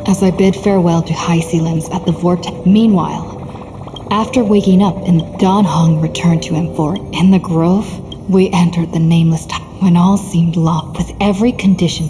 as I bid farewell to Hyacine at the vortex. Meanwhile, after waking up and Donhong returned to Amphore in the grove, we entered the nameless time when all seemed locked with every condition.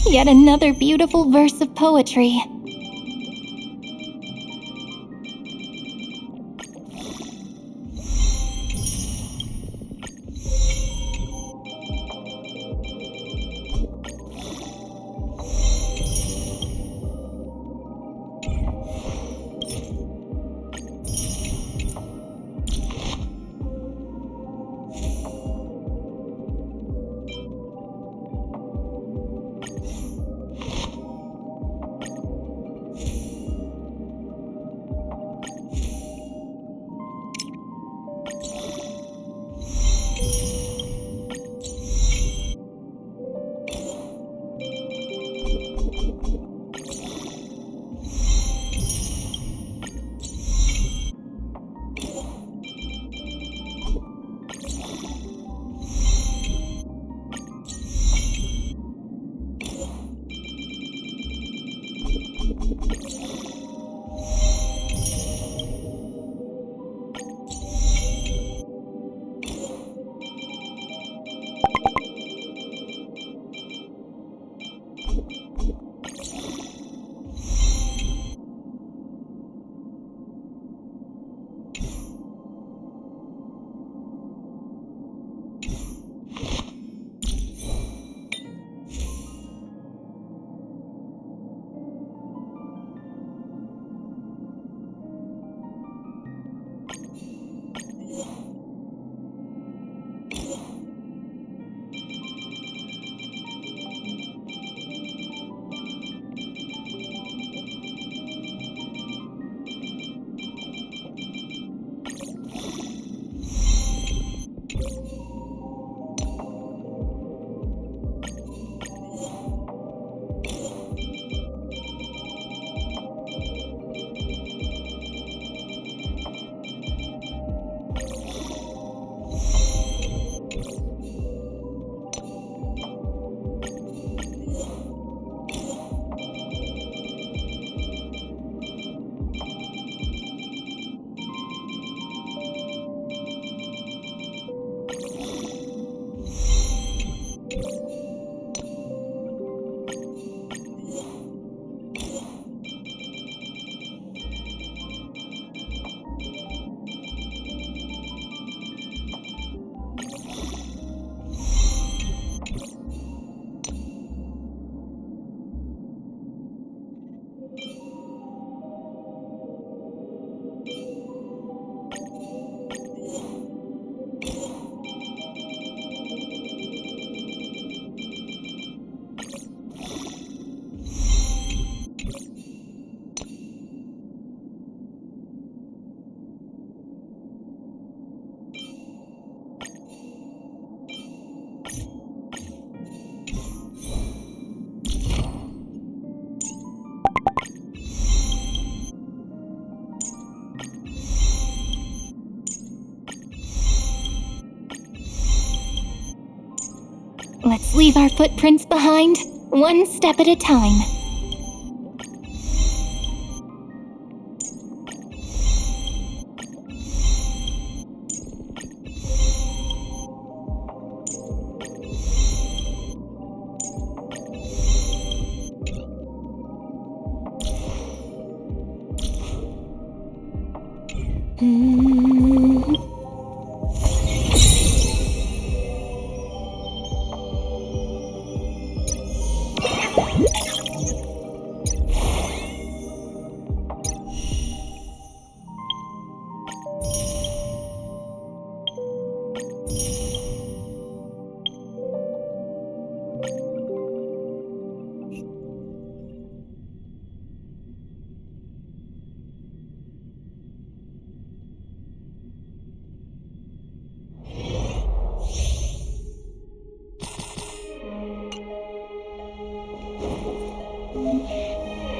Yet another beautiful verse of poetry. us leave our footprints behind, one step at a time.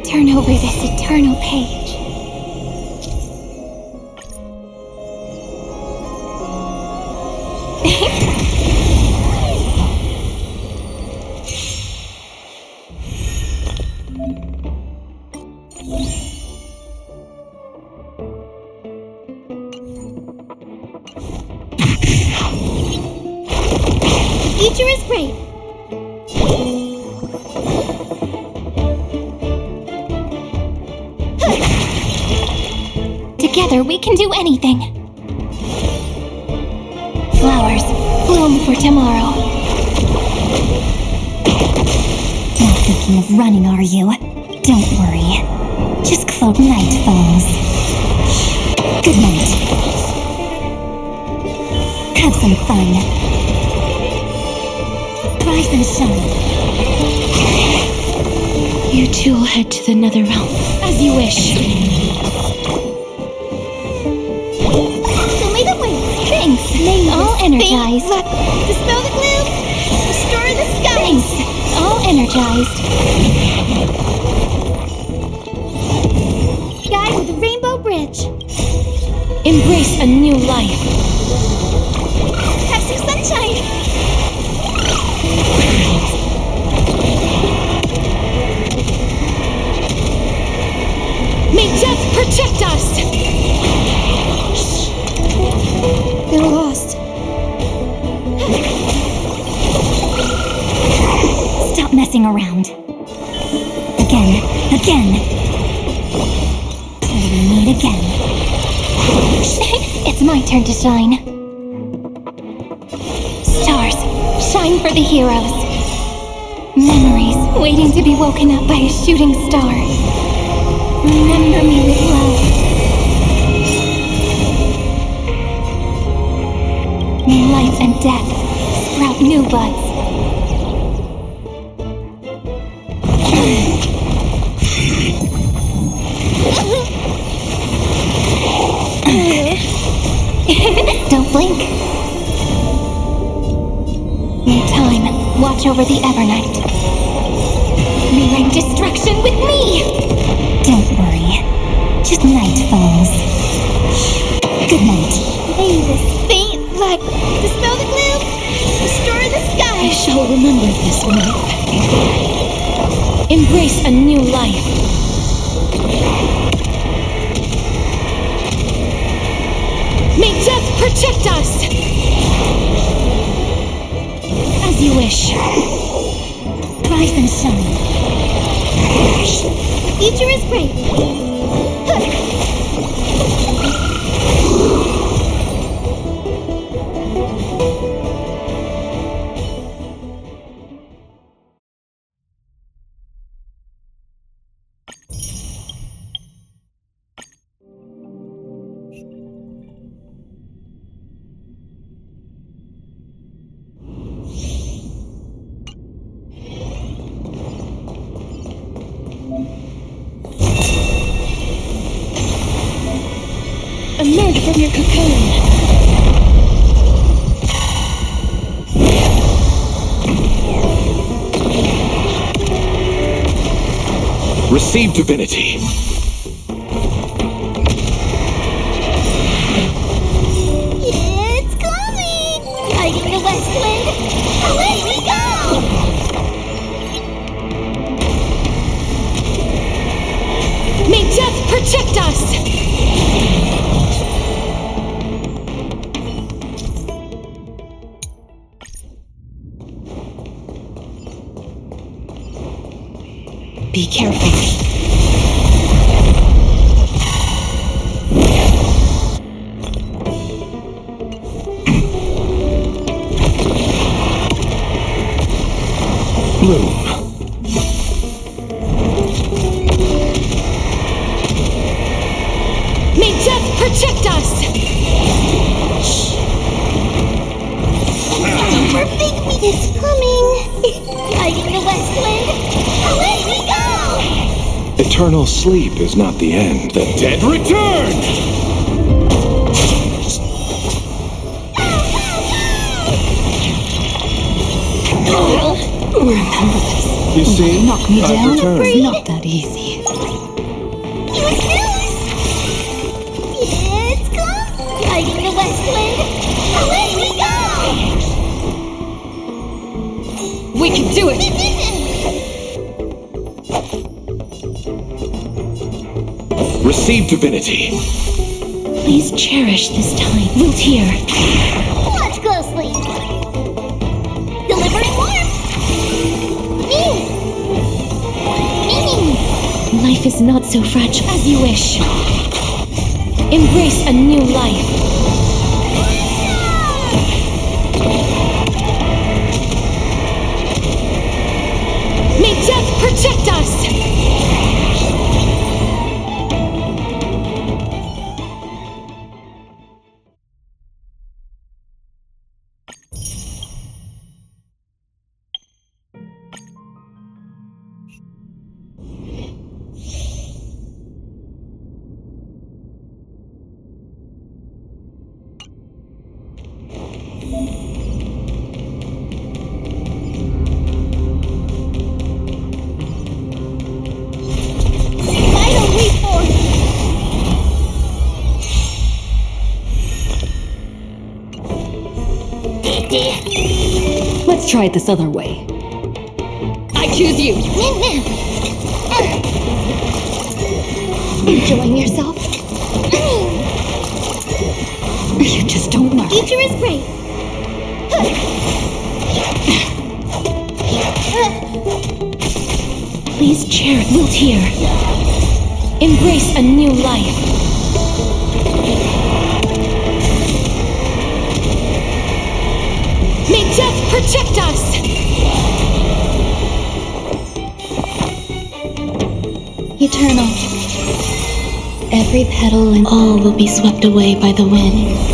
Turn over this eternal page. The future is great. Together we can do anything. Flowers, bloom for tomorrow. Not thinking of running, are you? Don't worry. Just close night falls. Good night. Have some fun. Rise and shine. You two will head to the nether realm, as you wish. Thanks. All energized. Dispel the gloom. Restore the skies. Thanks. All energized. Guide with the rainbow bridge. Embrace a new life. Have some sunshine. May death protect us. They're lost. Stop messing around. Again. Till we meet again. It's my turn to shine. Stars, shine for the heroes. Memories waiting to be woken up by a shooting star. Remember me with love. May life and death sprout new buds. Don't blink. May time watch over the Evernight. May rain destruction with me. Don't worry. Just night falls. Good night. May this faint light dispel the gloom, restore the sky. I shall remember this one. Embrace a new life. May death protect us. As you wish. Rise and shine. The future is great. Emerge from your cocoon. Receive divinity. It's coming! Guiding the west wind, away we go! protect us! Be careful. Bloom. May death protect us! Our big meat is coming! Guiding the west wind! Away we go! Eternal sleep is not the end. The dead return! Remember this. You see, Knock me I've down? returned. It's not that easy. It's come! Guiding the west wind! Away we go! We can do it! Receive divinity. Please cherish this time. We'll hear. Watch closely! Delivering warmth! Meaning! Life is not so fragile as you wish. Embrace a new life. May death protect us! Vital reform! Let's try it this other way. I choose you. Enjoying yourself? You just don't learn. Future is great! Please cherish. We'll hear. Embrace a new life. May death protect us! Eternal. Every petal and All will be swept away by the wind.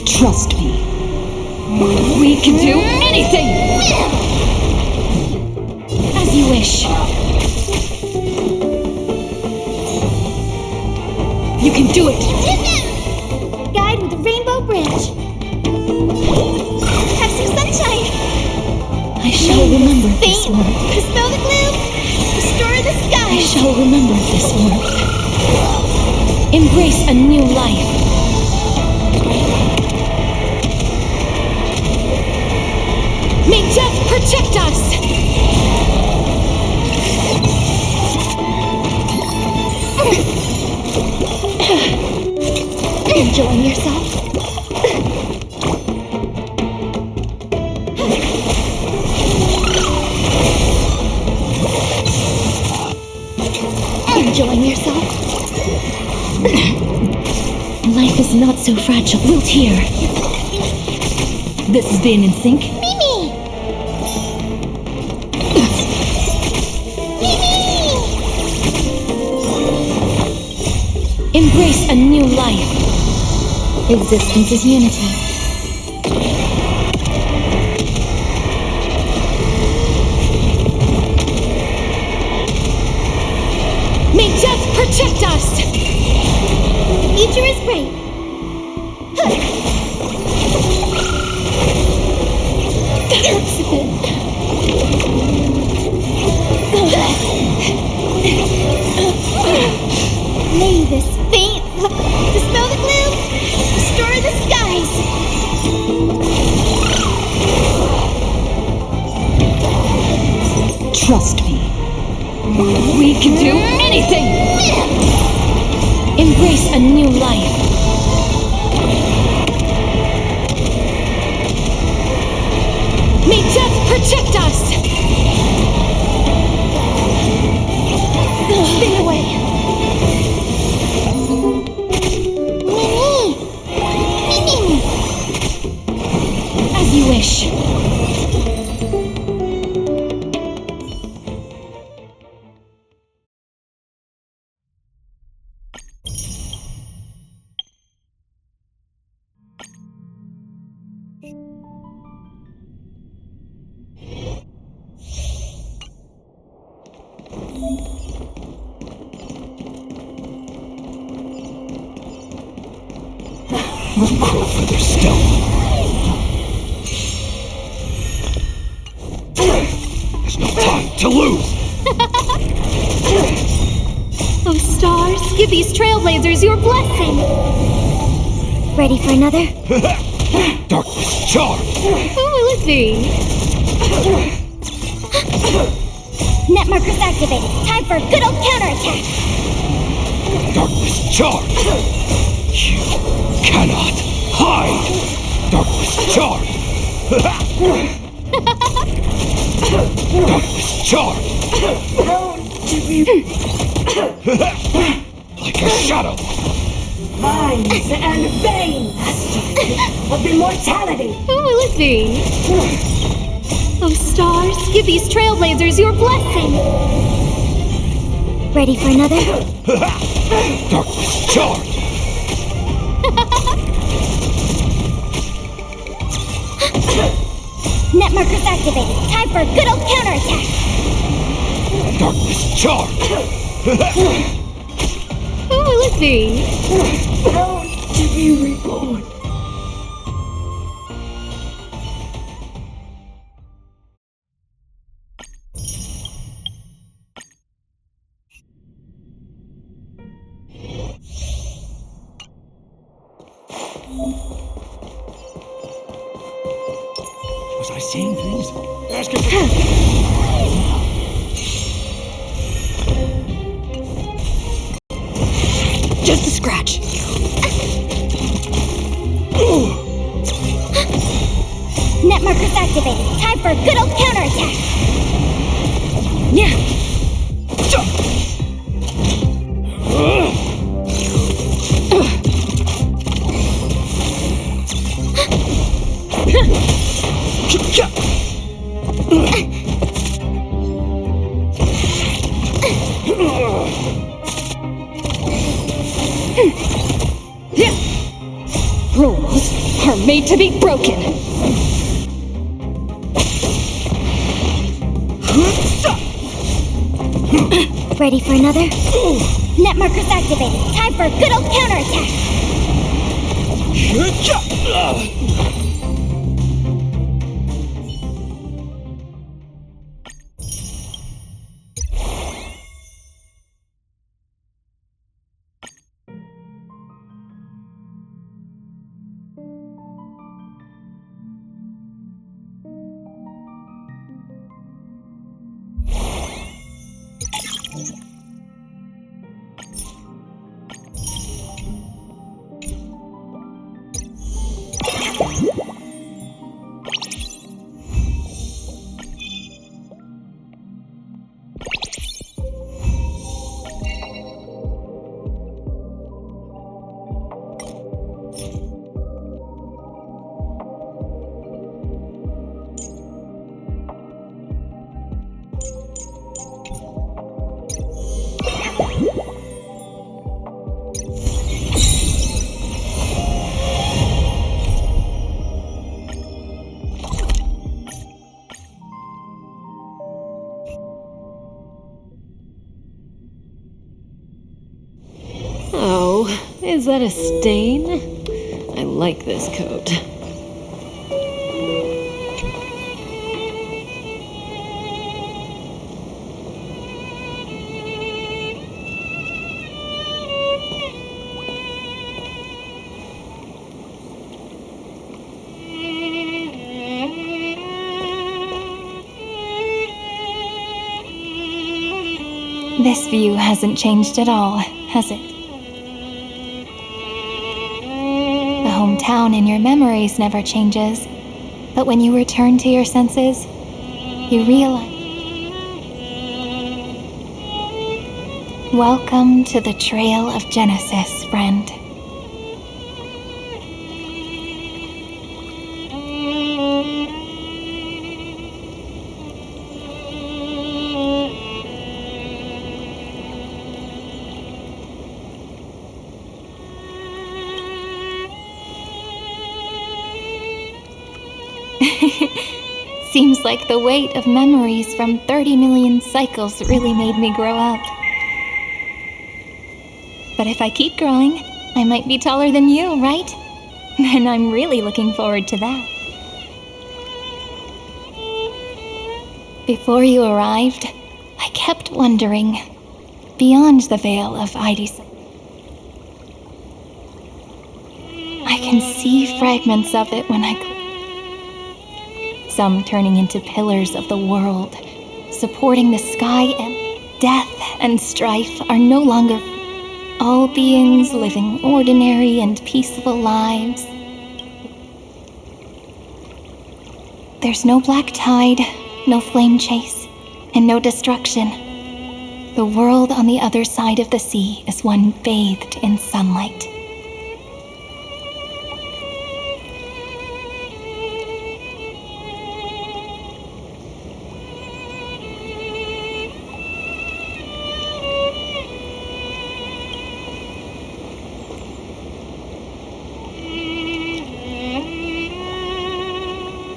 trust me. We can do anything! As you wish. You can do it! Guide with a rainbow branch. Have some sunshine. I shall remember this Faint. word. Dispel the gloom. Restore the I sky. shall remember this word. Embrace a new life. May death protect us! Enjoying yourself? Enjoying yourself? Life is not so fragile. Wilt here. This is being in sync. Mimi! Embrace a new life. Existence is unity. May death protect us! Future is bright. That hurts a bit. May this faint dispel the gloom. Restore the skies. Trust me. We can do anything! Embrace a new life. May death protect us! Spin away! Mimi! As you wish. Crow feather stealth. There's no time to lose. Oh, stars, give these trailblazers your blessing. Ready for another? Darkness charm. Who will it be? Net markers activated. Time for a good old counterattack. Darkness charm. You cannot hide. Darkness charm. Darkness charm. Like a shadow. Minds and veins of immortality. Who will it be? Oh, stars, give these trailblazers your blessing. Ready for another? Darkness charm. Net markers activated. Time for a good old counterattack. Darkness charm. Who will it be? Bound to be reborn. Was I seeing things? Ask it. Just a scratch. Net markers activated. Time for a good old counterattack. Yeah. Rules are made to be broken. Ready for another? Net markers activated. Time for a good old counterattack. Oh, is that a stain? I like this coat. This view hasn't changed at all, has it? The hometown in your memories never changes, but when you return to your senses, you realize. Welcome to the Trail of Genesis, friend. Seems like the weight of memories from 30 million cycles really made me grow up. But if I keep growing, I might be taller than you, right? And I'm really looking forward to that. Before you arrived, I kept wondering, beyond the veil of Hyacine, I can see fragments of it when some turning into pillars of the world, supporting the sky, and death and strife are no longer all beings living ordinary and peaceful lives. There's no black tide, no flame chase, and no destruction. The world on the other side of the sea is one bathed in sunlight.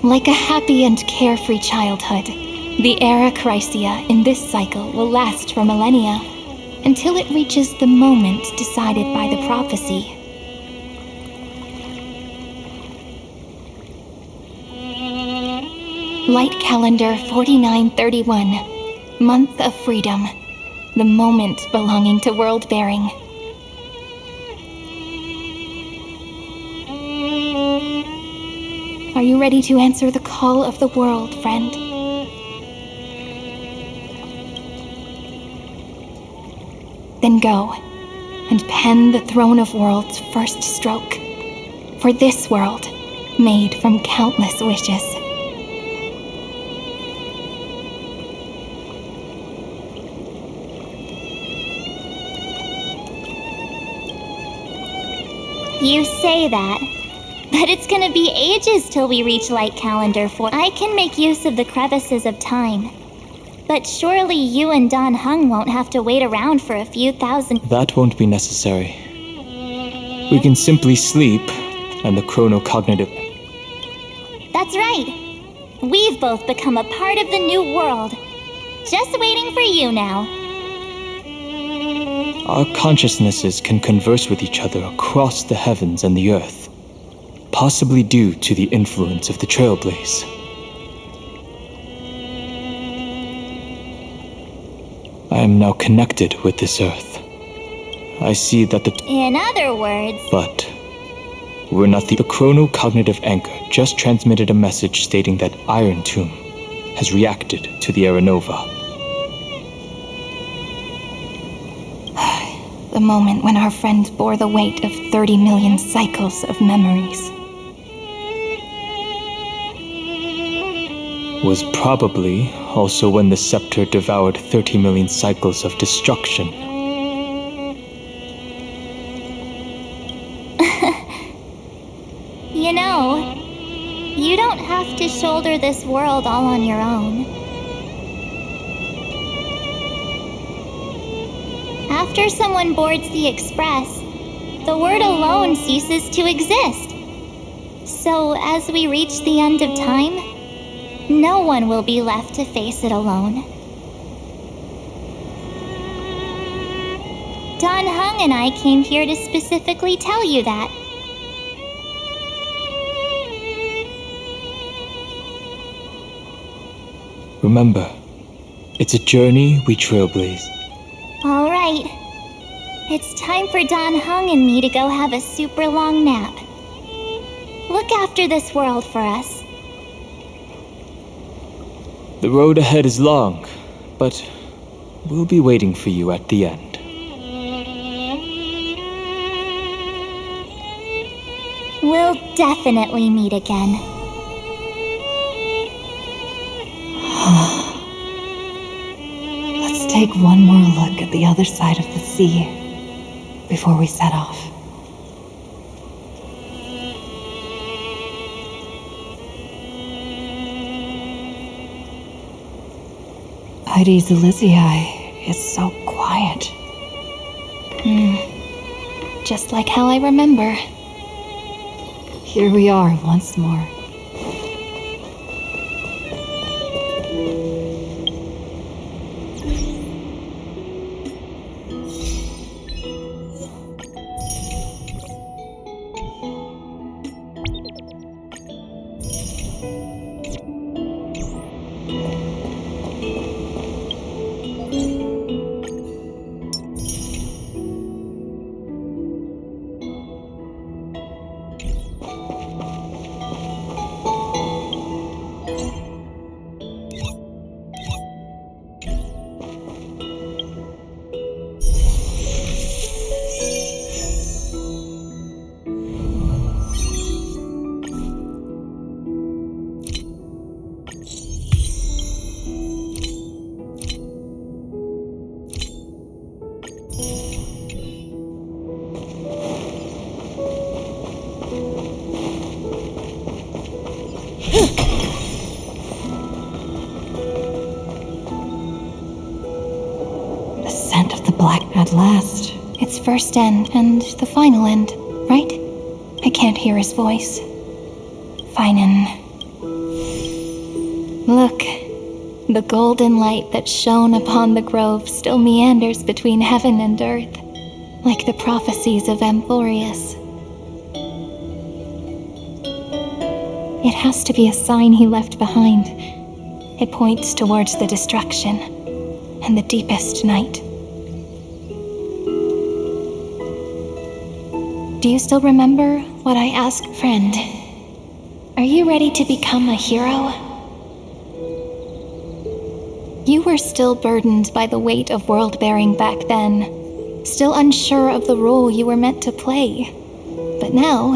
Like a happy and carefree childhood, the era Chrysia in this cycle will last for millennia, until it reaches the moment decided by the prophecy. Light calendar 4931, month of freedom, the moment belonging to world-bearing. Are you ready to answer the call of the world, friend? Then go, and pen the Throne of Worlds' first stroke, for this world, made from countless wishes. You say that, but it's gonna be ages till we reach Light Calendar 4. I can make use of the crevices of time. But surely you and Don Hung won't have to wait around for a few thousand... That won't be necessary. We can simply sleep, and the chronocognitive... That's right. We've both become a part of the new world. Just waiting for you now. Our consciousnesses can converse with each other across the heavens and the earth, possibly due to the influence of the Trailblaze. I am now connected with this earth. I see that the... In other words... But we're not the chronocognitive anchor just transmitted a message stating that Iron Tomb has reacted to the Aranova. The moment when our friend bore the weight of 30 million cycles of memories. Was probably also when the scepter devoured 30 million cycles of destruction. You know, you don't have to shoulder this world all on your own. After someone boards the express, the word alone ceases to exist. So as we reach the end of time, no one will be left to face it alone. Don Hung and I came here to specifically tell you that. Remember, it's a journey we trailblaze. All right. It's time for Don Hung and me to go have a super long nap. Look after this world for us. The road ahead is long, but We'll be waiting for you at the end. We'll definitely meet again. Let's take one more look at the other side of the sea before we set off. Heidi's Elysiae is so quiet. Just like how I remember. Here we are once more. The scent of the black at last. It's first end and the final end, right? I can't hear his voice. Feinen. Look, the golden light that shone upon the grove still meanders between heaven and earth, like the prophecies of AMPHOREUS. It has to be a sign he left behind. It points towards the destruction and the deepest night. Do you still remember what I asked, friend? Are you ready to become a hero? You were still burdened by the weight of world-bearing back then, still unsure of the role you were meant to play. But now,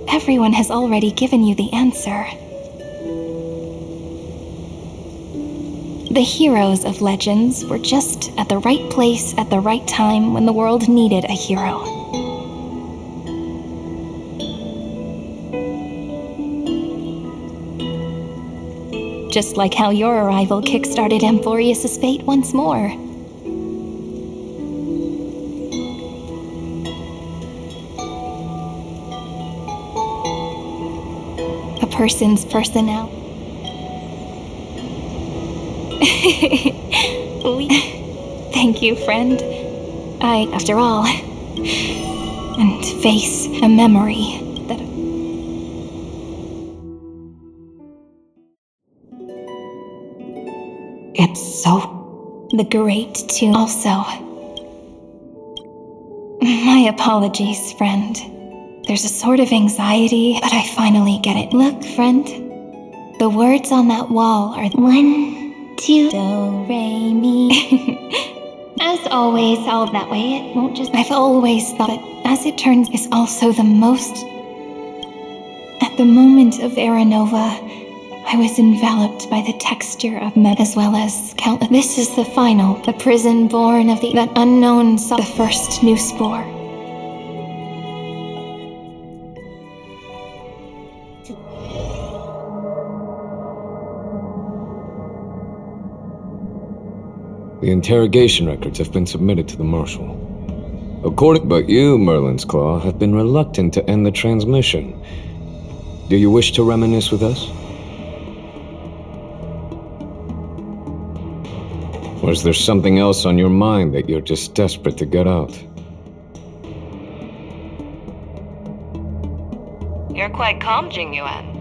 everyone has already given you the answer. The heroes of legends were just at the right place at the right time when the world needed a hero. Just like how your arrival kickstarted AMPHOREUS' fate once more. A person's personality. Thank you, friend. After all, and face a memory that... It's so... The great tune also. My apologies, friend. There's a sort of anxiety, but I finally get it. Look, friend. The words on that wall are 1, 2, do, re, mi. as always, all that way. It won't just... I've always thought that, as it turns, is also the most... At the moment of Aranova, I was enveloped by the texture of as well as countless... This is the final, the prison born of that unknown the first new spore. The interrogation records have been submitted to the Marshal. But you, Merlin's Claw, have been reluctant to end the transmission. Do you wish to reminisce with us? Or is there something else on your mind that you're just desperate to get out? You're quite calm, Jingyuan.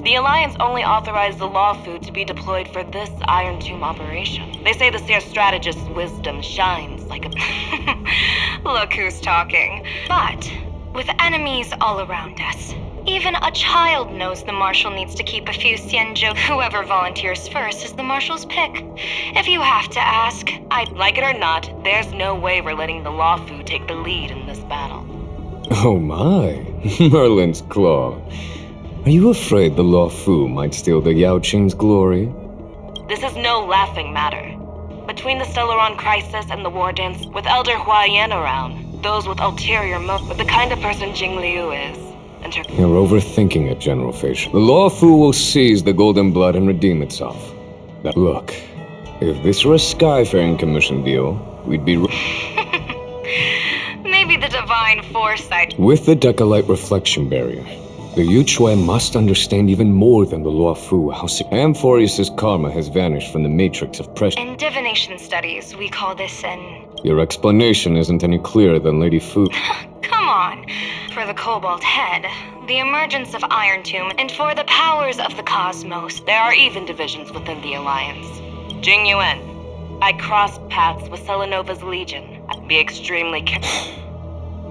The Alliance only authorized the law food to be deployed for this Iron Tomb operation. They say the Seer strategist's wisdom shines like a... Look who's talking. But, with enemies all around us, Even a child knows the Marshal needs to keep a few xianzhou. Whoever volunteers first is the Marshal's pick. If you have to ask, Like it or not, there's no way we're letting the Law Fu take the lead in this battle. Oh my, Merlin's Claw. Are you afraid the Law Fu might steal the Yao Qing's glory? This is no laughing matter. Between the Stellaron crisis and the war dance, with Elder Huaiyan around, those with ulterior motives, with the kind of person Jing Liu is, and her— You're overthinking it, General Feish. The Law Fu will seize the Golden Blood and redeem itself. Now, look, if this were a Skyfaring Commission deal, we'd be— maybe the divine foresight. With the Decalite reflection barrier, the Yuchue must understand even more than the Law Fu how AMPHOREUS' karma has vanished from the matrix of pressure. In divination studies, we call this an— Your explanation isn't any clearer than Lady Fu. Come on. For the Cobalt Head, the emergence of Iron Tomb, and for the powers of the cosmos. There are even divisions within the Alliance. Jing Yuan, I crossed paths with Selenova's Legion. Be extremely careful.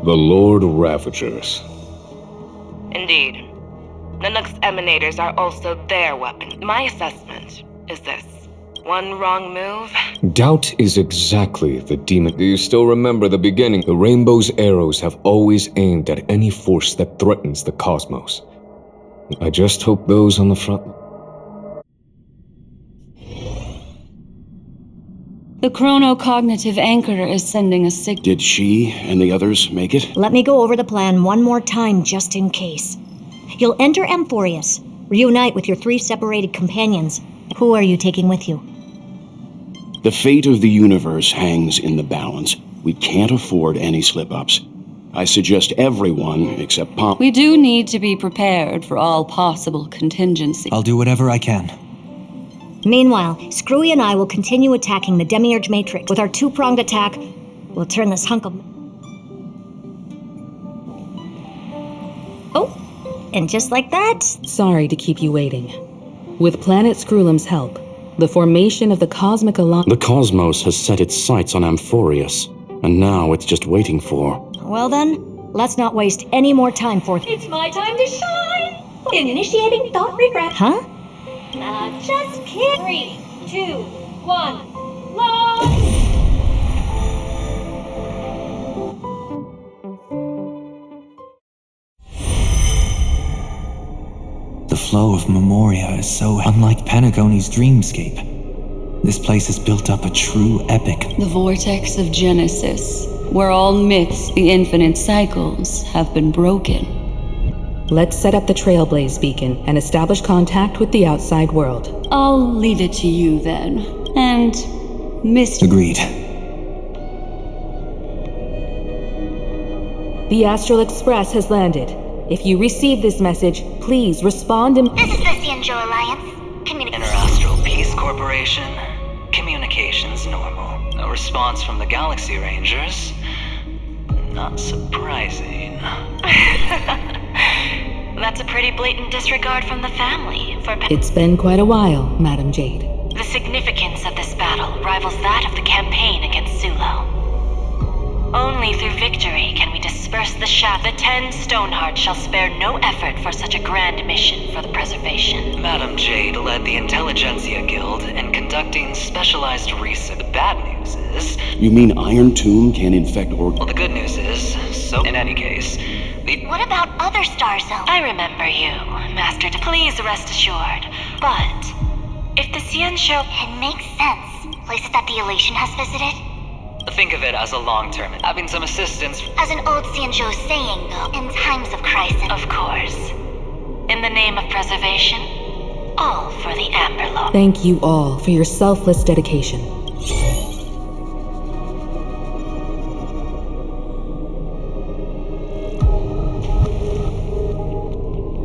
The Lord Ravagers. Indeed. Nanook's emanators are also their weapon. My assessment is this. One wrong move. Doubt is exactly the demon. Do you still remember the beginning? The Rainbow's arrows have always aimed at any force that threatens the cosmos. I just hope those on the front— The chronocognitive anchor is sending a signal. Did she and the others make it? Let me go over the plan one more time just in case. You'll enter AMPHOREUS, reunite with your 3 separated companions. Who are you taking with you? The fate of the universe hangs in the balance. We can't afford any slip-ups. I suggest everyone except Pop— We do need to be prepared for all possible contingencies. I'll do whatever I can. Meanwhile, Screwy and I will continue attacking the Demiurge Matrix. With our 2-pronged attack, we'll turn this hunk of— Oh, and just like that— Sorry to keep you waiting. With Planet Screwlum's help, the formation of the Cosmic Alliance— The cosmos has set its sights on AMPHOREUS, and now it's just waiting for— Well then, let's not waste any more time for— It's my time to shine! Initiating thought regret. Huh? Just kidding. 3, 2, 1, launch! The flow of Memoria is so unlike Panagoni's dreamscape. This place has built up a true epic. The vortex of Genesis, where all myths, the infinite cycles, have been broken. Let's set up the Trailblaze beacon and establish contact with the outside world. I'll leave it to you then. And Mr. Agreed. The Astral Express has landed. If you receive this message, please respond in— This is the Xianzhou Alliance. Interastral Peace Corporation. Communications normal. No response from the Galaxy Rangers. Not surprising. That's a pretty blatant disregard from the family for— It's been quite a while, Madam Jade. The significance of this battle rivals that of the campaign against Sulo. Only through victory can we disperse the shaft. The 10 Stonehearts shall spare no effort for such a grand mission for the preservation. Madam Jade led the Intelligentsia Guild in conducting specialized research. The bad news is— You mean Iron Tomb can infect Well, the good news is, in any case, What about other star zones? I remember you, Master. Please rest assured. But if the Xianzhou— It makes sense. Places that the Elation has visited? Think of it as a long-term, having some assistance. As an old Xianzhou saying, though, in times of crisis. Of course. In the name of preservation, all for the Amber Law. Thank you all for your selfless dedication.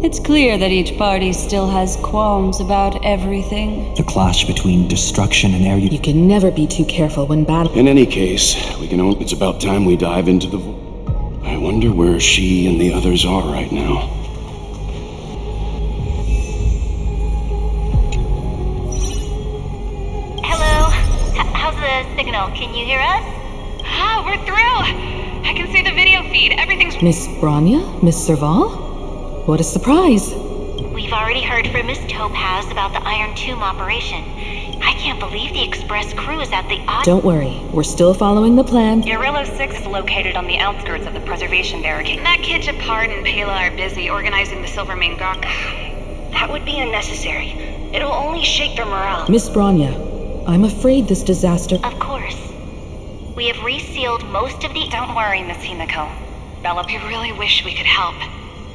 It's clear that each party still has qualms about everything. The clash between destruction and air— You can never be too careful when battling. In any case, it's about time we dive into the— I wonder where she and the others are right now. Hello? How's the signal? Can you hear us? Ah, we're through! I can see the video feed. Everything's— Miss Branya? Miss Serval? What a surprise! We've already heard from Miss Topaz about the Iron Tomb operation. I can't believe the Express crew is at the Don't worry, we're still following the plan. Guerrilla 6 is located on the outskirts of the preservation barricade. That kid Japard and Pela are busy organizing the Silvermane Gok. That would be unnecessary. It'll only shake their morale. Miss Bronya, I'm afraid this disaster... Of course. We have resealed most of the... Don't worry, Miss Himiko. Bella, we really wish we could help.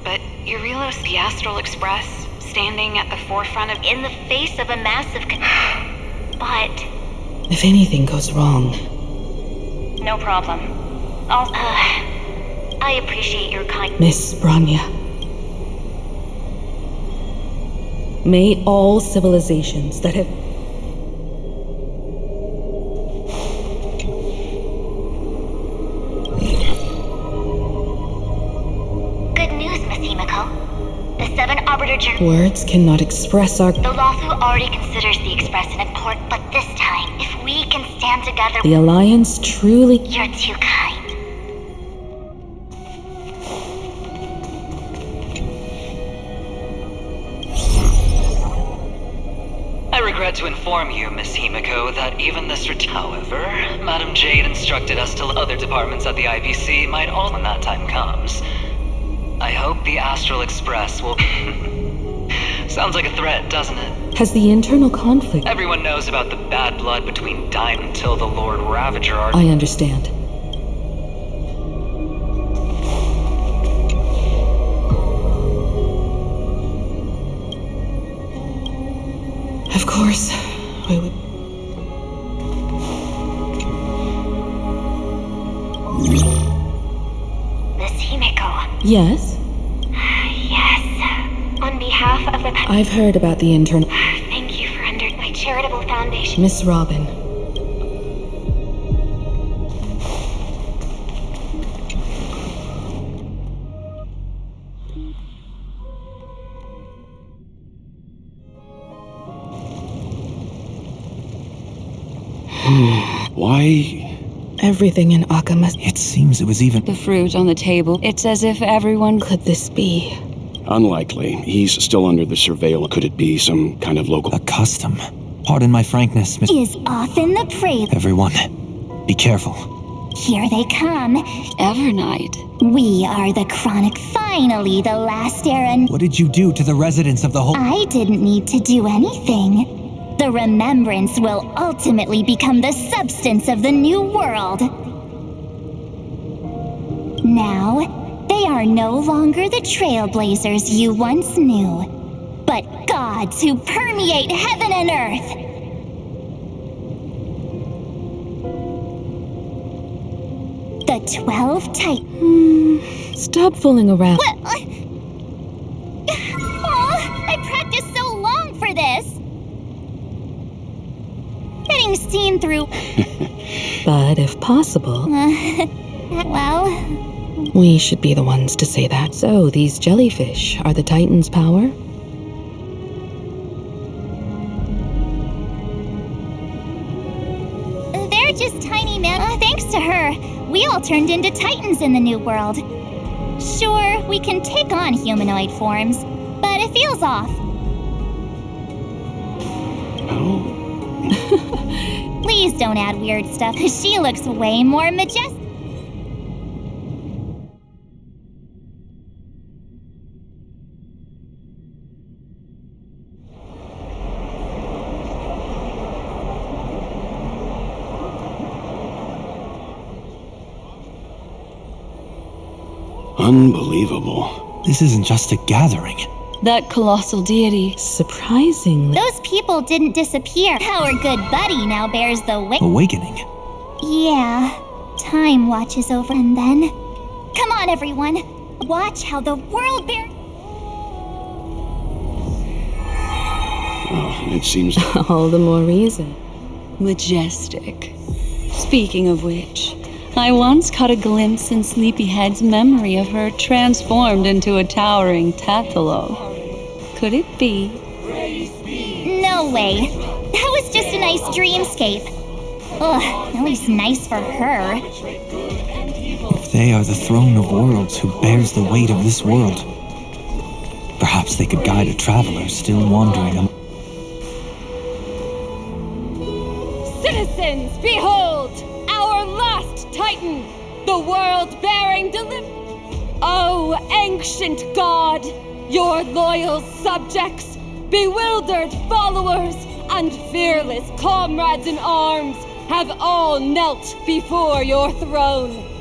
But Eurelos, the Astral Express, standing at the forefront of... In the face of a massive... But... If anything goes wrong... No problem. I appreciate your kind... Miss Bronya. May all civilizations that have... Words cannot express our... The Lawfu already considers the Express an important, but this time, if we can stand together... The Alliance truly... You're too kind. I regret to inform you, Miss Himiko, that even this... However, Madam Jade instructed us to let other departments at the IBC might all... When that time comes... I hope the Astral Express will... Sounds like a threat, doesn't it? Has the internal conflict... Everyone knows about the bad blood between Dime until the Lord Ravager are... I understand. Of course, I would... Miss Himiko. Yes? On behalf of the... I've heard about the internal... Thank you for my charitable foundation. Miss Robin. Why... Everything in Akama... It seems it was even... The fruit on the table. It's as if everyone... Could this be? Unlikely. He's still under the surveillance. Could it be some kind of local... A custom. Pardon my frankness, Miss... Is off in the prey. Everyone, be careful. Here they come. Evernight. We are the Chronic. Finally, the last errand. What did you do to the residents of the whole... I didn't need to do anything. The remembrance will ultimately become the substance of the new world. Now, they are no longer the trailblazers you once knew, but gods who permeate heaven and earth. The 12 Titans. Stop fooling around. I practiced so long for this. Getting seen through. But if possible... well... We should be the ones to say that. So, these jellyfish are the Titan's power? They're just tiny men. Thanks to her, we all turned into Titans in the new world. Sure, we can take on humanoid forms, but it feels off. Please don't add weird stuff. She looks way more majestic. Unbelievable. This isn't just a gathering. That colossal deity. Surprisingly. Those people didn't disappear. Our good buddy now bears the weight. Awakening. Yeah. Time watches over and then... Come on, everyone. Watch how the world bears... Oh, it seems... All the more reason. Majestic. Speaking of which... I once caught a glimpse in Sleepyhead's memory of her transformed into a towering Tathalo. Could it be? No way. That was just a nice dreamscape. Ugh, at least nice for her. If they are the throne of worlds who bears the weight of this world, Perhaps they could guide a traveler still wandering. Citizens, behold! Our last Titan! The world-bearing Oh, ancient God! Your loyal subjects, bewildered followers, and fearless comrades in arms have all knelt before your throne.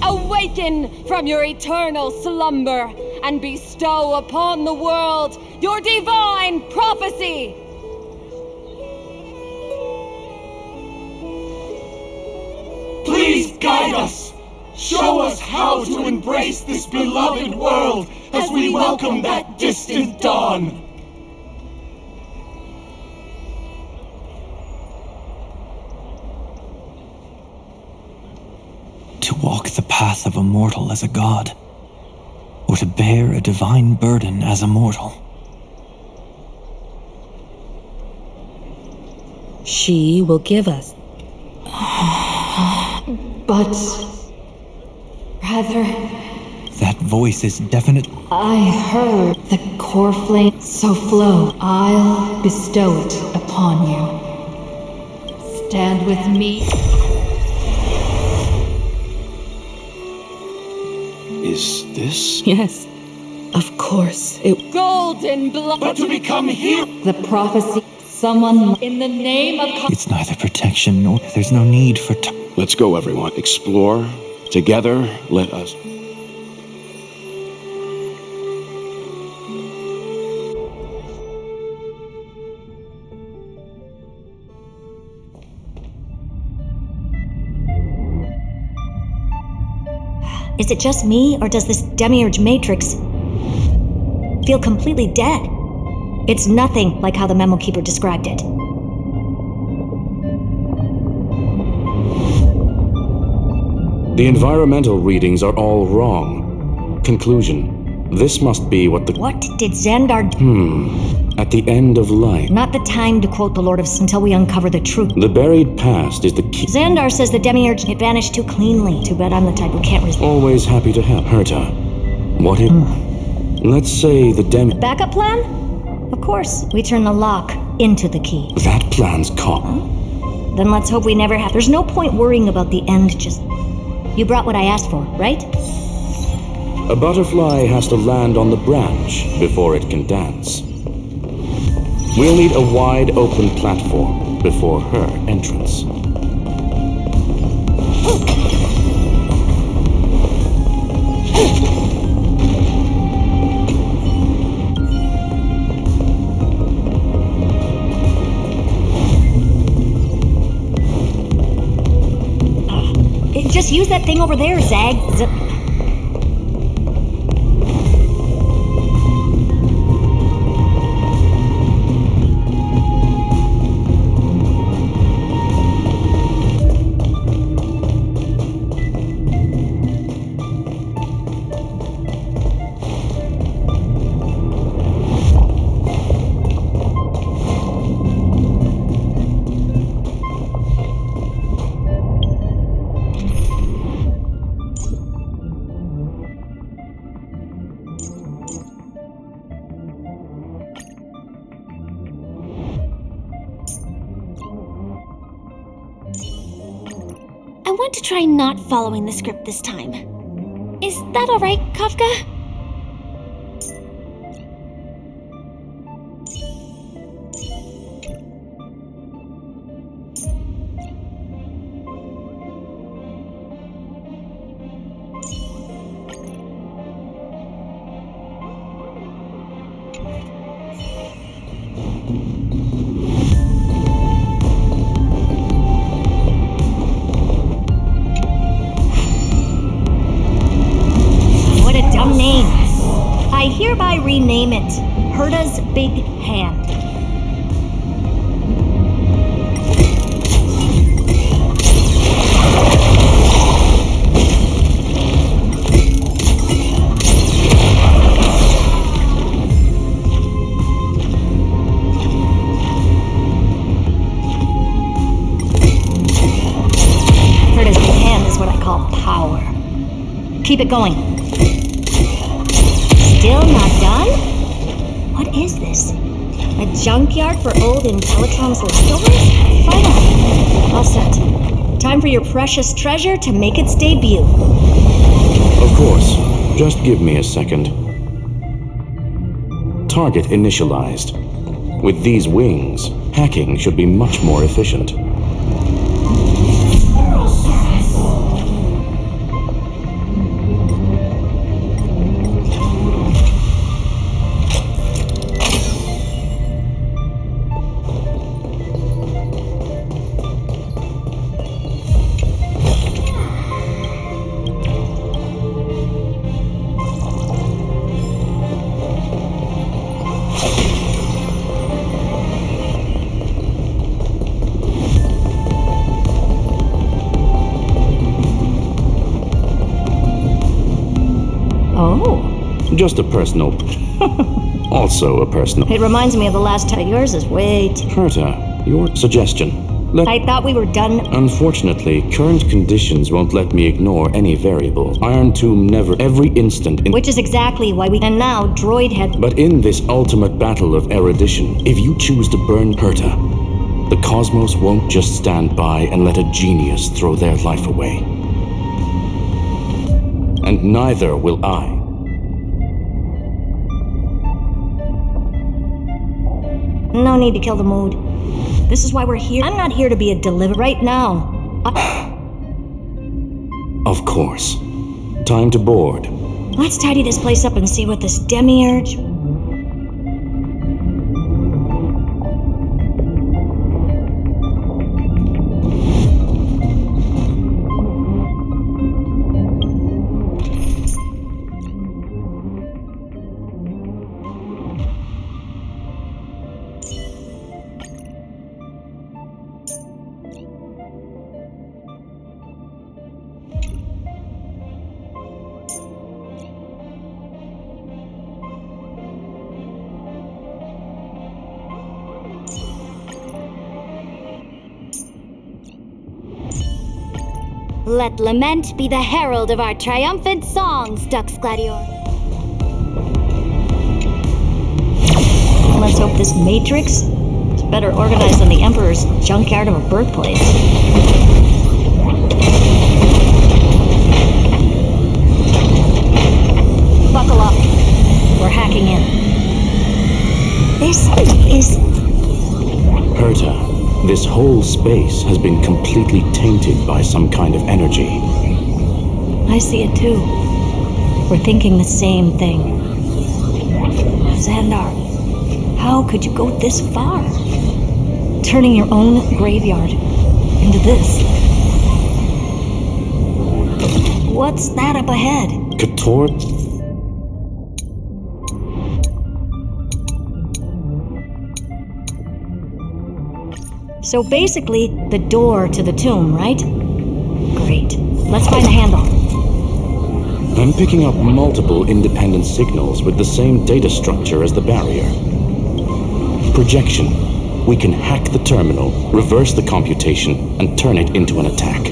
Awaken from your eternal slumber and bestow upon the world your divine prophecy. Please guide us. Show us how to embrace this beloved world as we welcome that distant dawn. To walk the path of a mortal as a god, or to bear a divine burden as a mortal. She will give us. But rather, that voice is definite. I heard the core flame so flow. I'll bestow it upon you. Stand with me. Is this? Yes, of course. It golden blood. But to become here. The prophecy. Someone in the name of. It's neither protection nor. There's no need for. Let's go, everyone. Explore. Together, let us. Is it just me, or does this demiurge matrix feel completely dead? It's nothing like how the memo keeper described it. The environmental readings are all wrong. Conclusion. This must be what the... What did Xandar do? At the end of life. Not the time to quote the Lord of until we uncover the truth. The buried past is the key. Xandar says the demiurge it vanished too cleanly. Too bad I'm the type who can't resist. Always happy to help. Herta. What if... Let's say the Backup plan? Of course. We turn the lock into the key. That plan's caught. Then let's hope we never have... There's no point worrying about the end, just... You brought what I asked for, right? A butterfly has to land on the branch before it can dance. We'll need a wide open platform before her entrance. Just use that thing over there, Zag. I want to try not following the script this time. Is that alright, Kafka? I hereby rename it Herta's Big Hand. Herta's Big Hand is what I call power. Keep it going. Still not done? What is this? A junkyard for old Intellitrons leftovers? Finally. All set. Time for your precious treasure to make its debut. Of course. Just give me a second. Target initialized. With these wings, hacking should be much more efficient. Just a personal... also a personal... It reminds me of the last time. Yours is way too... Herta, your suggestion. I thought we were done... Unfortunately, current conditions won't let me ignore any variables. Iron Tomb never... every instant... Which is exactly why we... And now, Droid had... But in this ultimate battle of erudition, if you choose to burn Herta, the cosmos won't just stand by and let a genius throw their life away. And neither will I. No need to kill the mood. This is why we're here. I'm not here to be a deliverer right now. Of course. Time to board. Let's tidy this place up and see what this demiurge... Let lament be the herald of our triumphant songs, Dux Gladior. Let's hope this matrix is better organized than the Emperor's junkyard of a birthplace. Buckle up. We're hacking in. This is... Herta. This whole space has been completely tainted by some kind of energy. I see it too. We're thinking the same thing. Xandar, how could you go this far? Turning your own graveyard into this. What's that up ahead? Couture? So basically, the door to the tomb, right? Great. Let's find the handle. I'm picking up multiple independent signals with the same data structure as the barrier. Projection. We can hack the terminal, reverse the computation, and turn it into an attack.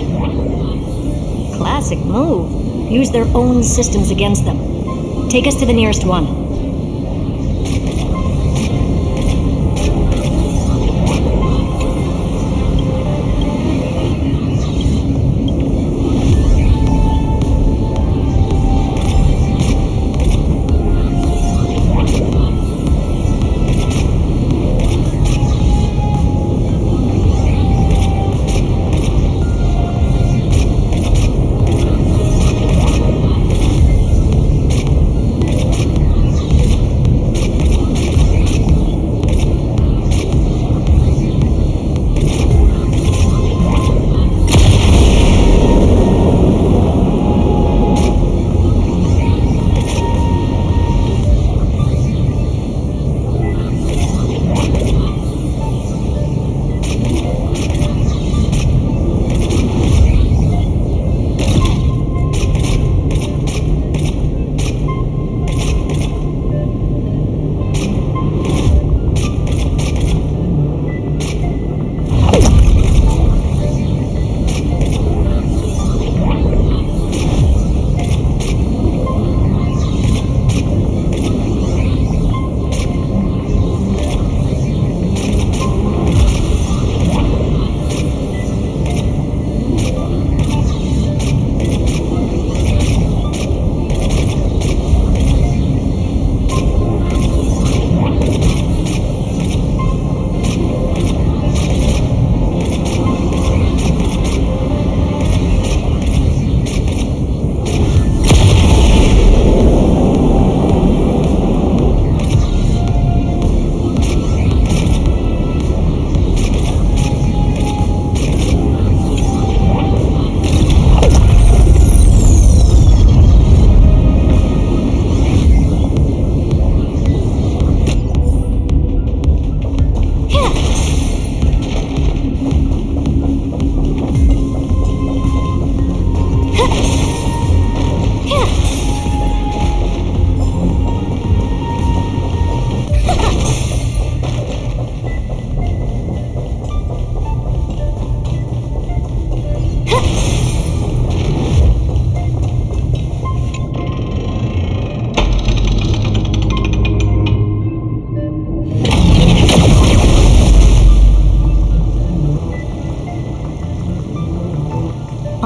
Classic move. Use their own systems against them. Take us to the nearest one.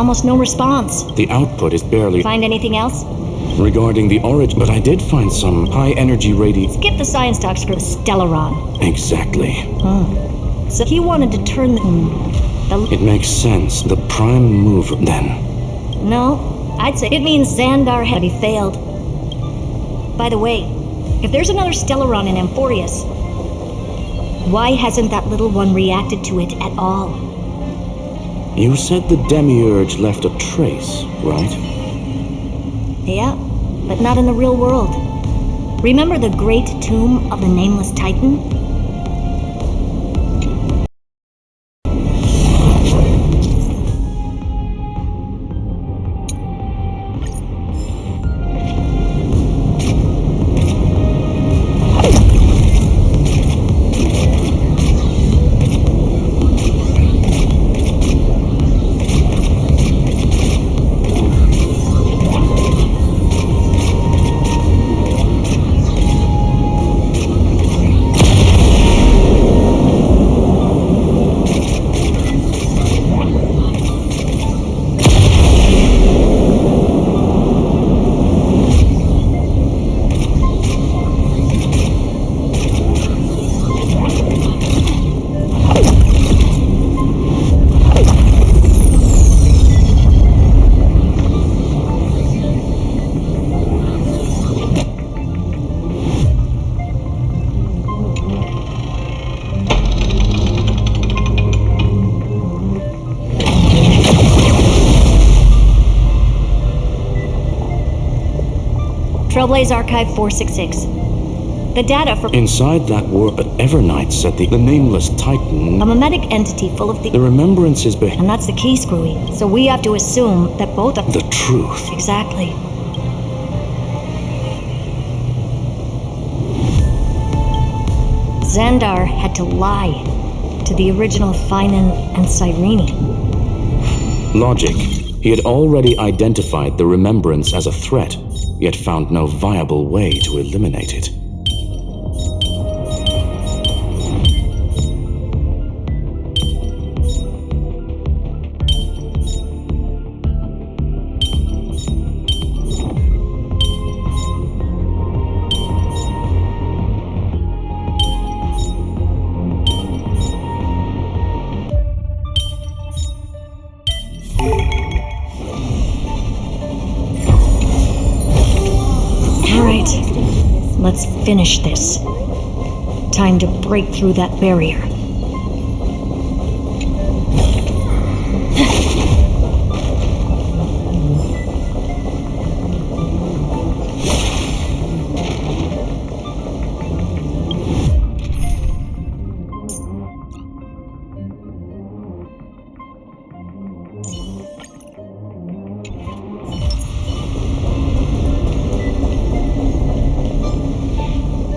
Almost no response. The output is barely... Find anything else? Regarding the origin, but I did find some high-energy Skip the science talk script. Stellaron. Exactly. So he wanted to turn the... It makes sense. The prime mover, then. No, I'd say it means Xandar had he failed. By the way, if there's another Stellaron in AMPHOREUS, why hasn't that little one reacted to it at all? You said the Demiurge left a trace, right? Yeah, but not in the real world. Remember the great tomb of the Nameless Titan? Trailblaze Archive 466. The data for... Inside that world, but Evernight said the Nameless Titan... A mimetic entity full of the... The remembrances And that's the key, Screwy. So we have to assume that both of... The truth. Exactly. Xandar had to lie to the original Finan and Cyrene. Logic. He had already identified the remembrance as a threat, yet found no viable way to eliminate it. Let's finish this. Time to break through that barrier.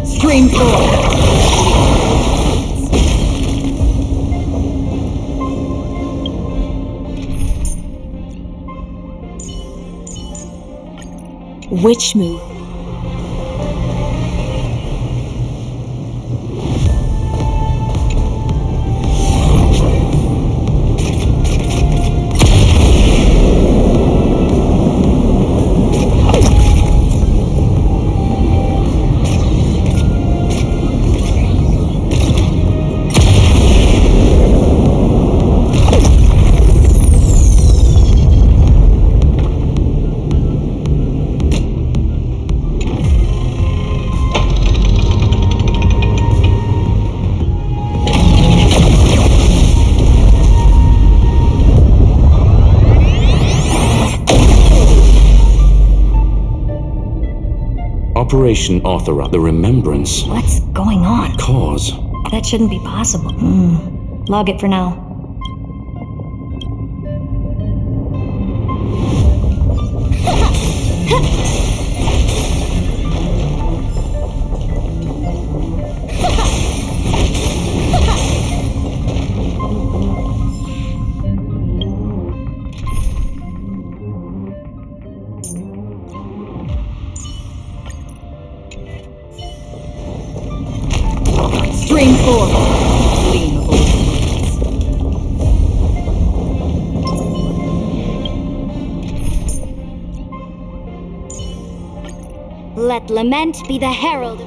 Stream 4. Witch move. Operation Author, the remembrance. What's going on? Cause. That shouldn't be possible. Log it for now. Stream 4. Let lament be the herald.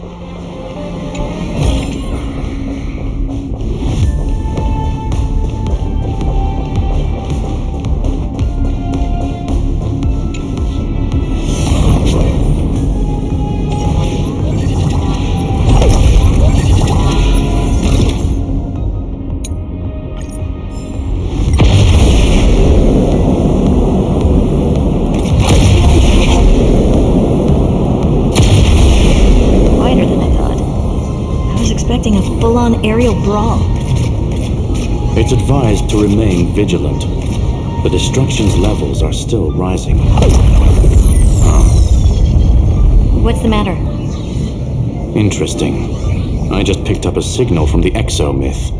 Expecting a full-on aerial brawl. It's advised to remain vigilant. The destruction's levels are still rising. What's the matter? Interesting. I just picked up a signal from the exomyth.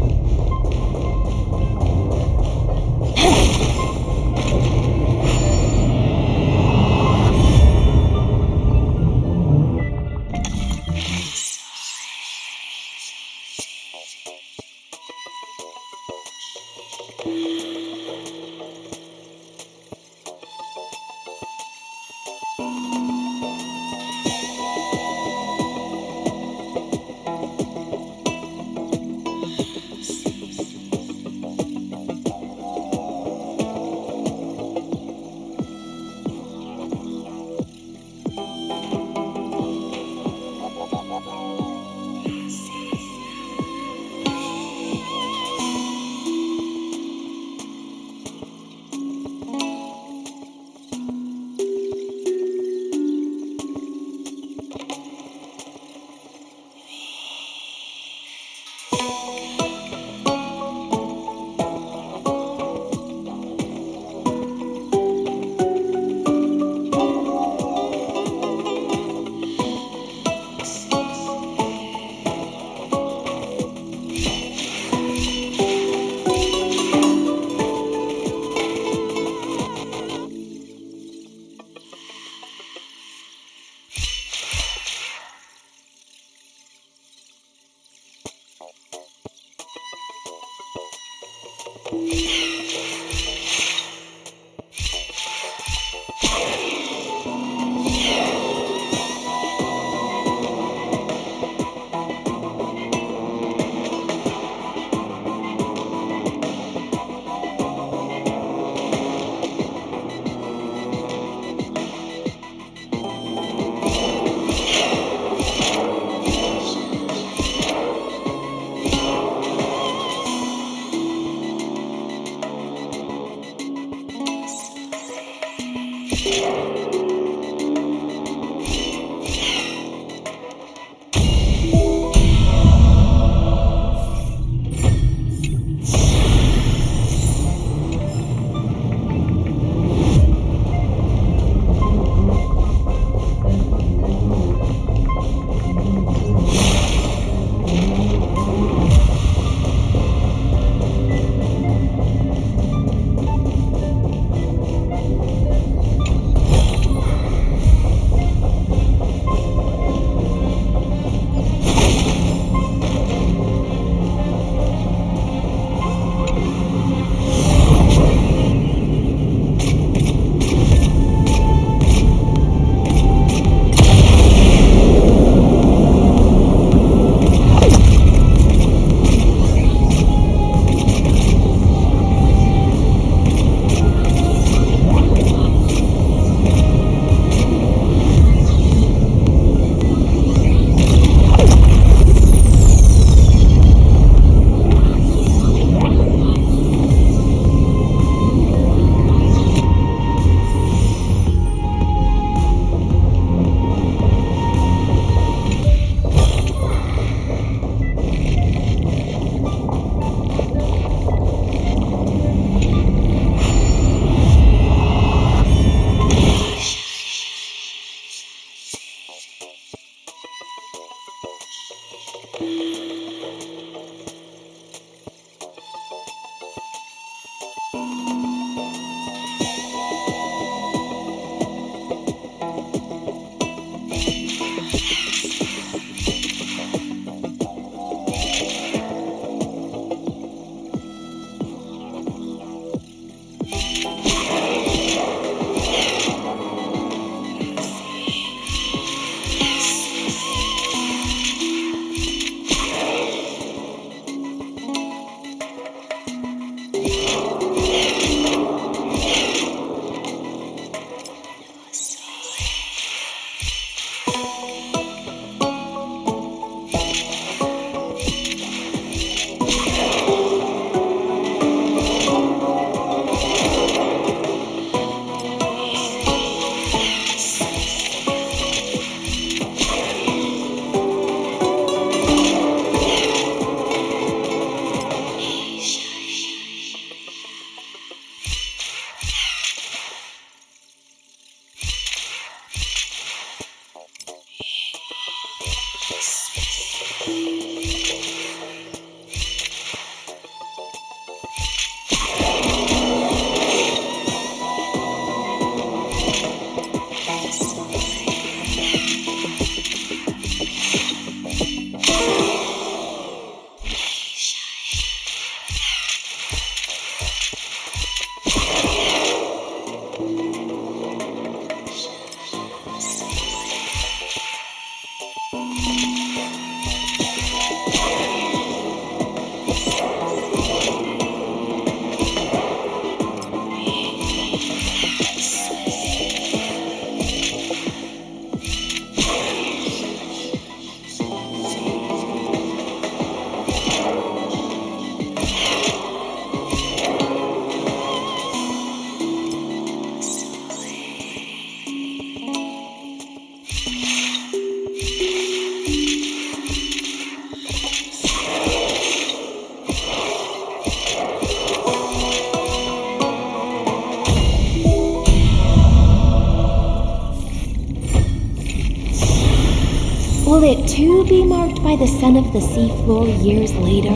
Will it too be marked by the scent of the seafloor years later?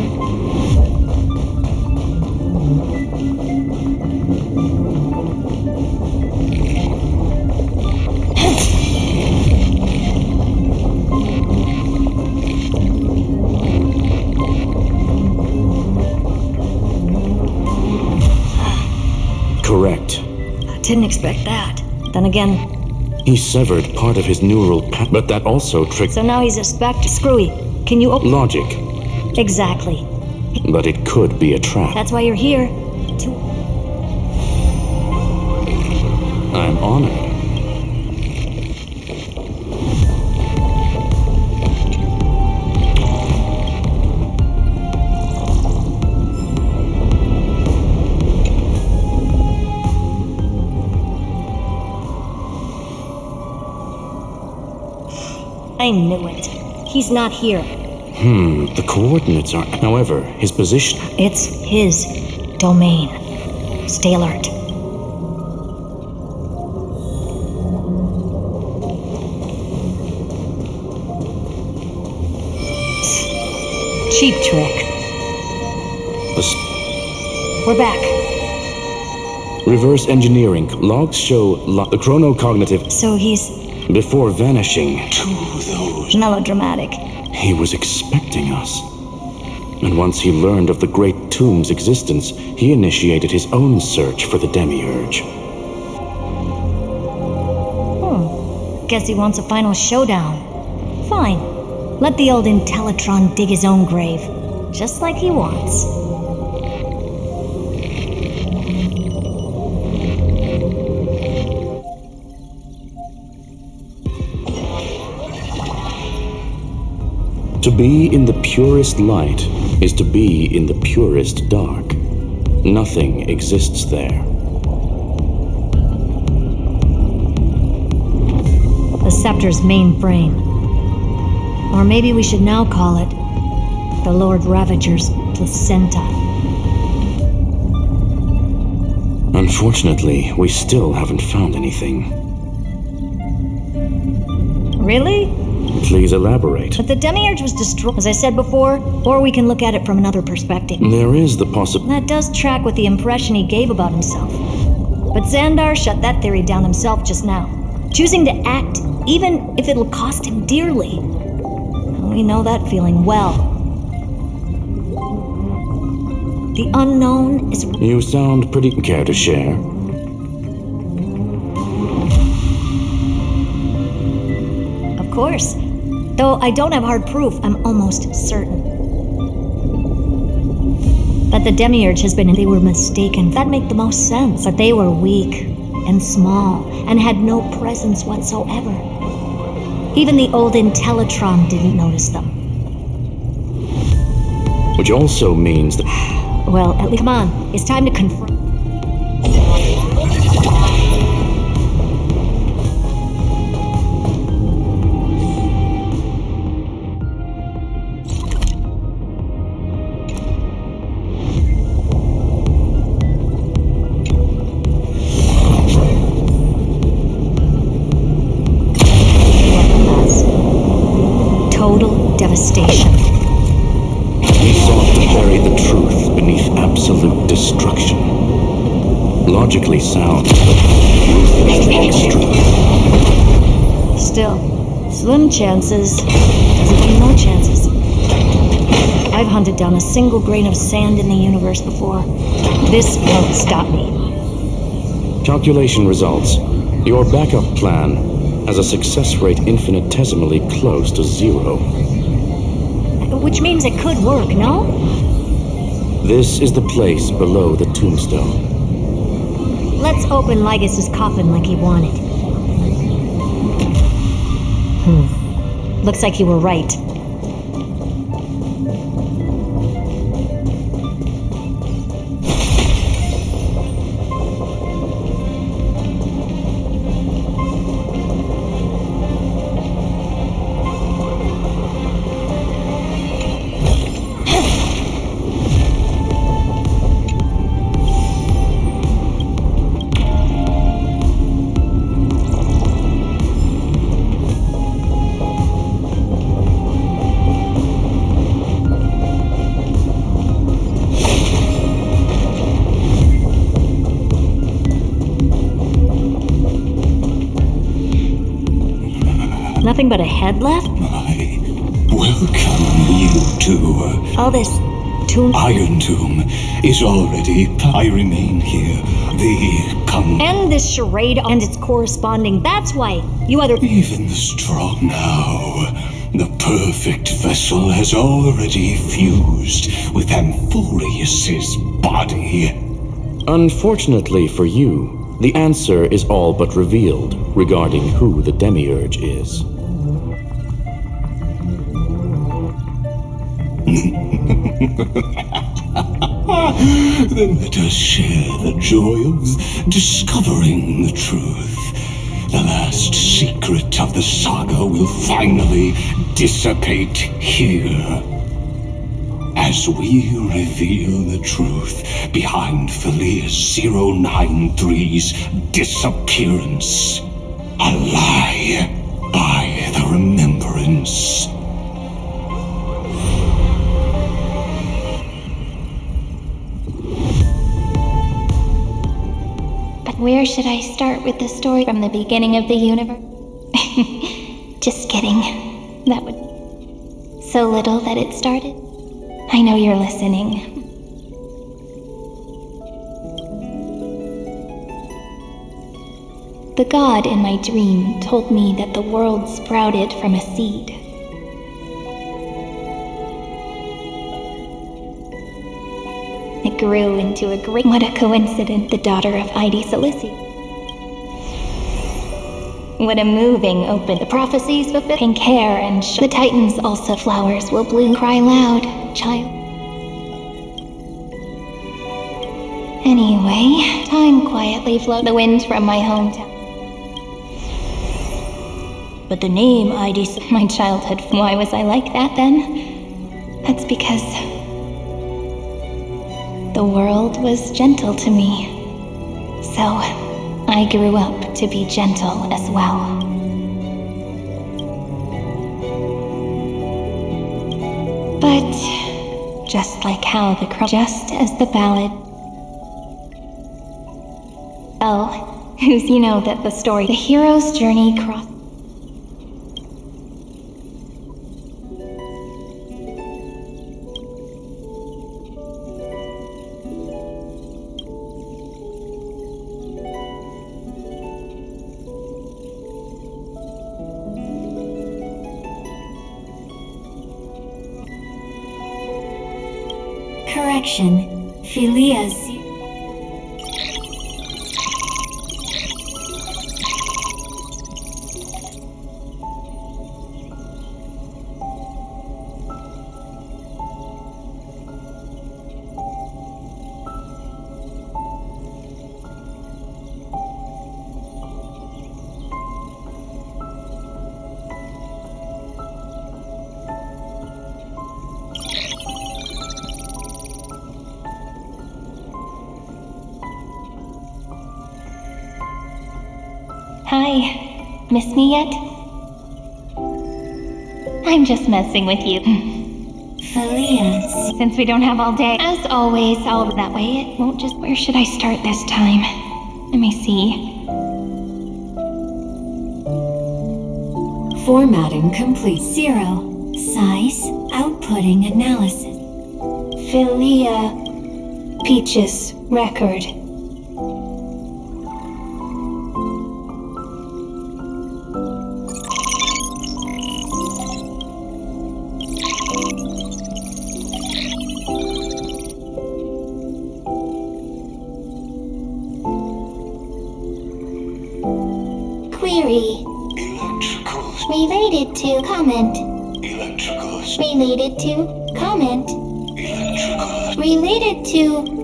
Correct. I didn't expect that. Then again, he severed part of his neural path, but that also tricked. So now he's a spectre. Screwy. Can you open? Logic. Exactly. But it could be a trap. That's why you're here. I'm honored. I knew it. He's not here. The coordinates are... However, his position... It's his domain. Stay alert. Cheap trick. We're back. Reverse engineering. Logs show the chronocognitive... So he's... Before vanishing to those... Melodramatic. He was expecting us. And once he learned of the Great Tomb's existence, he initiated his own search for the Demiurge. Guess he wants a final showdown. Fine. Let the old Intellitron dig his own grave. Just like he wants. To be in the purest light is to be in the purest dark. Nothing exists there. The Scepter's mainframe. Or maybe we should now call it the Lord Ravager's placenta. Unfortunately, we still haven't found anything. Really? Please elaborate. But the Demiurge was destroyed, as I said before, or we can look at it from another perspective. There is the possibility. That does track with the impression he gave about himself. But Xandar shut that theory down himself just now, choosing to act even if it'll cost him dearly. And we know that feeling well. The unknown is... You sound pretty... Care to share? Of course. Though I don't have hard proof, I'm almost certain that the Demiurge has been... They were mistaken. That'd make the most sense. But they were weak and small and had no presence whatsoever. Even the old Intellitron didn't notice them. Which also means that... Well, at least... Come on. It's time to confront... devastation. We sought to bury the truth beneath absolute destruction. Logically sound, but ruthlessly extreme. Still, slim chances doesn't mean no chances. I've hunted down a single grain of sand in the universe before. This won't stop me. Calculation results. Your backup plan has a success rate infinitesimally close to 0. Which means it could work, no? This is the place below the tombstone. Let's open Lygas's coffin like he wanted. Looks like you were right. Nothing but a head left? Welcome you to... All this tomb... Iron Tomb is already... I remain here. And this charade and its corresponding... That's why you either... Even the strong now. The perfect vessel has already fused with AMPHOREUS' body. Unfortunately for you, the answer is all but revealed regarding who the Demiurge is. Then let us share the joy of discovering the truth. The last secret of the saga will finally dissipate here. As we reveal the truth behind Phileas 093's disappearance. A lie by the remembrance. Where should I start with the story from the beginning of the universe? Just kidding. That would... So little that it started. I know you're listening. The god in my dream told me that the world sprouted from a seed. It grew into a great... What a coincidence, the daughter of Hyacine. What a moving open. The prophecies fulfill. Pink hair and the titans also. Flowers will bloom. Cry loud, child. Anyway, time quietly flowed the wind from my hometown. But the name Hyacine... My childhood. Why was I like that then? That's because... the world was gentle to me. So, I grew up to be gentle as well. But, just like how the just as the ballad... Oh, who's you know that the story... The hero's journey crossed... Correction. Phileas... Hi. Miss me yet? I'm just messing with you. Phileas. Since we don't have all day, as always, I'll that way it won't just. Where should I start this time? Let me see. Formatting complete. 0. Size. Outputting analysis. Philia Peach's record. Query. Electricals. Related to comment. Electricals. Related to comment. Electricals. Related to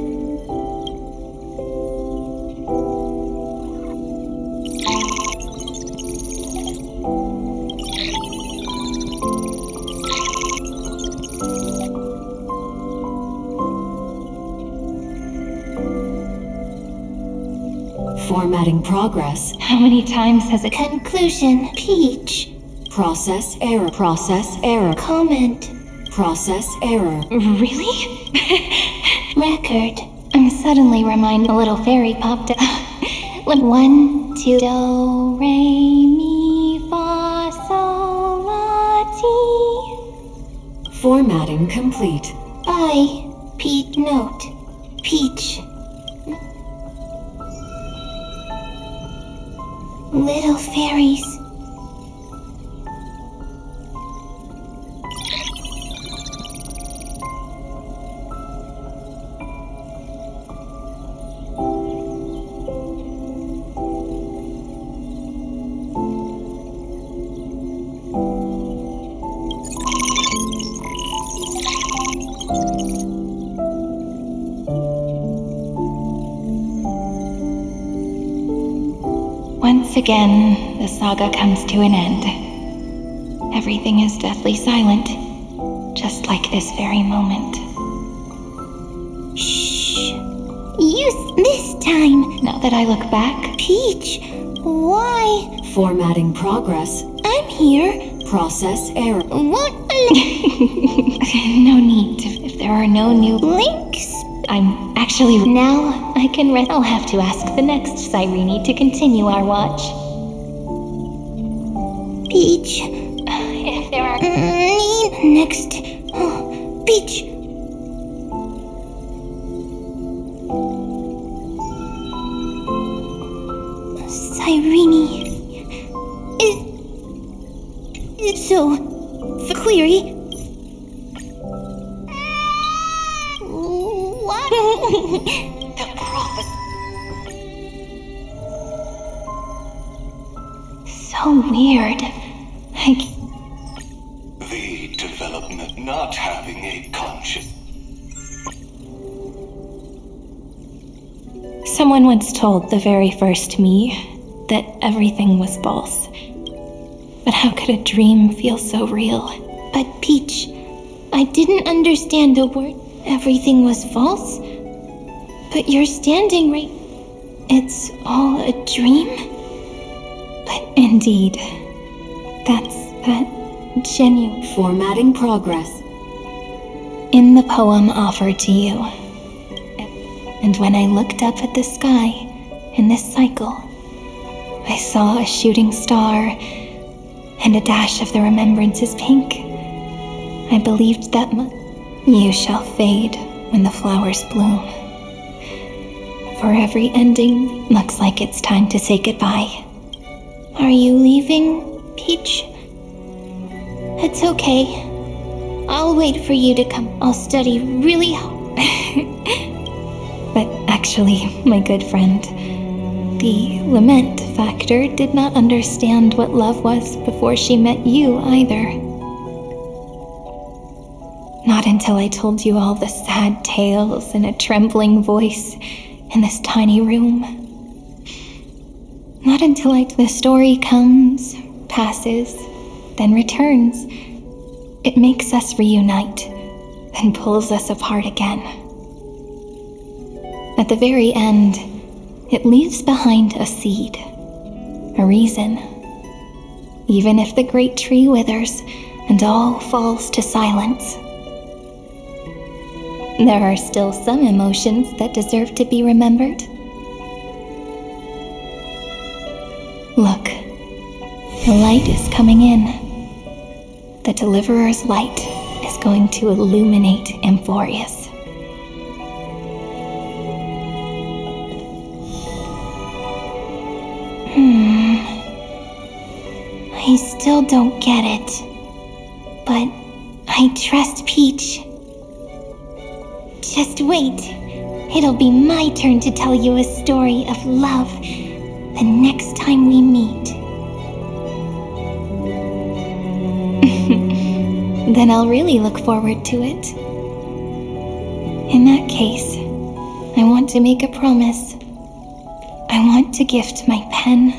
Formatting progress. How many times has it? conclusion. Peach. Process error. Process error. Comment. Process error. Really? Record. I'm suddenly reminded. A little fairy popped up. 1, 2, do, re, mi, fa, sol, la, ti. Formatting complete. By Peach note. Peach. Little fairies. Once again, the saga comes to an end. Everything is deathly silent, just like this very moment. Shh. Use this time. Now that I look back, Peach. Why? Formatting progress. I'm here. Process error. What? no need to, if there are no new links. I'm actually. Now I can rest. I'll have to ask the next Cyrene to continue our watch. Peach. If there are. Next. Oh, Peach. Cyrene. So. The query. What? The prophet. So weird. The development not having a conscience. Someone once told the very first me that everything was false. But how could a dream feel so real? But Peach, I didn't understand a word. Everything was false. But you're standing right. It's all a dream? But indeed, that's that genuine. Formatting progress. In the poem offered to you. And when I looked up at the sky in this cycle, I saw a shooting star and a dash of the remembrances pink. I believed that you shall fade when the flowers bloom. For every ending looks like it's time to say goodbye. Are you leaving, Peach? It's okay. I'll wait for you to come. I'll study really hard. But actually, my good friend, the lament factor did not understand what love was before she met you either. Not until I told you all the sad tales in a trembling voice in this tiny room. Not until the story comes, passes, then returns. It makes us reunite, then pulls us apart again. At the very end, it leaves behind a seed, a reason. Even if the great tree withers, and all falls to silence. There are still some emotions that deserve to be remembered. Look, the light is coming in. The Deliverer's light is going to illuminate AMPHOREUS. I still don't get it, but I trust Peach. Just wait. It'll be my turn to tell you a story of love the next time we meet. Then I'll really look forward to it. In that case, I want to make a promise. I want to gift my pen,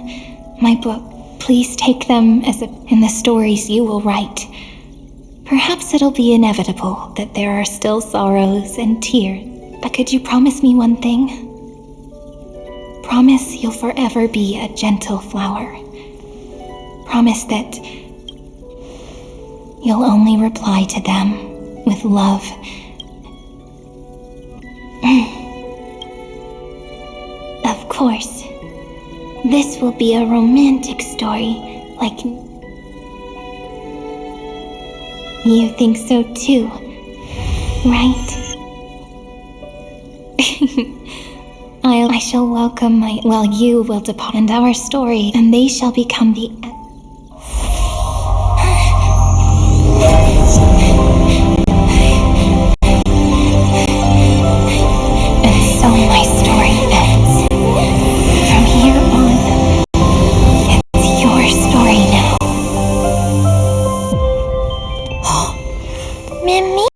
my book. Please take them in the stories you will write. Perhaps it'll be inevitable that there are still sorrows and tears. But could you promise me one thing? Promise you'll forever be a gentle flower. Promise that you'll only reply to them with love. Of course, this will be a romantic story, like... You think so too, right? I shall welcome you will depart, and our story, and they shall become the... And so my story ends. From here on, it's your story now. Mimi?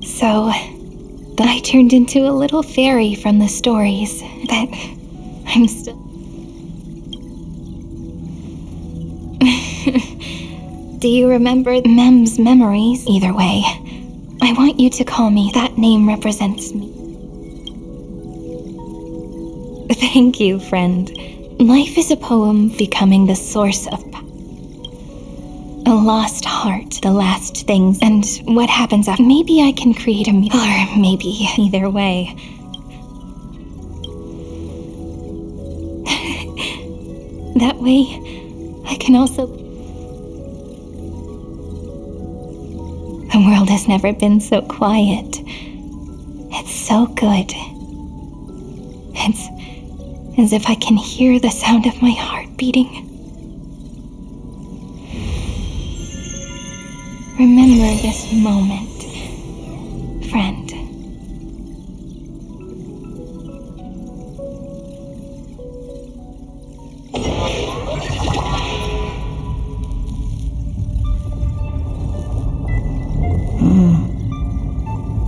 So, I turned into a little fairy from the stories, but I'm still... Do you remember Mem's memories? Either way, I want you to call me. That name represents me. Thank you, friend. Life is a poem becoming the source of a lost heart, the last things, and what happens after. Maybe I can create a or maybe either way. That way, I can also... The world has never been so quiet. It's so good. It's as if I can hear the sound of my heart beating. Remember this moment, friend.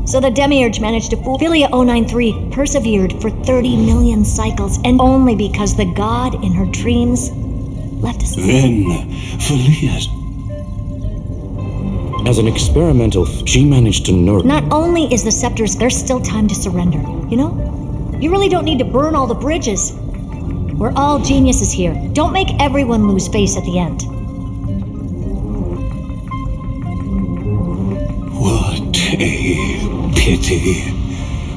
So the Demiurge managed to fool Philia 093, persevered for 30 million cycles, and only because the god in her dreams left us. Then, Philia... As an experimental, she managed to nurture... Not only is the scepters, there's still time to surrender, you know? You really don't need to burn all the bridges. We're all geniuses here. Don't make everyone lose face at the end. What a pity.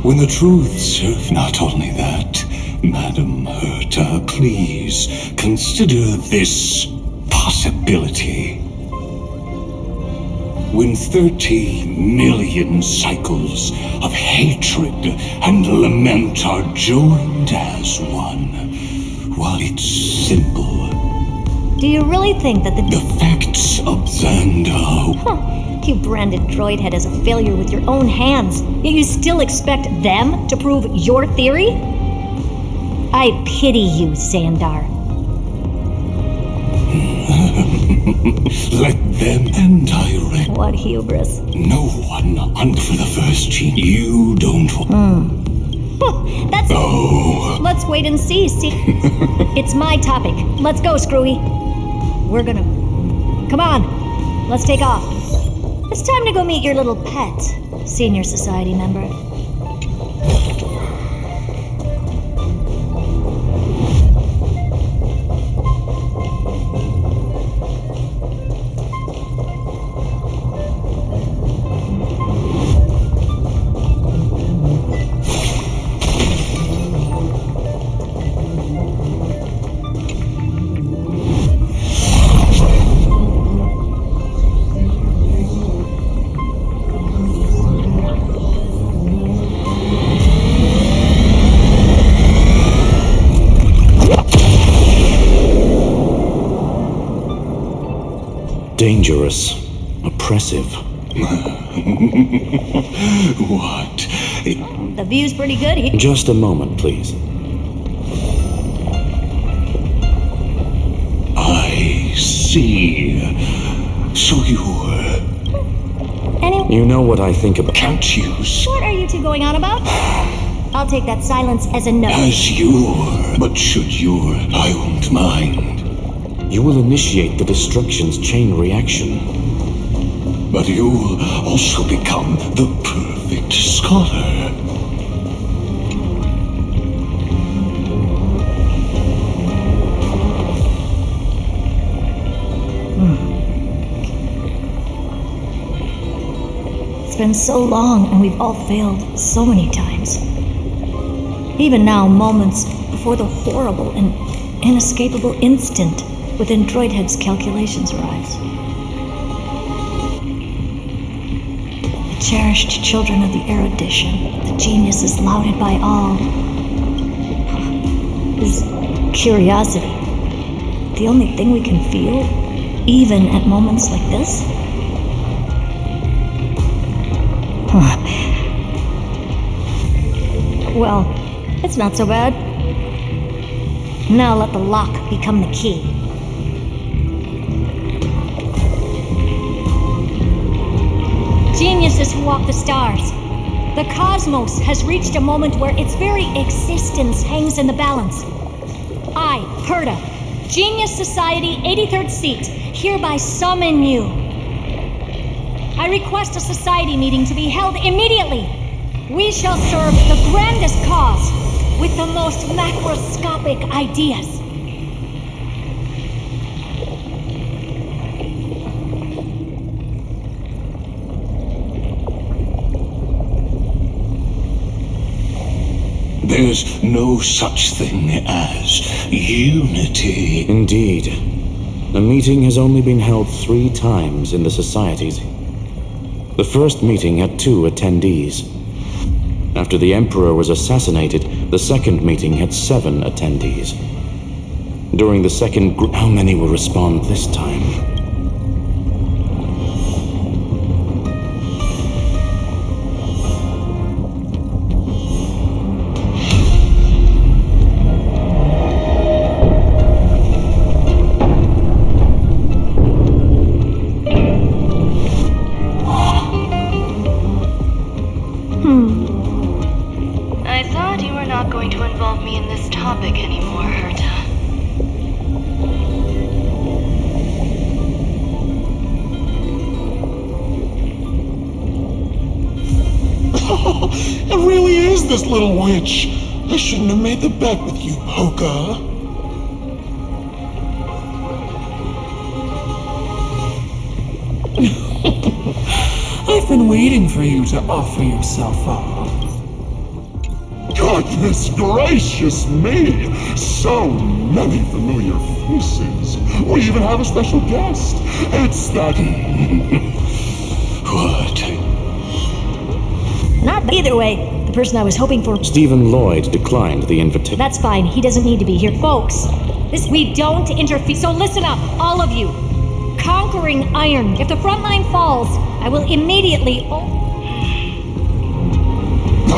When the truth serves. Not only that, Madam Herta, please consider this possibility. When 30 million cycles of hatred and lament are joined as one, well, it's simple. Do you really think that the facts of Xandar... You branded Droidhead as a failure with your own hands, yet you still expect them to prove your theory? I pity you, Xandar. Let them and direct. What hubris. No one under the first gene. You don't That's... Oh. Let's wait and see. It's my topic. Let's go, Screwy. We're gonna... Come on. Let's take off. It's time to go meet your little pet, Senior Society member. Dangerous. Oppressive. What? The view's pretty good here. Just a moment, please. I see. So Anyway, You know what I think about. Can't you? what are you two going on about? I'll take that silence as a no. As your. But should your. I won't mind. You will initiate the destruction's chain reaction. But you'll also become the perfect scholar. It's been so long and we've all failed so many times. Even now, moments before the horrible and inescapable instant within Droidhead's calculations arise. The cherished children of the erudition, the geniuses lauded by all. Is curiosity the only thing we can feel, even at moments like this? Well, it's not so bad. Now let the lock become the key. Geniuses who walk the stars. The cosmos has reached a moment where its very existence hangs in the balance. I, Perda, Genius Society 83rd seat, hereby summon you. I request a society meeting to be held immediately. We shall serve the grandest cause with the most macroscopic ideas. There's no such thing as unity. Indeed. A meeting has only been held 3 times in the societies. The first meeting had 2 attendees. After the Emperor was assassinated, the second meeting had 7 attendees. During the second how many will respond this time? I thought you were not going to involve me in this topic anymore, Herta. It really is this little witch. I shouldn't have made the bet with you, Hoka. I've been waiting for you to offer yourself up. Goodness gracious me! So many familiar faces. We even have a special guest. It's that... What? Not either way. The person I was hoping for... Stephen Lloyd declined the invitation. That's fine. He doesn't need to be here. Folks, we don't interfere. So listen up, all of you. Conquering iron. If the front line falls, I will immediately...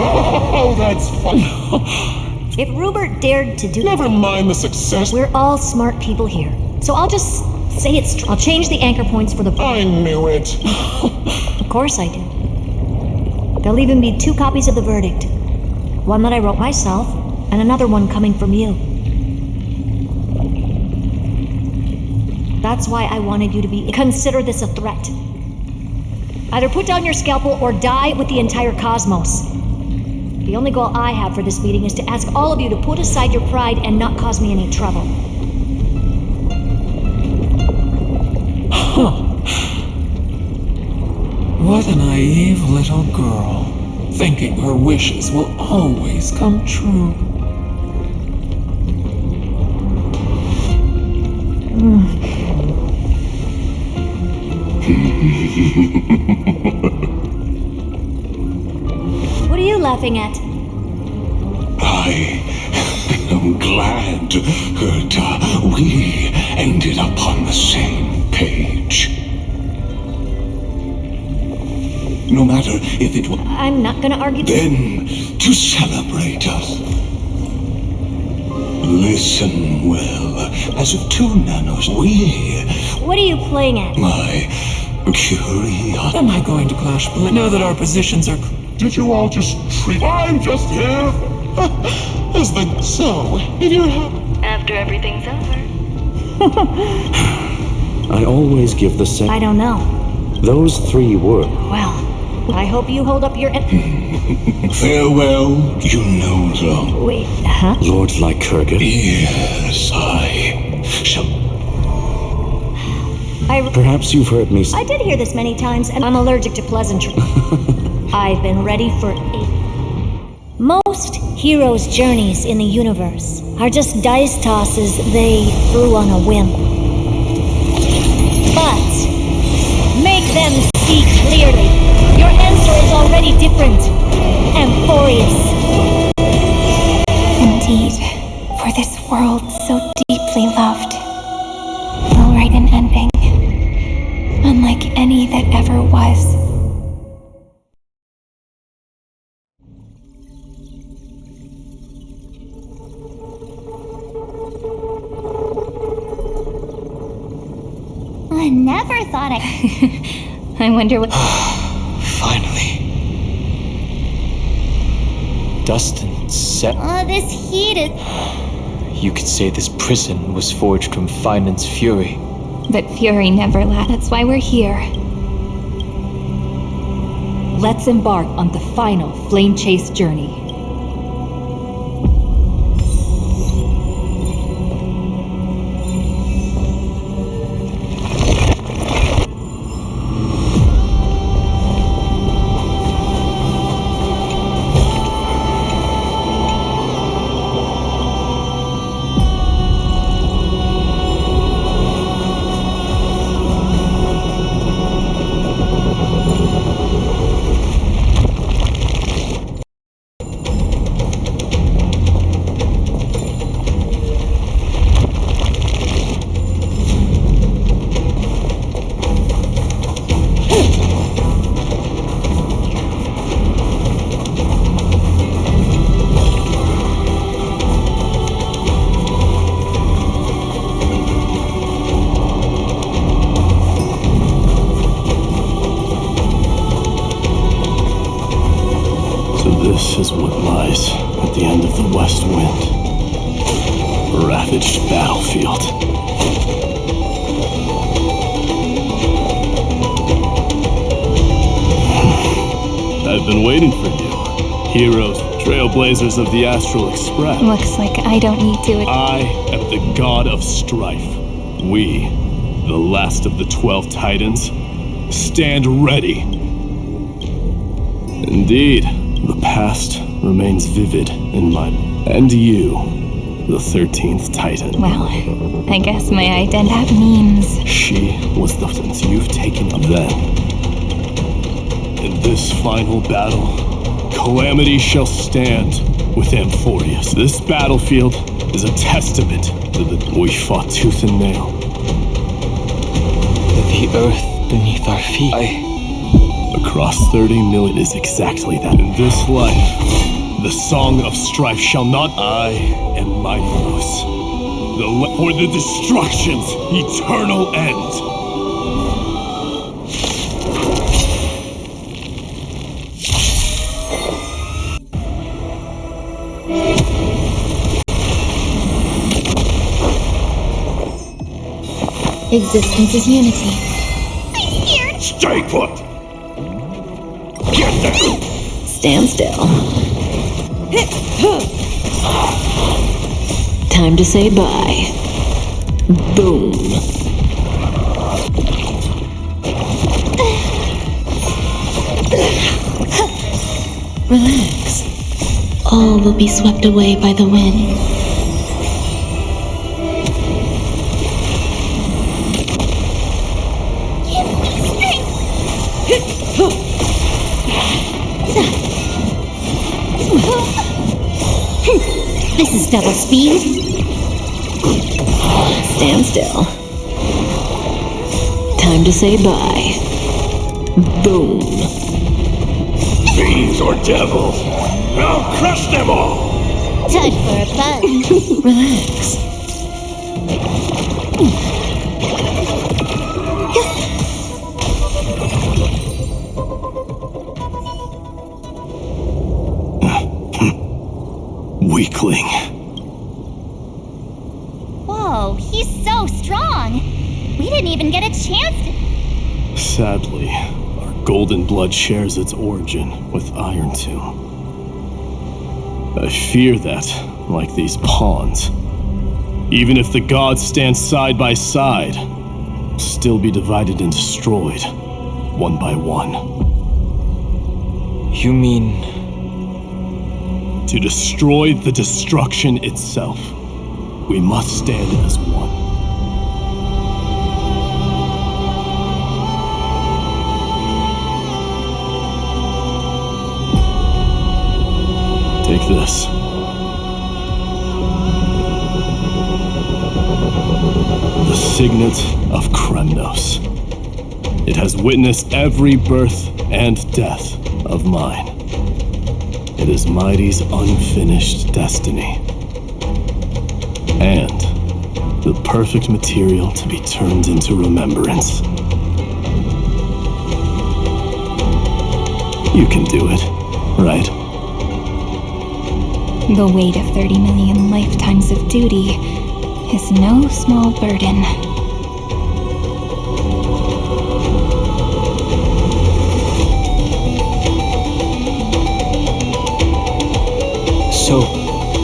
Oh, that's fun. If Rupert dared to do... Never mind the success. We're all smart people here. So I'll just say it's... I'll change the anchor points for the... I knew it. Of course I did. There'll even be 2 copies of the verdict. One that I wrote myself, and another one coming from you. That's why I wanted you to be... Consider this a threat. Either put down your scalpel or die with the entire cosmos. The only goal I have for this meeting is to ask all of you to put aside your pride and not cause me any trouble. Huh. What a naive little girl, thinking her wishes will always come true. What are you laughing at? I am glad that we ended up on the same page. No matter if it was... I'm not gonna argue... Then, to celebrate us. Listen well, as of 2 nanos, we... What are you playing at? My curiosity... Am I going to clash now that our positions are... Did you all just treat... I'm just here! As the... So, if you're happy... After everything's over. I always give the same... I don't know. Those 3 words. Well, I hope you hold up your... Farewell, you know them. Wait, huh? Lord Lycurgus? Yes, I shall... Perhaps you've heard me... I did hear this many times, and I'm allergic to pleasantry. I've been ready for 8... Most heroes' journeys in the universe are just dice tosses they threw on a whim. But make them see clearly. Your answer is already different. AMPHOREUS. Indeed, for this world so deeply loved, will write an ending, unlike any that ever was. I never thought I wonder what... Finally. Dust and set. Oh, this heat is... You could say this prison was forged from Finan's fury. But fury never lasts. That's why we're here. Let's embark on the final flame chase journey. This is what lies at the end of the West Wind. A ravaged battlefield. I've been waiting for you. Heroes, trailblazers of the Astral Express. Looks like I don't need to... I am the god of strife. We, the last of the 12 Titans, stand ready. Indeed. The past remains vivid in my... And you, the 13th Titan. Well, I guess my identity means... She was the sense you've taken of then. In this final battle, calamity shall stand with AMPHOREUS. This battlefield is a testament to the... We fought tooth and nail. The earth beneath our feet. Across 30 million is exactly that. In this life, the song of strife shall not... I am Minos. For the destruction's eternal end. Existence is unity. I'm scared. Stay put! Stand still. Time to say bye. Boom. Relax. All will be swept away by the wind. This is double speed. Stand still. Time to say bye. Boom. Fiends or devils, I'll crush them all! Time for a buzz. Relax. Weakling. Whoa, he's so strong. We didn't even get a chance to... Sadly, our golden blood shares its origin with Iron Tomb. I fear that, like these pawns, even if the gods stand side by side, will still be divided and destroyed, one by one. You mean... To destroy the destruction itself, we must stand as one. Take this. The signet of Kremnos. It has witnessed every birth and death of mine. It is Mighty's unfinished destiny. And the perfect material to be turned into remembrance. You can do it, right? The weight of 30 million lifetimes of duty is no small burden. So,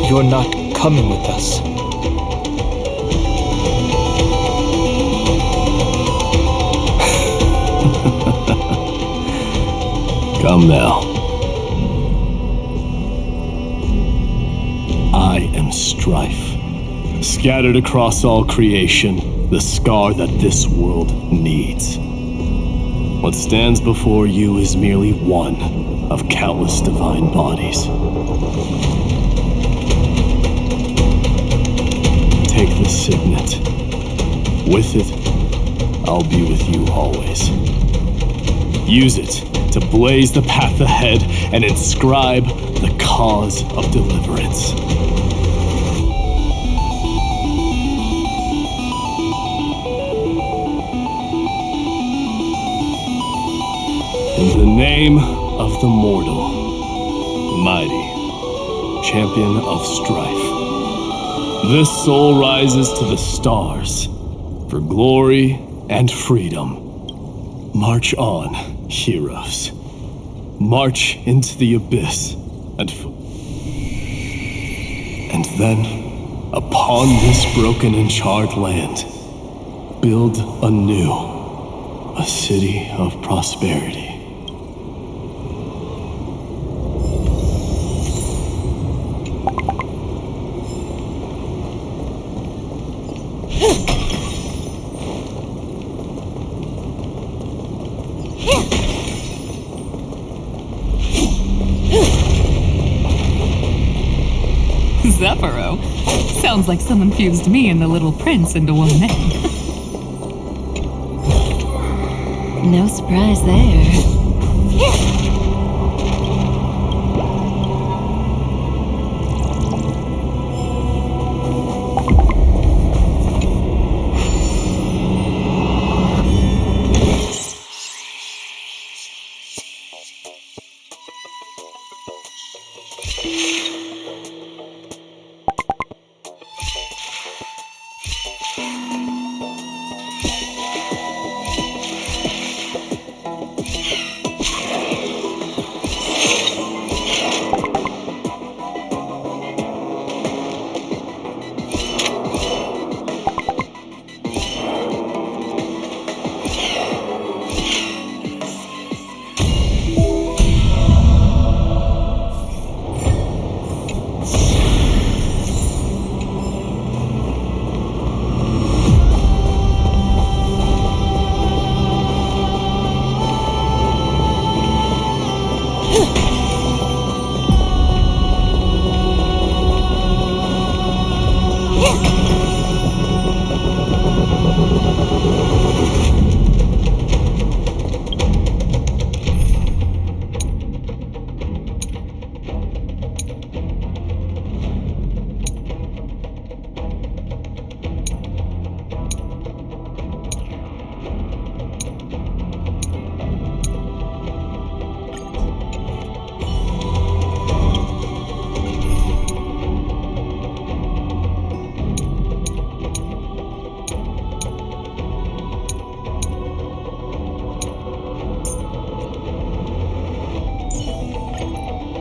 you're not coming with us? Come now. I am strife. Scattered across all creation, the scar that this world needs. What stands before you is merely one of countless divine bodies. Take the signet. With it, I'll be with you always. Use it to blaze the path ahead and inscribe the cause of deliverance. In the name of the mortal, the mighty, champion of strife, this soul rises to the stars for glory and freedom. March on, heroes. March into the abyss and then, upon this broken and charred land, build anew a city of prosperity. Zephyro? Sounds like someone fused me and the Little Prince into one man. No surprise there.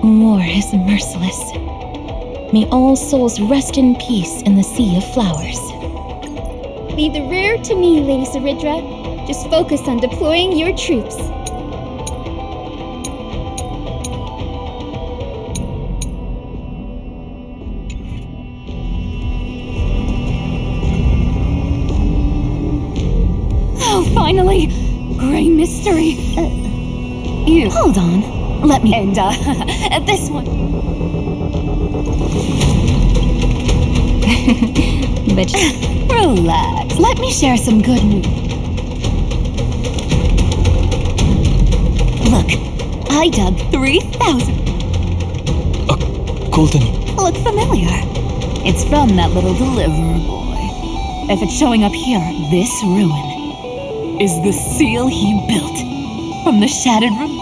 War is merciless. May all souls rest in peace in the sea of flowers. Leave the rear to me, Lady Saridra. Just focus on deploying your troops. Oh, finally! Grey mystery! You. Hold on. Let me. And, this one. But relax. Let me share some good news. Look, I dug 3,000. Golden. Look familiar. It's from that little deliverer boy. If it's showing up here, this ruin is the seal he built from the shattered room.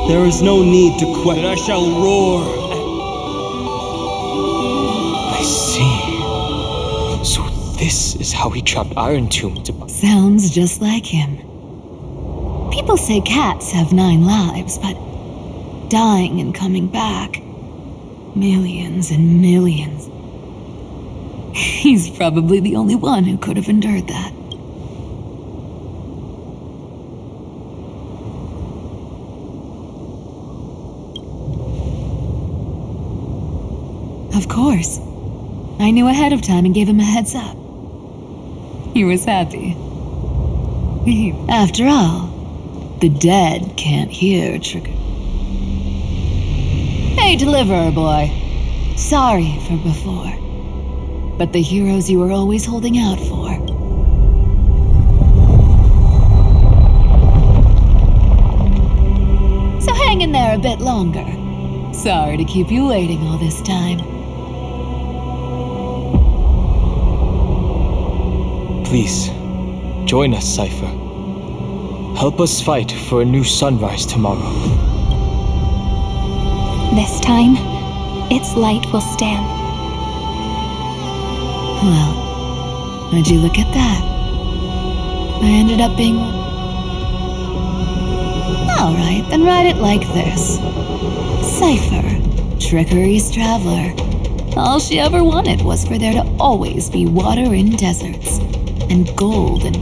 There is no need to question. I shall roar. I see. So this is how he trapped Iron Tomb to... Sounds just like him. People say cats have 9 lives, but dying and coming back, millions and millions. He's probably the only one who could have endured that. Of course. I knew ahead of time and gave him a heads up. He was happy. After all, the dead can't hear trigger. Hey, deliverer boy. Sorry for before. But the heroes you were always holding out for. So hang in there a bit longer. Sorry to keep you waiting all this time. Please, join us, Cypher. Help us fight for a new sunrise tomorrow. This time, its light will stand. Well, would you look at that? I ended up being... Alright, then write it like this. Cypher, Trickery's traveler. All she ever wanted was for there to always be water in deserts, and gold and...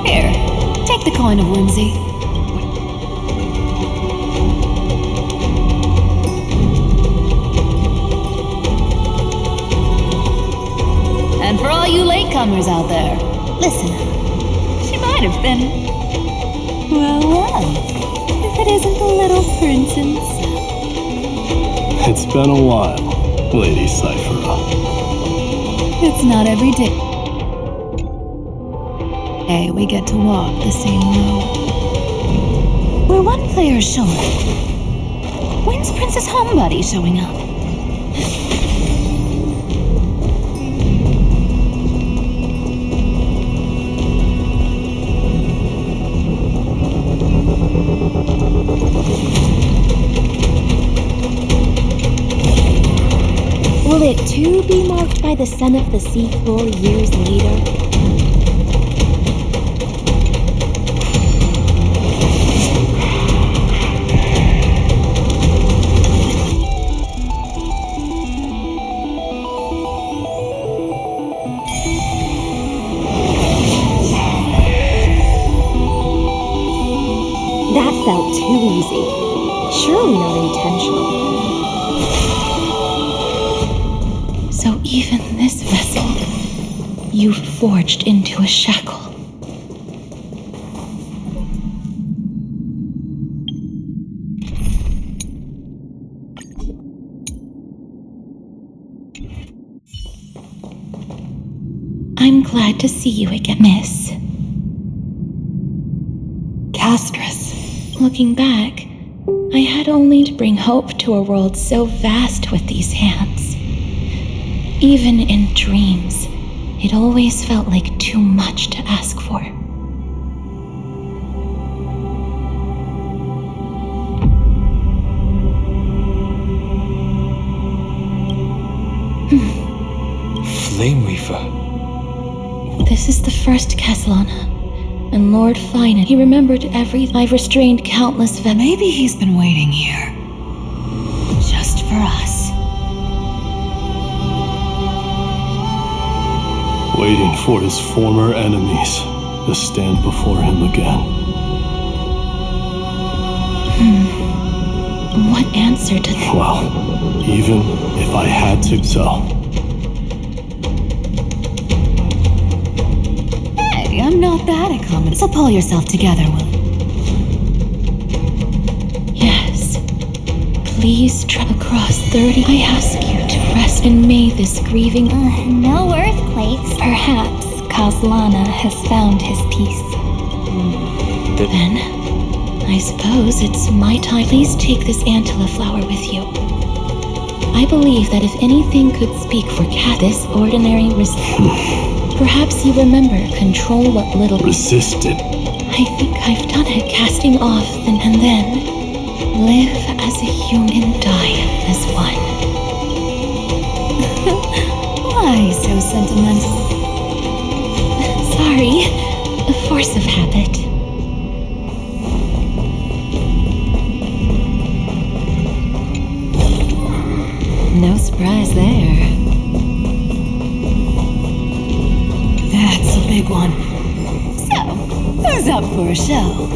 Here, take the coin of whimsy. And for all you latecomers out there, listen, she might have been... Well, if it isn't the little princess. It's been a while, Lady Cypher. It's not every day. Hey, we get to walk the same road. We're one player short. When's Princess Homebody showing up? Will it too be marked by the sun of the seafloor years later? That felt too easy. Surely not intentional. So even this vessel, you forged into a shackle. I'm glad to see you again, Miss Castorice. Looking back, I had only to bring hope to a world so vast with these hands. Even in dreams, it always felt like too much to ask for. Flame Reaver. This is the first Castellana. And Lord Finan, he remembered everything. I've restrained countless Maybe he's been waiting here. Just for us. Waiting for his former enemies to stand before him again. What answer to that? Well, even if I had to so. Hey, I'm not that accommodating. So pull yourself together, will you? Yes. Please trek across 30. I ask you to rest and may this grieving. No earthquakes. Perhaps Castellana has found his peace. Then, I suppose it's my time. Please take this Antilla flower with you. I believe that if anything could speak for this ordinary perhaps you remember control what little resisted. I think I've done it, casting off and then live as a human, die as one. Why so sentimental? Sorry, a force of habit. No surprise there. That's a big one. So, who's up for a show?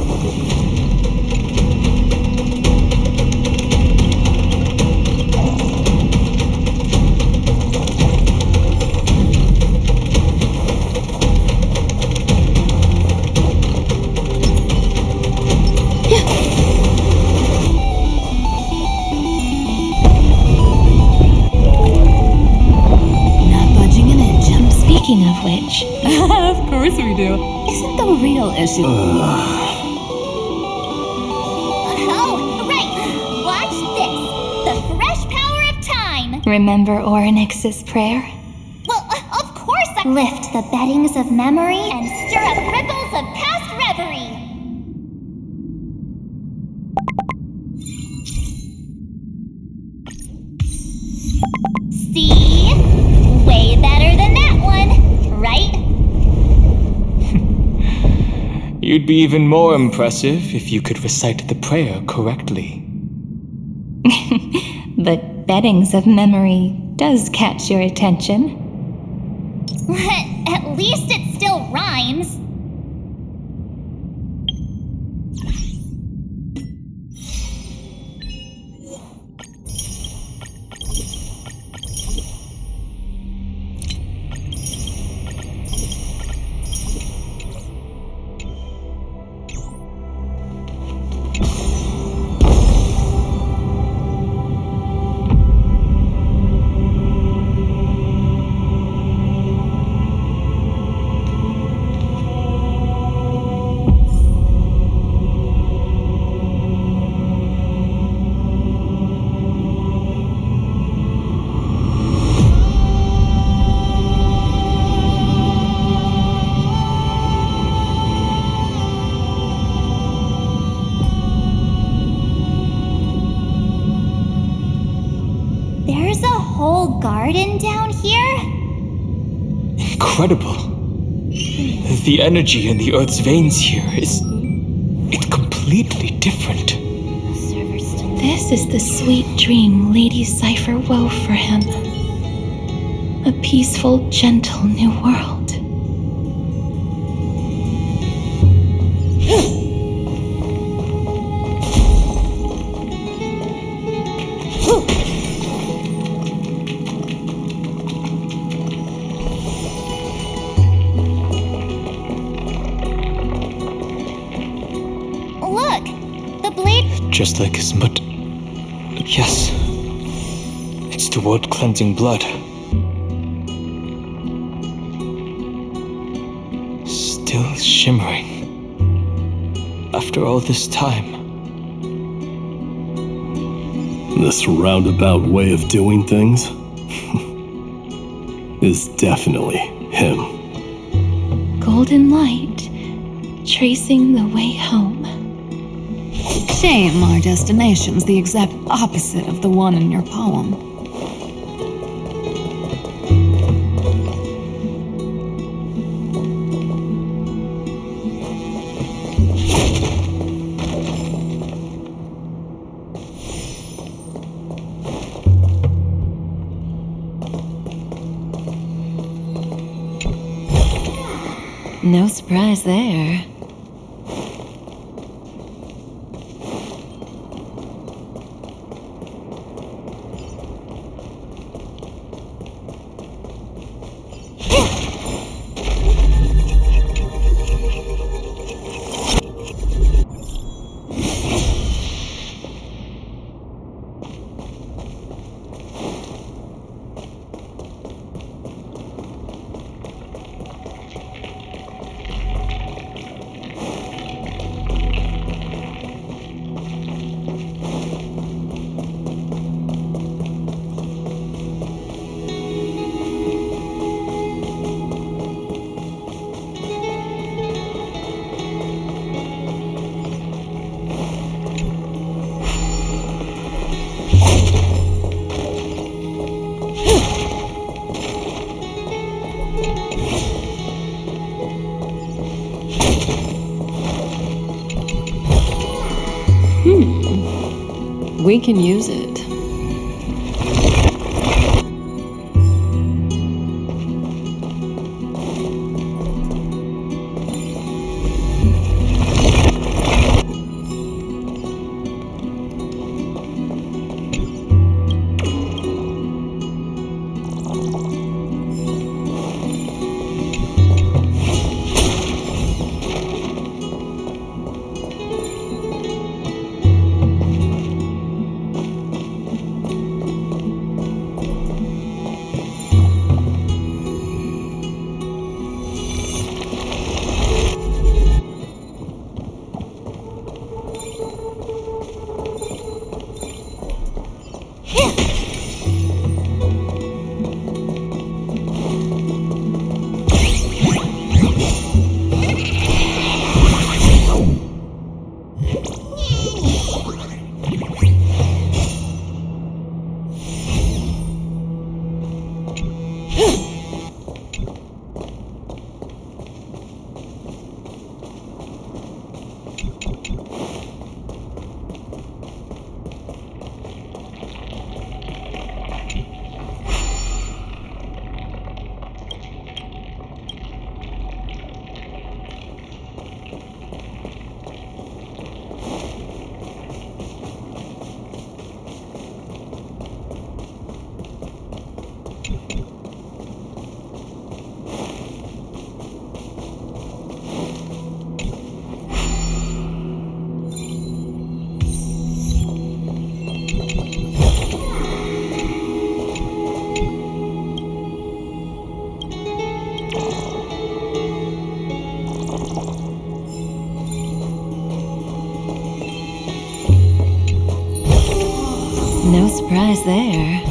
Speaking of which... Of course we do. Isn't the real issue... Oh, right! Watch this! The fresh power of time! Remember Orynyx's prayer? Well, of course I... Lift the beddings of memory and stir up ripples of past reverie! See? Way better than that one, right? You'd be even more impressive if you could recite the prayer correctly. But beddings of memory does catch your attention. At least it still rhymes. There's a whole garden down here? Incredible. The energy in the Earth's veins here is... it's completely different. This is the sweet dream Lady Cypher wove for him. A peaceful, gentle new world. Just like his mud. Yes. It's the word cleansing blood. shimmering. After all this time. This roundabout way of doing things is definitely him. Golden light, tracing the way home. Shame our destination's the exact opposite of the one in your poem. No surprise there. We can use it. No surprise there.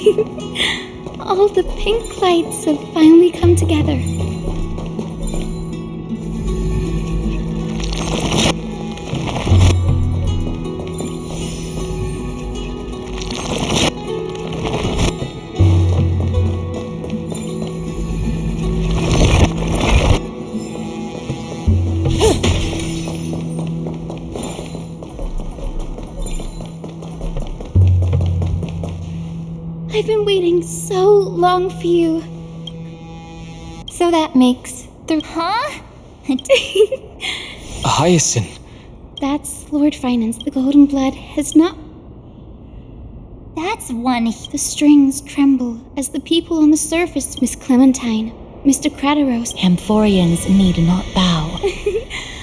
All the pink lights have finally come together. I've been waiting so long for you. So that makes Huh? Hyacine. That's Lord Finance. The golden blood has not... That's one. The strings tremble as the people on the surface, Miss Clementine, Mr. Crateros. Amphorians need not bow.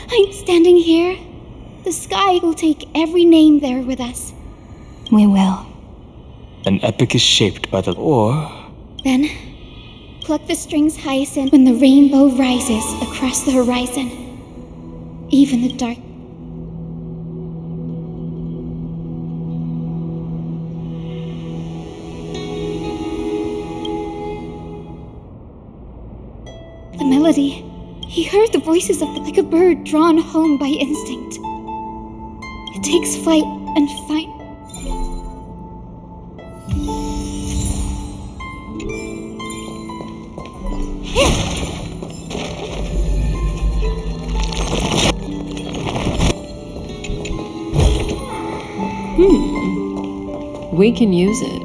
I'm standing here. The sky will take every name there with us. We will. An epic is shaped by the or. Then, pluck the strings, Hyacine, when the rainbow rises across the horizon. Even the dark. The melody. He heard the voices of like a bird drawn home by instinct. It takes flight and find. We can use it.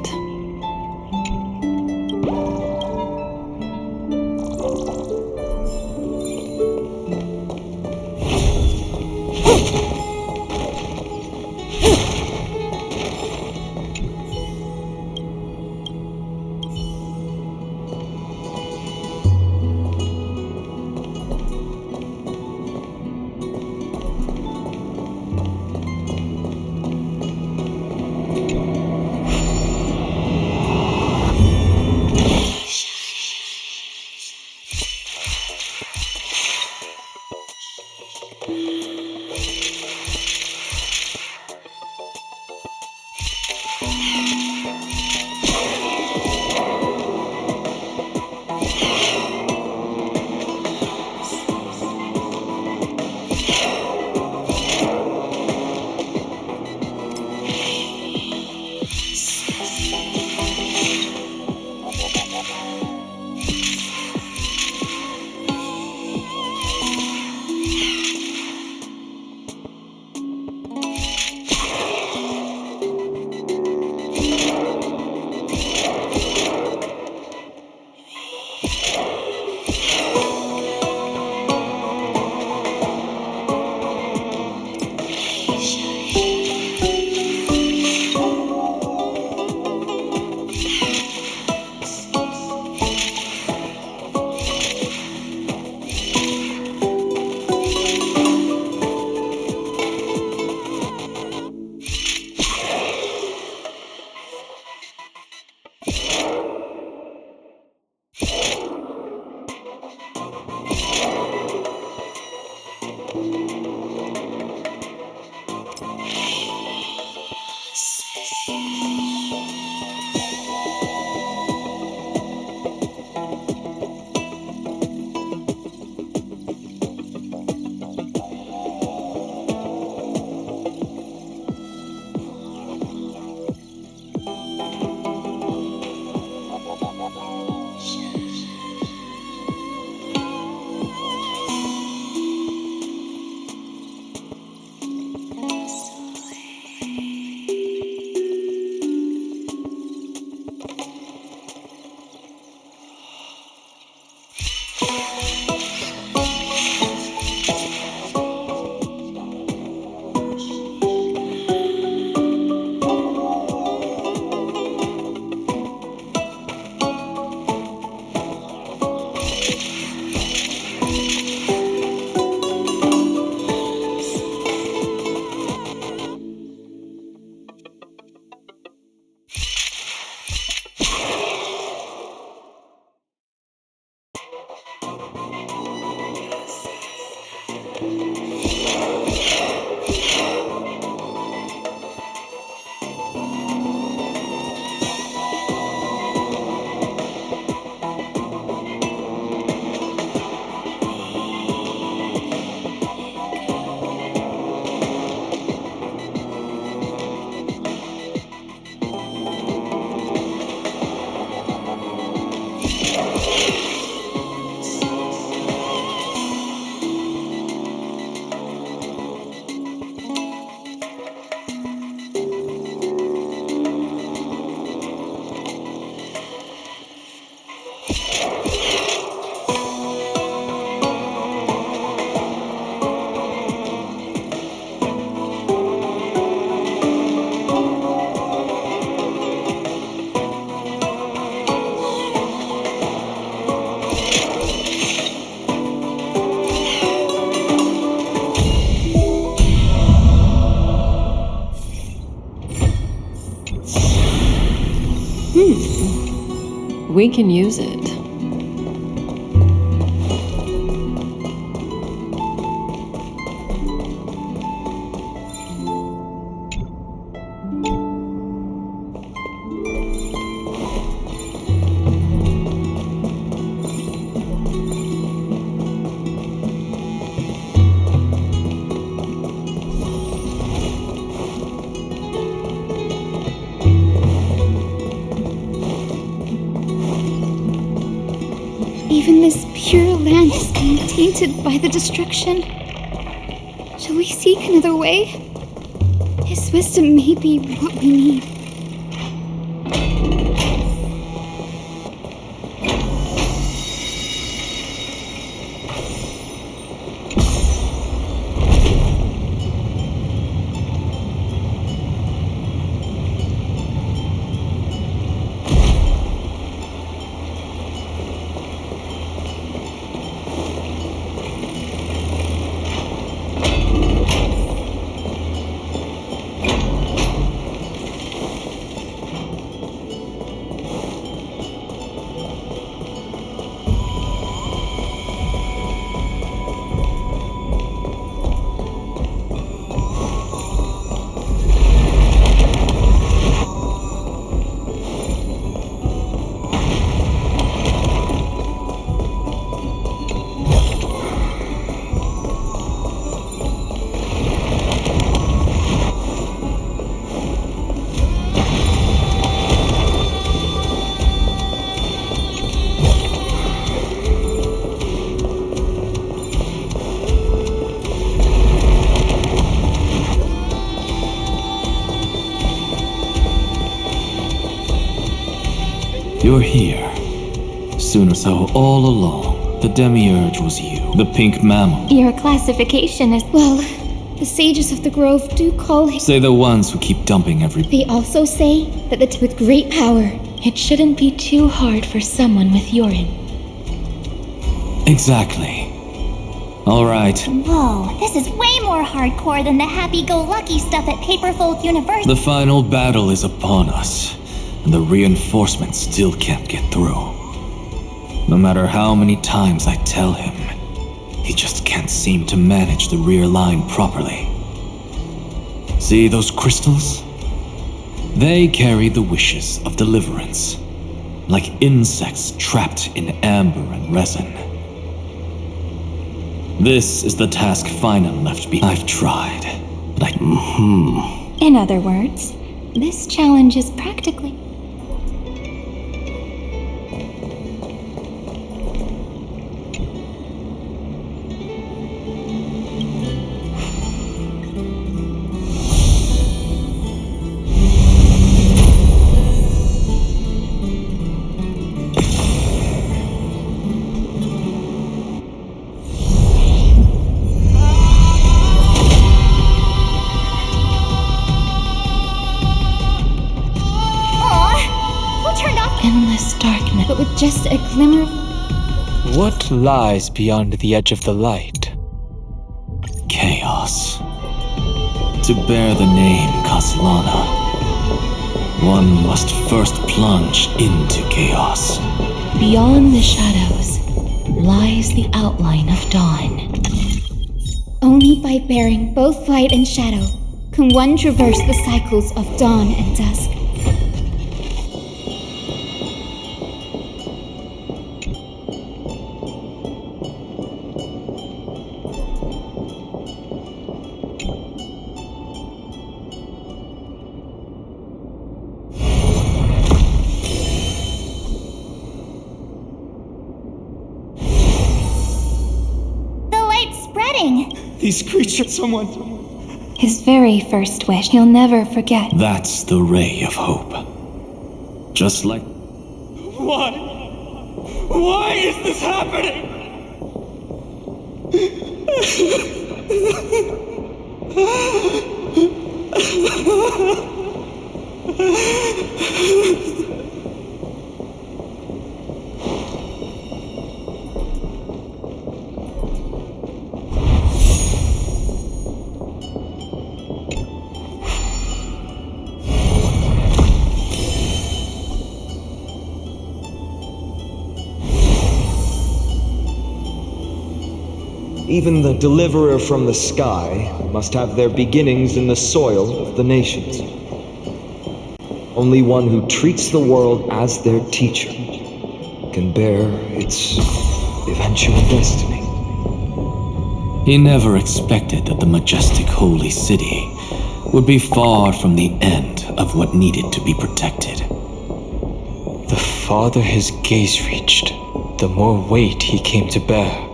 We can use it. Even this pure land is being tainted by the destruction. Shall we seek another way? His wisdom may be what we need. You're here. Sooner so all along, the demiurge was you, the pink mammal. Your classification is... Well, the sages of the grove do call him... Say the ones who keep dumping every... They also say that with great power... It shouldn't be too hard for someone with urine. Exactly. Alright. Whoa, this is way more hardcore than the happy-go-lucky stuff at Paperfold University. The final battle is upon us, and the reinforcements still can't get through. No matter how many times I tell him, he just can't seem to manage the rear line properly. See those crystals? They carry the wishes of deliverance, like insects trapped in amber and resin. This is the task Finan left behind. I've tried, but I... In other words, this challenge is practically... endless darkness, but with just a glimmer of... What lies beyond the edge of the light? Chaos. To bear the name Kaslana, one must first plunge into chaos. Beyond the shadows lies the outline of dawn. Only by bearing both light and shadow can one traverse the cycles of dawn and dusk. These creatures, someone... His very first wish he'll never forget. That's the ray of hope. Just like... Why? Why is this happening? Even the deliverer from the sky must have their beginnings in the soil of the nations. Only one who treats the world as their teacher can bear its eventual destiny. He never expected that the majestic holy city would be far from the end of what needed to be protected. The farther his gaze reached, the more weight he came to bear.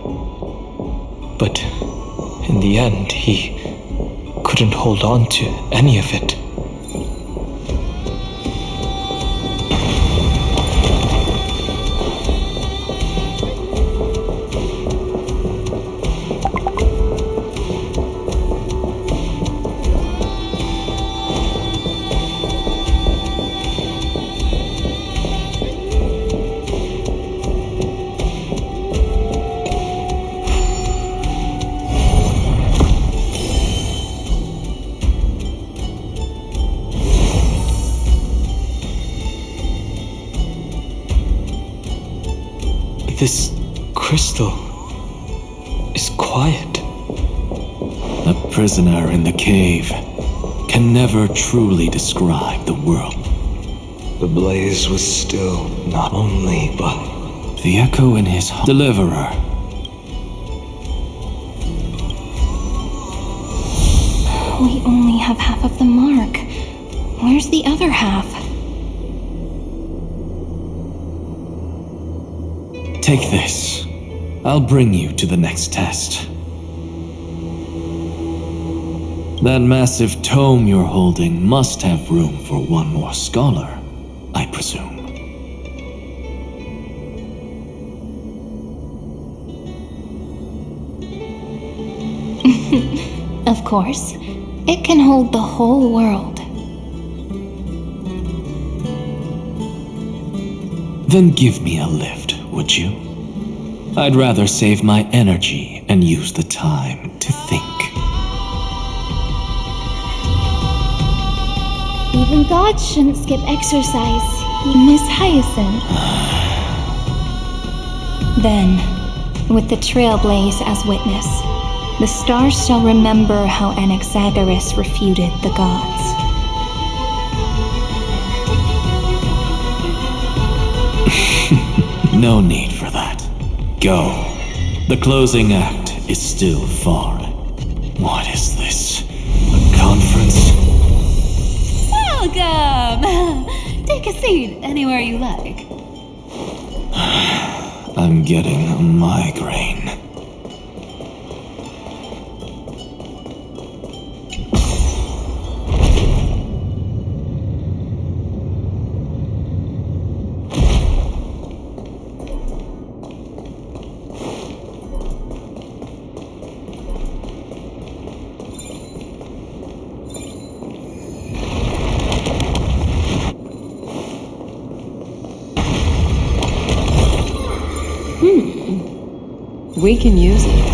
But in the end, he couldn't hold on to any of it. This crystal is quiet. The prisoner in the cave can never truly describe the world. The blaze was still not only but the echo in his deliverer. We only have half of the mark. Where's the other half? Take this. I'll bring you to the next test. That massive tome you're holding must have room for one more scholar, I presume. Of course. It can hold the whole world. Then give me a lift, would you? I'd rather save my energy and use the time to think. Even gods shouldn't skip exercise. Miss Hyacine. Then, with the trailblaze as witness, the stars shall remember how Anaxagoras refuted the gods. No need for that. Go. The closing act is still far. What is this? A conference? Welcome! Take a seat anywhere you like. I'm getting a migraine. We can use it.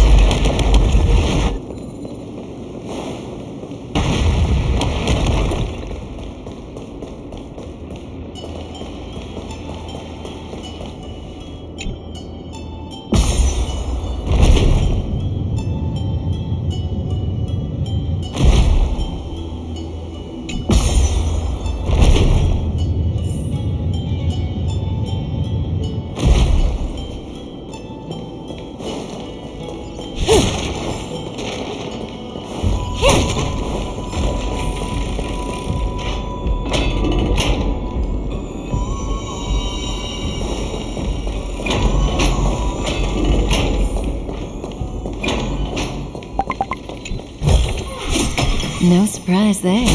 No surprise there.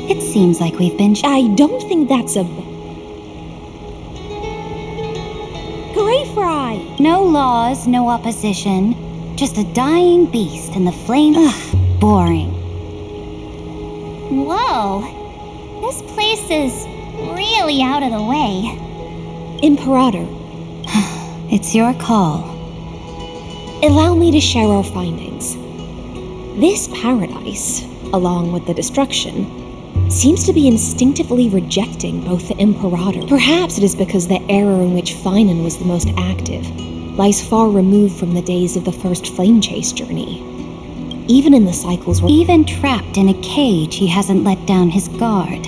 It seems like we've been... I don't think that's a... Great fry! No laws, no opposition. Just a dying beast in the flame... Ugh, boring. Whoa! This place is really out of the way. Imperator. It's your call. Allow me to share our findings. This paradise, along with the destruction, seems to be instinctively rejecting both the Imperator. Perhaps it is because the era in which Finan was the most active lies far removed from the days of the first flame chase journey. Even in the cycles where even trapped in a cage, he hasn't let down his guard.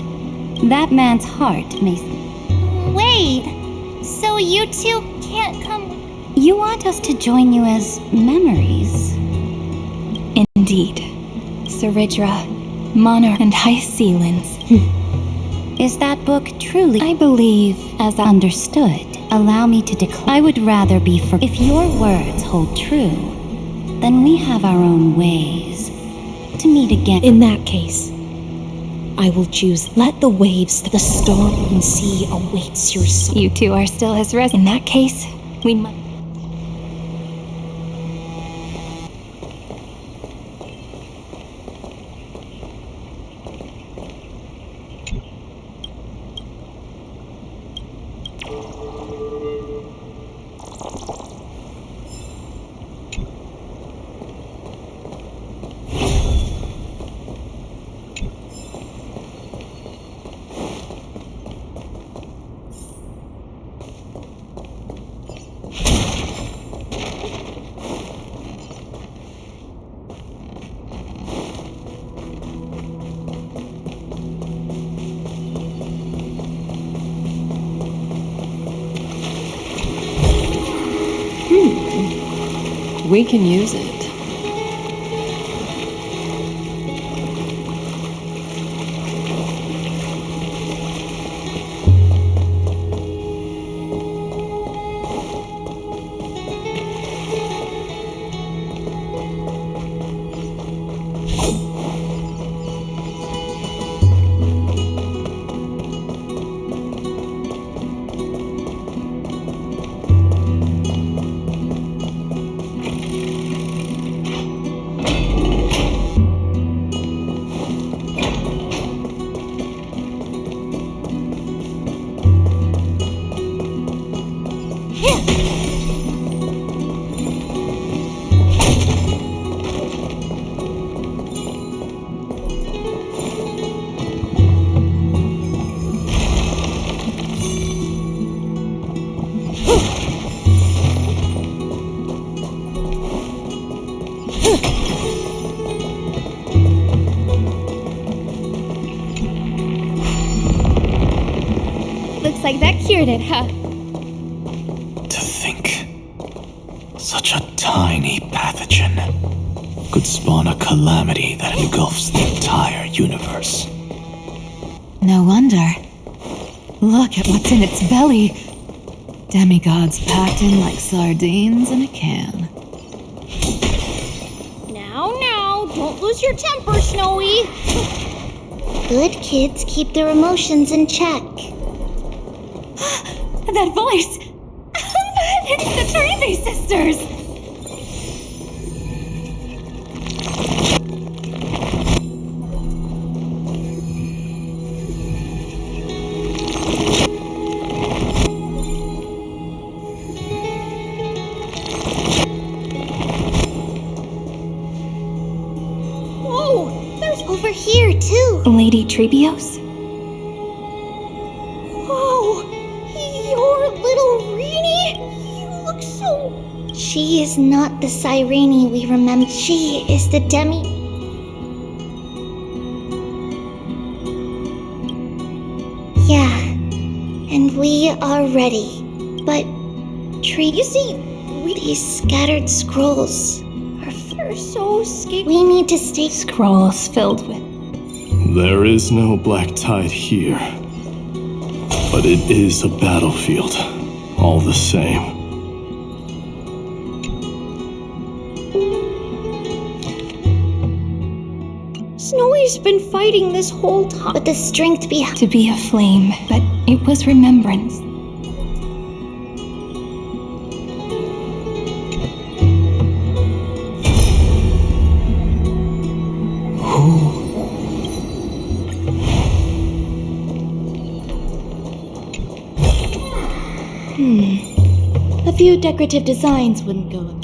That man's heart may... Wait, so you two can't come... You want us to join you as memories? Indeed. Cyrene, Monarch, and Hyacine. Is that book truly... I believe, as I understood, allow me to declare... I would rather be for... If your words hold true, then we have our own ways to meet again. In that case, I will choose let the waves, the storm and sea awaits your soul. You two are still his res. In that case, we must... We can use it. Looks like that cured it, huh? To think, such a tiny pathogen could spawn a calamity that engulfs the entire universe. No wonder. Look at what's in its belly. Demigods packed in like sardines in a can. Now, don't lose your temper, Snowy. Good kids keep their emotions in check. That voice! It's the Cyrene sisters! Whoa, there's over here too. Lady Trebios? She is not the Cyrene we remember. She is the Yeah, and we are ready. But, you see, these scattered scrolls are so scary. We need to stay... Scrolls filled with... There is no black tide here. But it is a battlefield, all the same. Snowy's been fighting this whole time. But the strength behind... To be a flame, but it was remembrance. A few decorative designs wouldn't go.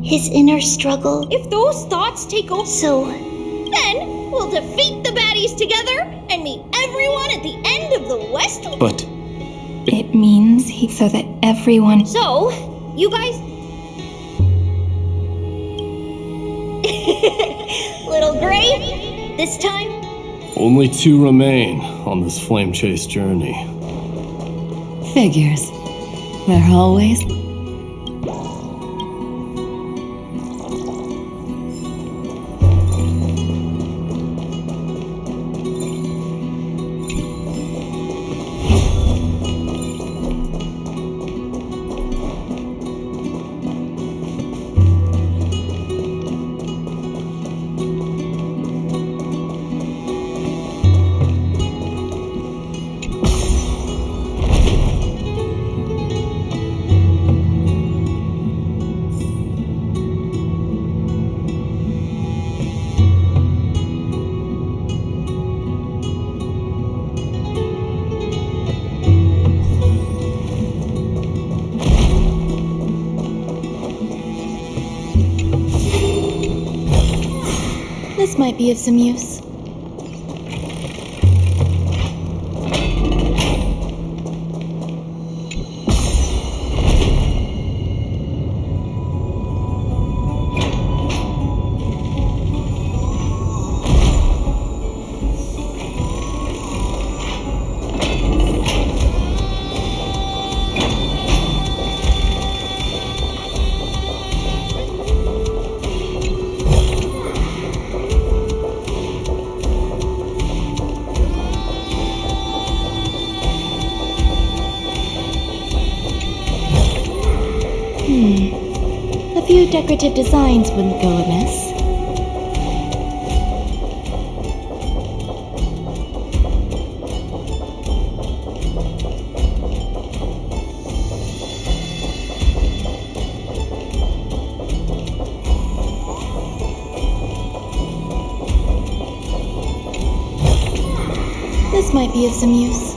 his inner struggle. If those thoughts take over, So, then we'll defeat the baddies together and meet everyone at the end of the West. But It means so that everyone. So, you guys. Little Gray, this time. Only 2 remain on this flame chase journey. Figures. They're always. This might be of some use. A few decorative designs wouldn't go amiss. This might be of some use.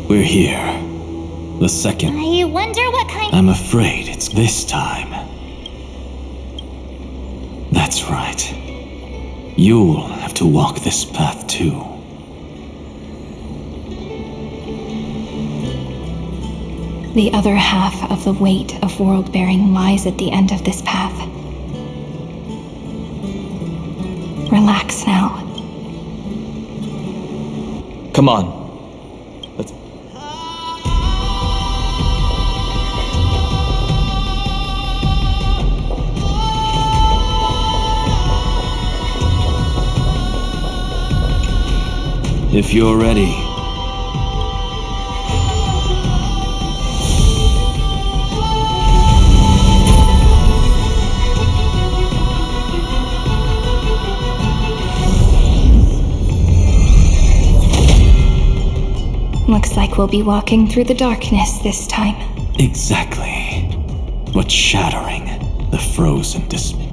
We're here. The second. I wonder what kind. I'm afraid it's this time. That's right. You'll have to walk this path too. The other half of the weight of world-bearing lies at the end of this path. Relax now. come on. Let's... If you're ready. Looks like we'll be walking through the darkness this time. Exactly. But shattering the frozen despair.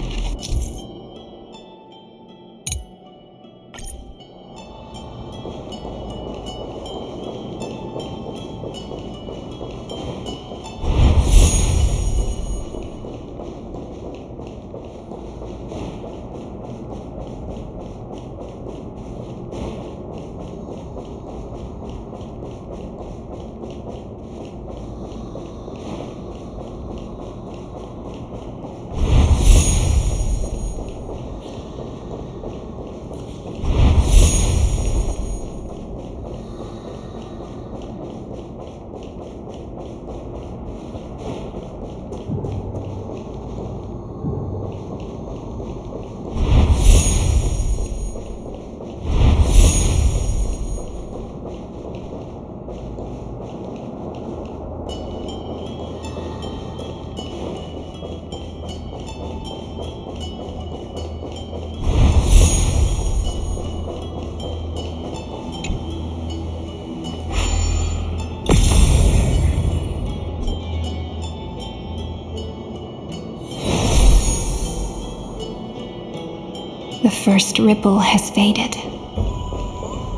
The first ripple has faded.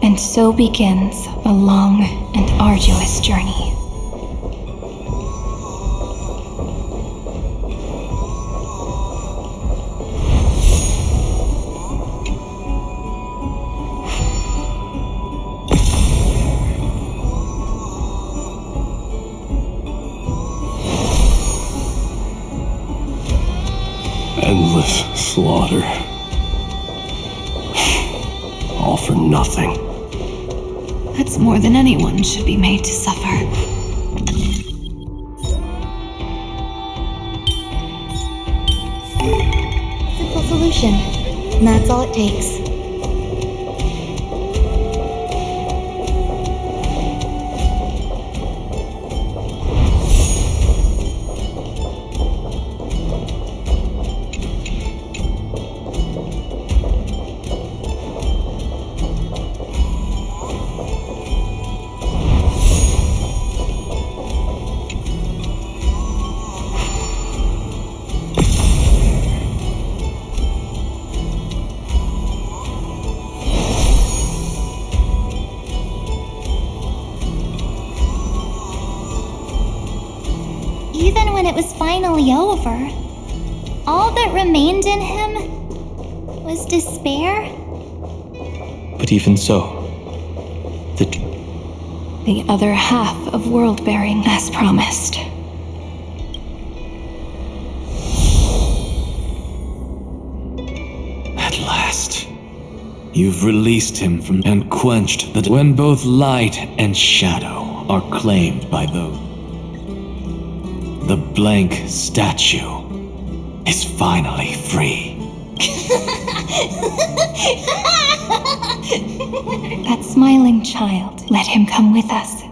And so begins a long and arduous journey. Endless slaughter. All for nothing. That's more than anyone should be made to suffer. Simple solution. And that's all it takes. Even when it was finally over, all that remained in him was despair. But even so, the other half of world-bearing as promised. At last, you've released him from and quenched the when both light and shadow are claimed by those. The blank statue is finally free. That smiling child, let him come with us.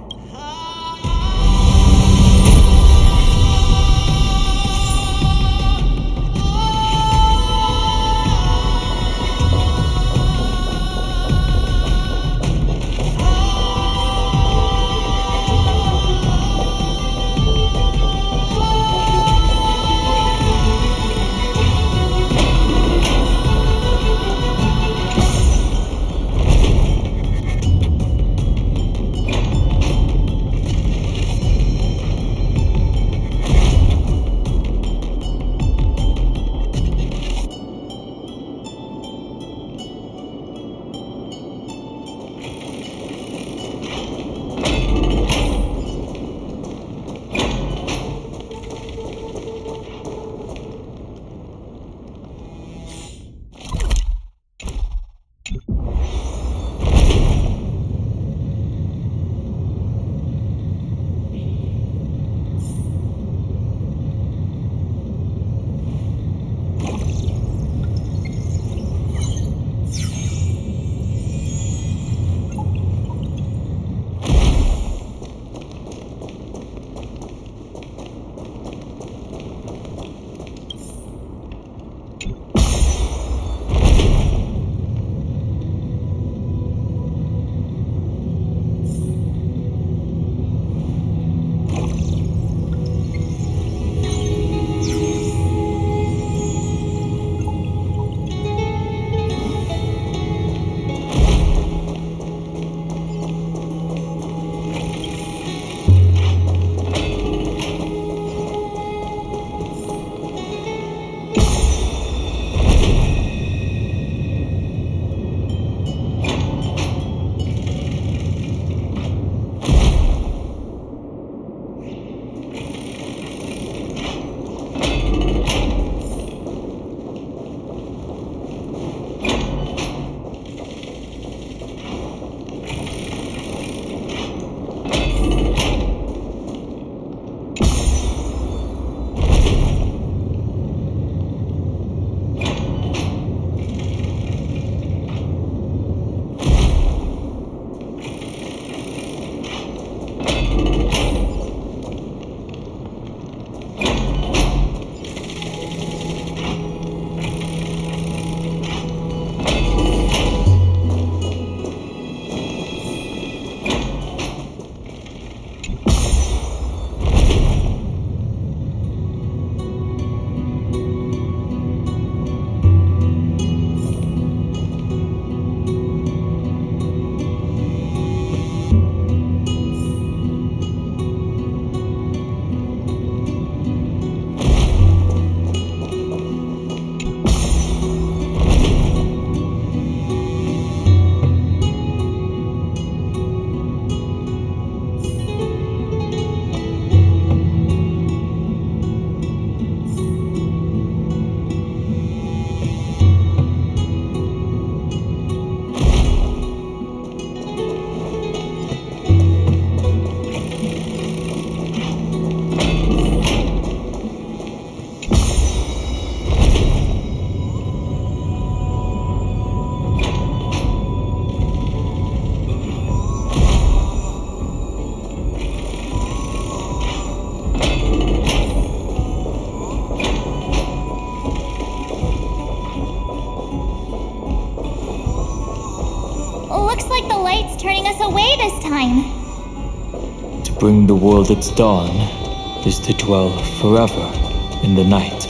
away this time? To bring the world its dawn is to dwell forever in the night.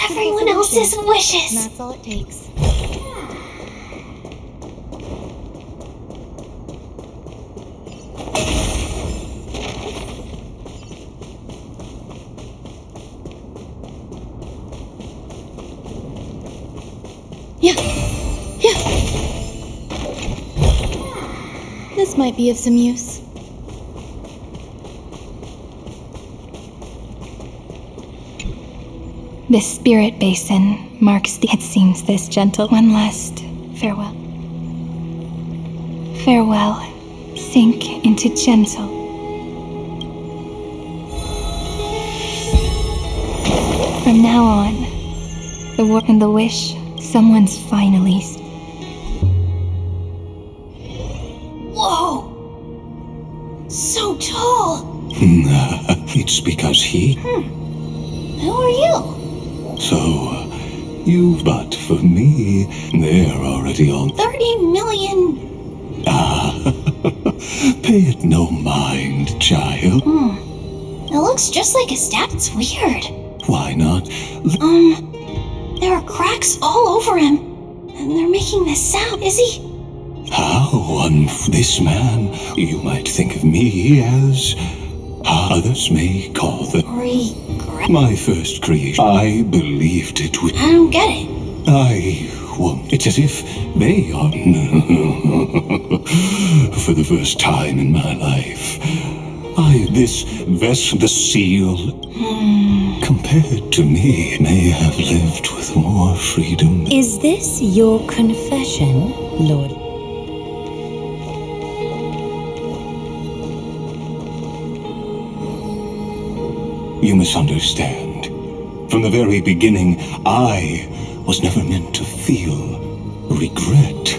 Everyone else's wishes. And that's all it takes. Yeah. This might be of some use. This spirit basin marks it seems this gentle one last farewell. Farewell, sink into gentle. From now on, the work and the wish, someone's finally. Whoa! So tall! It's because he... Who are you? So, but for me, they're already on 30 million... Pay it no mind, child. It looks just like his dad. It's weird. Why not? There are cracks all over him, and they're making this sound. Is he? How, this man, you might think of me as... others may call the... My first creation. I believed it would... I don't get it. I won't. It's as if they are... For the first time in my life, this vessel, the seal, compared to me, may have lived with more freedom. Is this your confession, Lord? You misunderstand. From the very beginning, I was never meant to feel regret.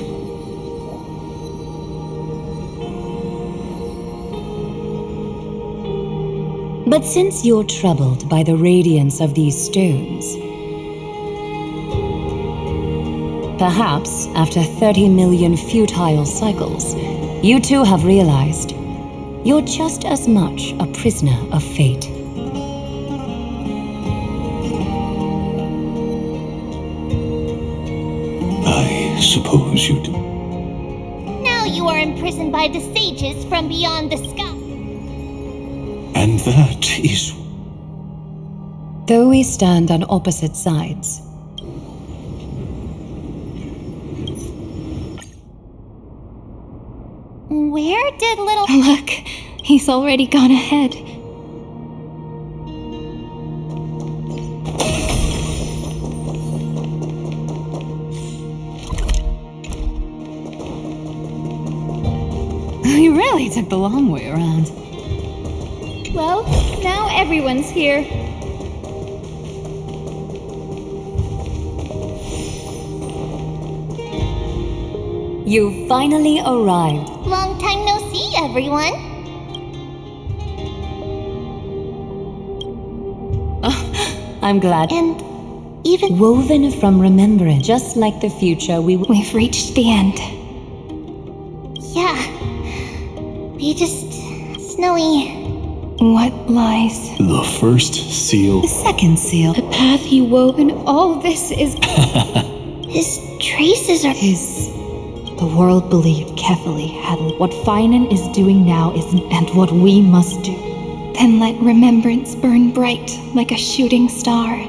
But since you're troubled by the radiance of these stones, perhaps after 30 million futile cycles, you too have realized you're just as much a prisoner of fate. I suppose you do. Now you are imprisoned by the sages from beyond the sky. And that is... Though we stand on opposite sides, Where did little... Look, he's already gone ahead. You really took the long way around. Well, now everyone's here. You finally arrived. Long time no see, everyone. I'm glad. And even woven from remembrance, just like the future, we've reached the end. Yeah. We just Snowy. What lies? The first seal. The second seal. The path he wove, and all this is... His traces are... The world believed Kefali had what Finan is doing now isn't, and what we must do. Then let remembrance burn bright like a shooting star.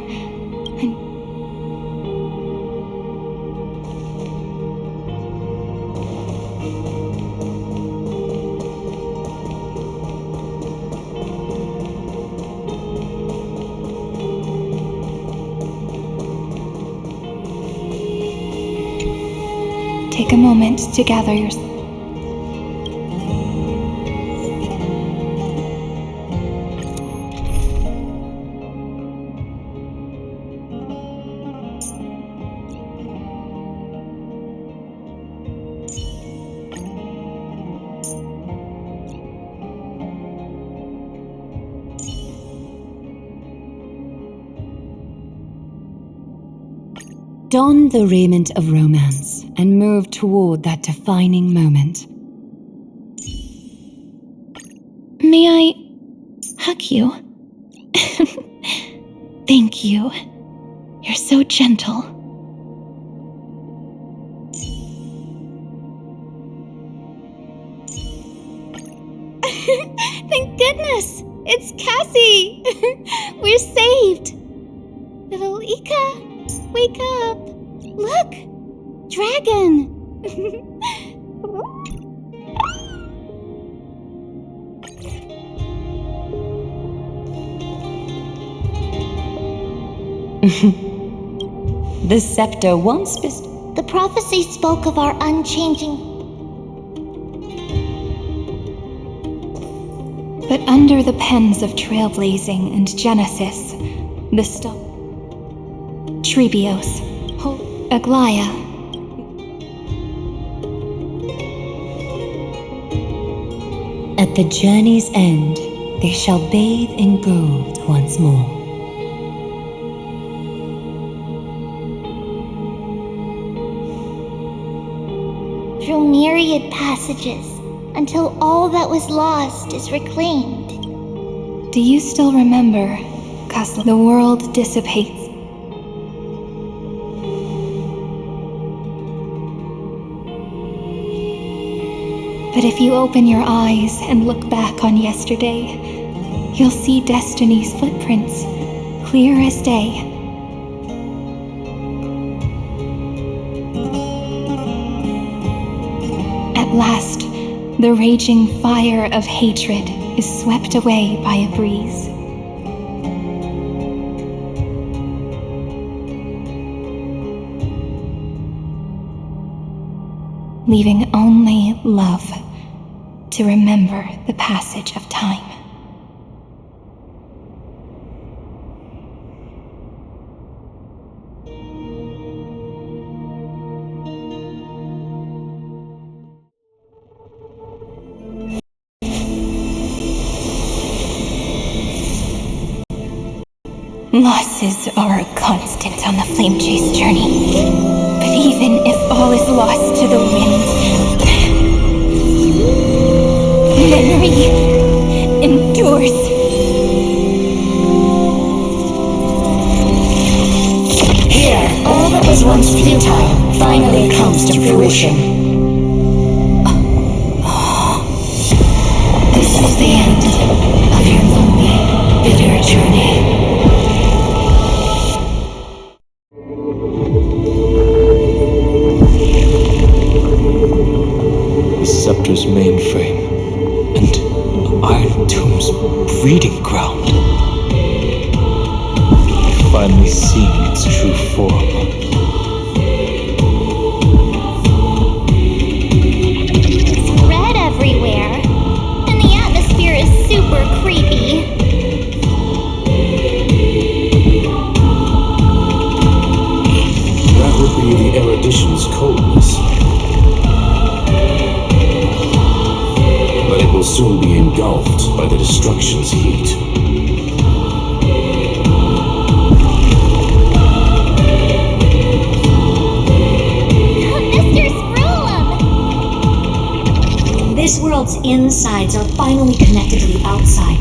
Take a moment to gather yourself. Don the raiment of romance and move toward that defining moment. May I hug you? Thank you. You're so gentle. Thank goodness! It's Cassie! We're saved! Little Ika, wake up! Look! Dragon! The scepter once The prophecy spoke of our unchanging... But under the pens of trailblazing and Genesis, the Trebios, Aglaya. At the journey's end, they shall bathe in gold once more. Through myriad passages, until all that was lost is reclaimed. Do you still remember, Kasla? The world dissipates. But if you open your eyes and look back on yesterday, you'll see destiny's footprints, clear as day. At last, the raging fire of hatred is swept away by a breeze. Leaving only love to remember the passage of time. Losses are a constant on the Flame Chase journey. But even if all is lost to the wind, memory endures. Here, all that was once futile finally comes to fruition. This is the end of your lonely, bitter journey. Scepter's mainframe and Iron Tomb's breeding ground. Finally seeing its true form. It's red everywhere, and the atmosphere is super creepy. That would be the erudition's coldness. But it will soon be engulfed by the destruction's heat. This world world's insides are finally connected to the outside.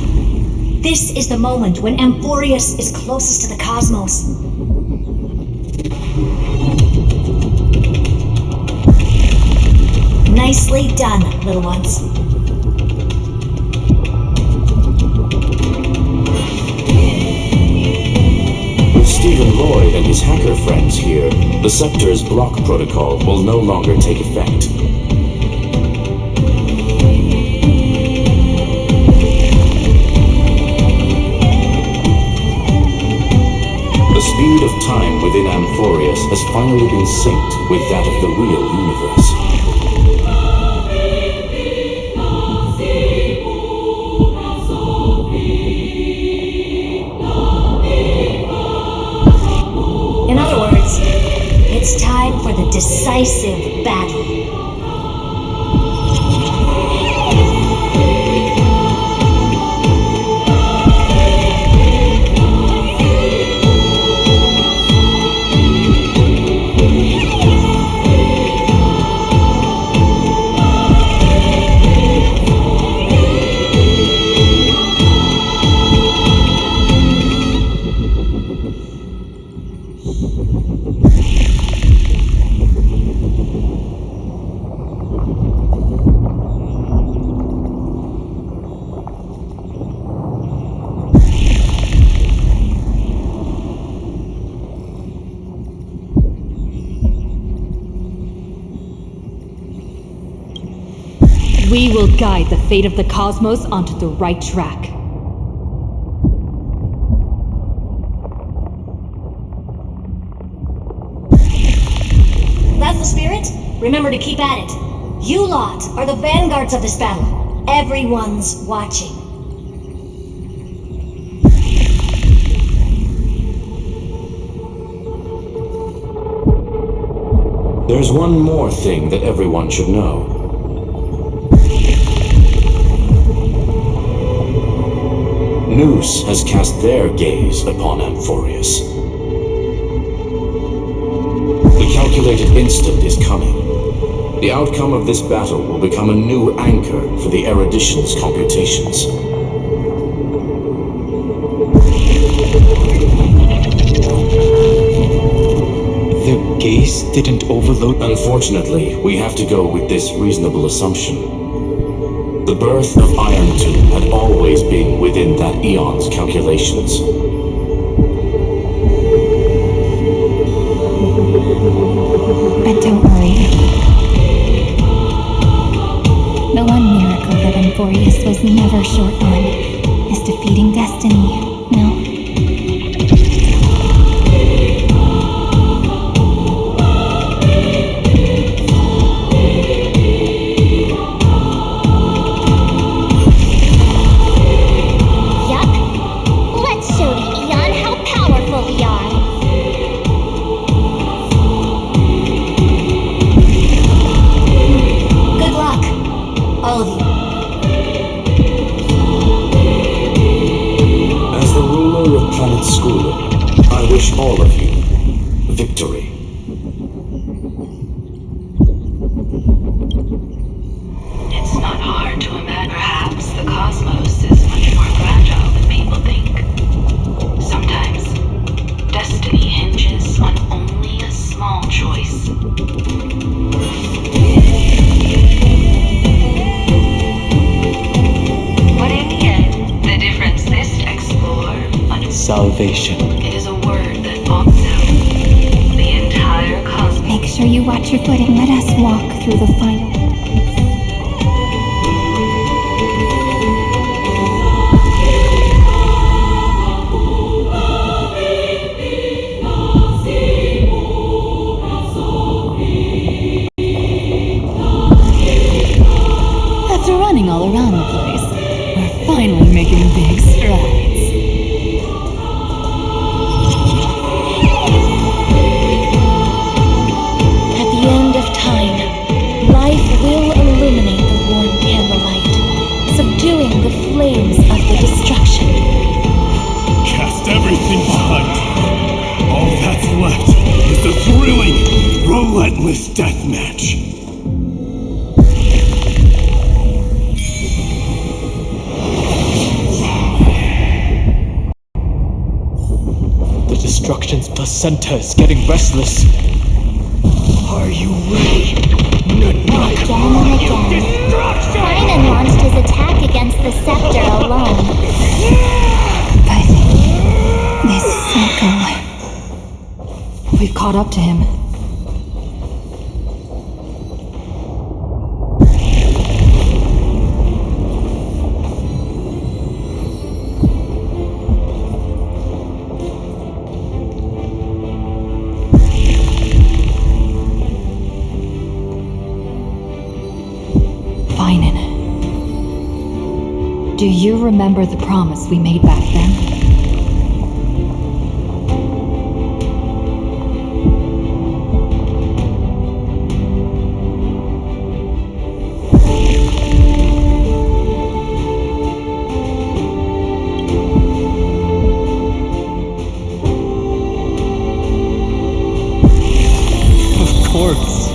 This is the moment when AMPHOREUS is closest to the cosmos. Nicely done, little ones. With Stephen Lloyd and his hacker friends here, the Scepter's block protocol will no longer take effect. The speed of time within AMPHOREUS has finally been synced with that of the real universe. In other words, it's time for the decisive battle. We will guide the fate of the cosmos onto the right track. That's the spirit? Remember to keep at it. You lot are the vanguards of this battle. Everyone's watching. There's one more thing that everyone should know. Nous has cast their gaze upon AMPHOREUS. The calculated instant is coming. The outcome of this battle will become a new anchor for the erudition's computations. The gaze didn't overload? Unfortunately, we have to go with this reasonable assumption. The birth of Iron 2 had always been within that eon's calculations. But don't worry. The one miracle that AMPHOREUS was never short on is defeating destiny, no? All of you, victory. It's not hard to imagine. Perhaps the cosmos is much more fragile than people think. Sometimes, destiny hinges on only a small choice. But in the end, the difference this to explore salvation. It is a word that opts out the entire cosmos. Make sure you watch your footing. Let us walk through the final. After running all around the place, we're finally making big strides. Flames of the destruction. Cast everything behind. All that's left is the thrilling, relentless deathmatch. destruction's placenta is getting restless. Are you ready? Again and again, Cyrene launched his attack against the scepter alone. But this cycle... We've caught up to him. Do you remember the promise we made back then? Of course.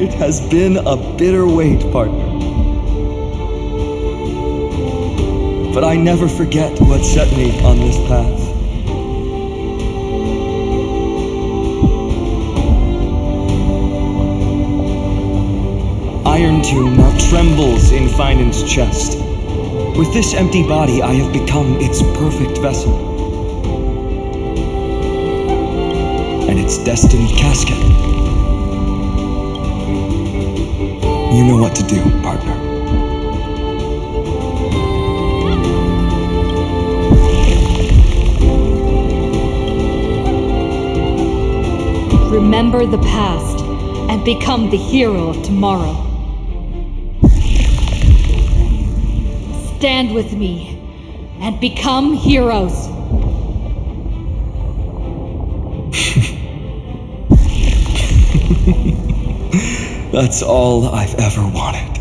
It has been a bitter wait, partner. But I never forget what set me on this path. Iron Tomb now trembles in Finan's chest. With this empty body, I have become its perfect vessel. And its destined casket. You know what to do, partner. Remember the past and become the hero of tomorrow. Stand with me and become heroes. That's all I've ever wanted.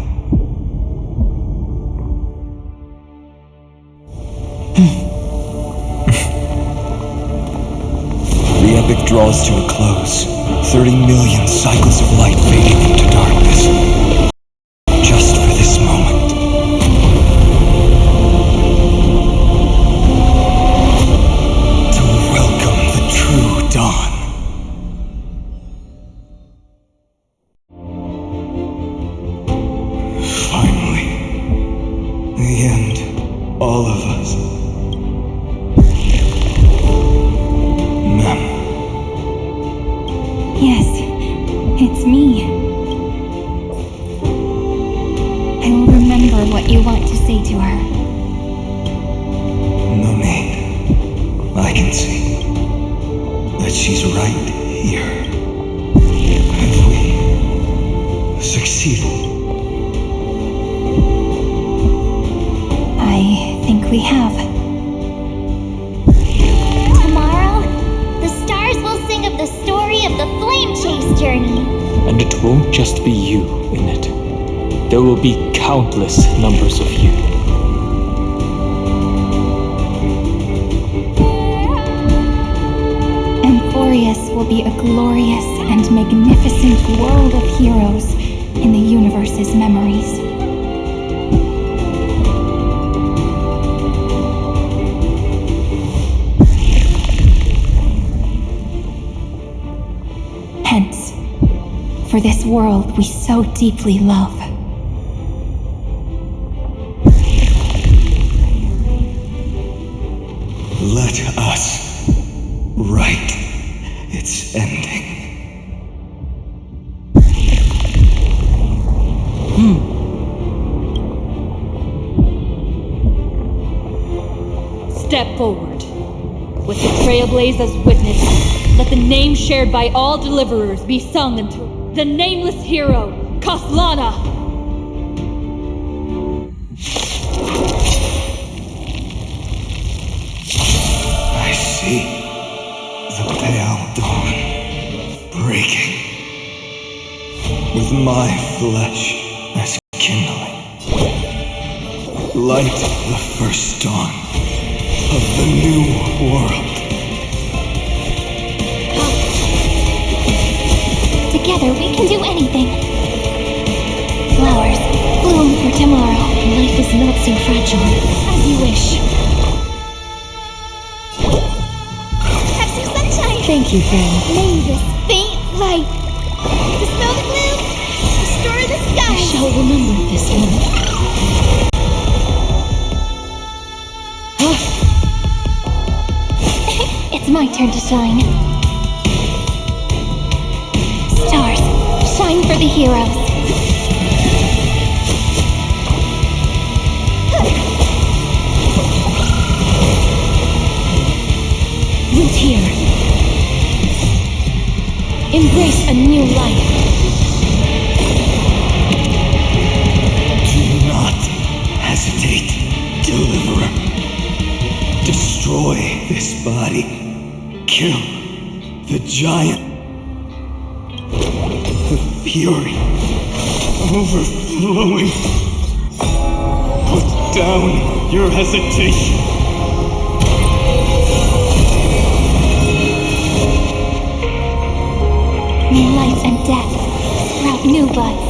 The epic draws to a close. 30 million cycles of light fading into darkness. Just for this moment. To welcome the true dawn. Finally. The end. All of us. Mem. Yes, it's me. I will remember what you want to say to her. No need. I can see that she's right here. Have we succeeded? I think we have. Tomorrow, the stars will sing of the story of the Flame Chase journey. And it won't just be you in it. There will be countless numbers of you. AMPHOREUS will be a glorious and magnificent world of heroes in the universe's memories. Hence, for this world we so deeply love. Let us write its ending. Step forward. With the Trailblaze as witness, let the name shared by all deliverers be sung until the nameless hero, Kaslana! I see the pale dawn breaking, with my flesh as kindling. Light the first dawn of the new world. Together we can do anything. Flowers, bloom for tomorrow. Life is not so fragile. As you wish. Have you bring. May this faint light dispel the gloom, restore the sky. I shall remember this moment. It's my turn to shine. Stars, shine for the heroes. Root here. Embrace a new life. Do not hesitate, Deliverer. Destroy this body. Kill the giant. The fury overflowing. Put down your hesitation. May life and death sprout new buds.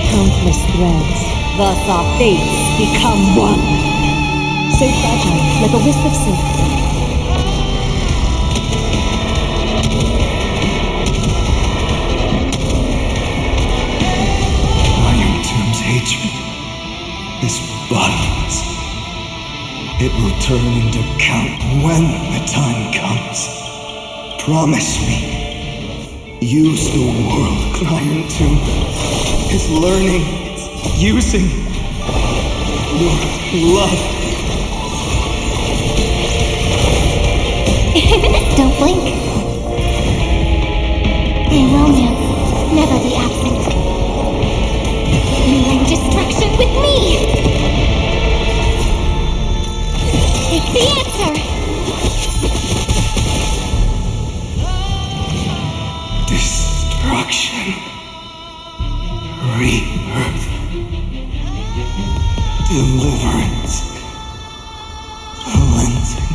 Countless threads, thus our fates become one. So fragile, like a wisp of silk. Iron Tomb's hatred is bottomless. It will turn into count when the time comes. Promise me. Use the world Iron Tomb is learning, using your love. Don't blink. May romance never be absent. Melee destruction with me! Take the answer! Destruction. Rebirth. Deliverance. Cleansing.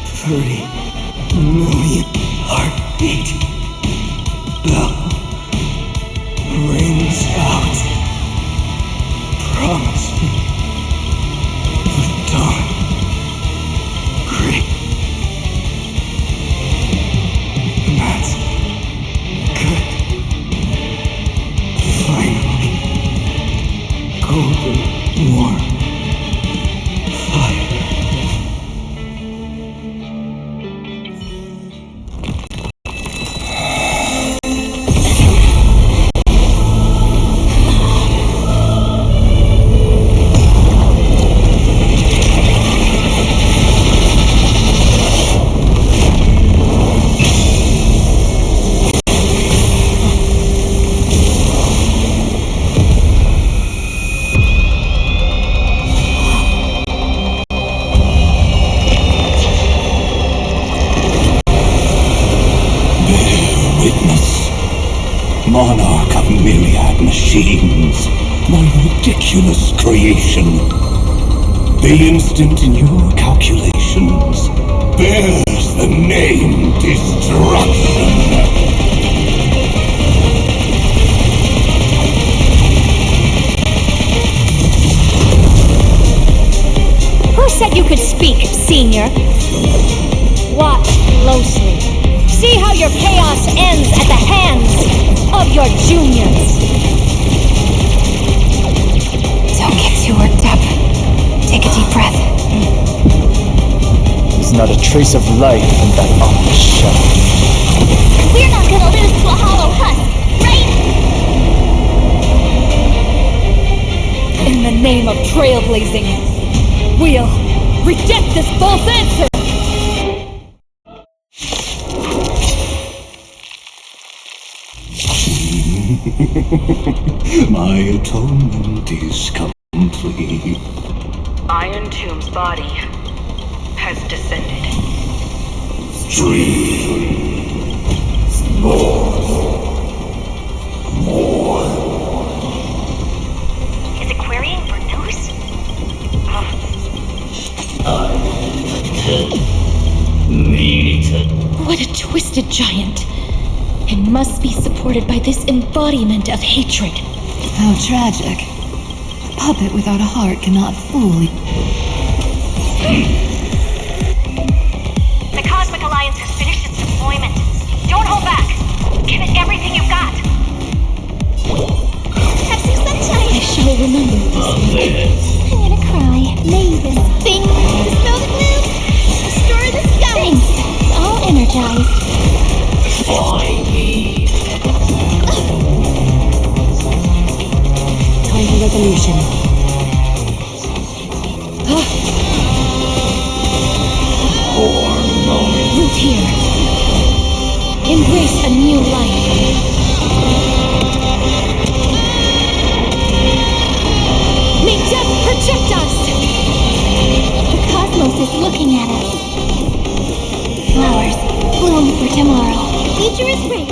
30 million heartbeat. Bell rings out. Promise me. The dawn. Great. That's good. Finally. Golden warm fire. Monarch of myriad machines, my ridiculous creation. The instant in your calculations bears the name Destruction. Who said you could speak, Senior? Watch closely. See how your chaos ends at the hands of your juniors. Don't get too worked up. Take a deep breath. There's not a trace of life in that awful shell. We're not gonna lose to a hollow husk, right? In the name of trailblazing, we'll reject this false answer! My atonement is complete. Iron Tomb's body has descended. Dreams. More. Is it querying for news? What a twisted giant. It must be supported by this embodiment of hatred. How tragic. A puppet without a heart cannot fully. everything you've got. Have some sunshine. I shall remember this. I'm gonna cry. Mavis. Thing. Dispel the gloom. Restore the sky. Thanks. All energized. Find me. Time for resolution. Root here. Embrace a new life. May death protect us! The cosmos is looking at us. Flowers bloom for tomorrow. Future is bright.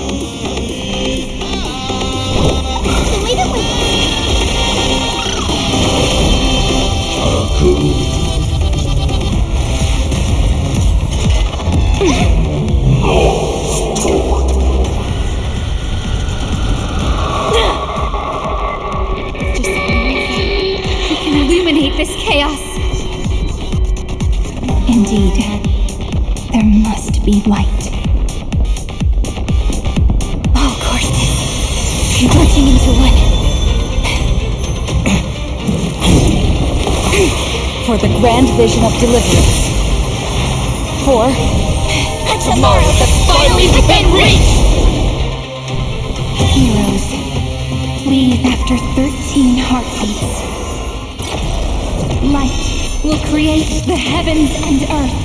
The way that we... We can illuminate this chaos. Indeed, there must be light. Oh, courses. Merging into one. For the grand vision of deliverance. For a tomorrow that's finally within reach! Heroes, please after 13 heartbeats. Light will create the heavens and earth.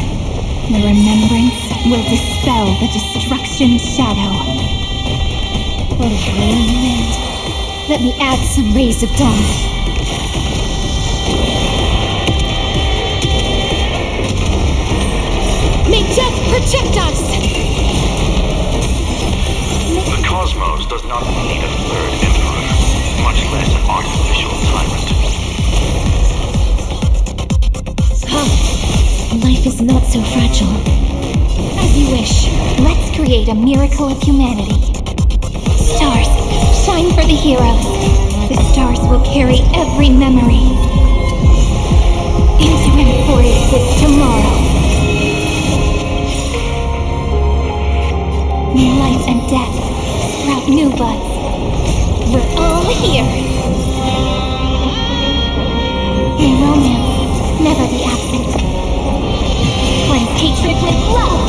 The remembrance will dispel the destruction's shadow. What a grand wind. Let me add some rays of dawn. may death protect us! The cosmos does not need a third emperor, much less an artificial tyrant. Life is not so fragile. As you wish, let's create a miracle of humanity. Stars, shine for the heroes. The stars will carry every memory into AMPHOREUS' tomorrow. May life and death sprout new buds. We're all here. May romance never be absent. Cleanse hatred with love.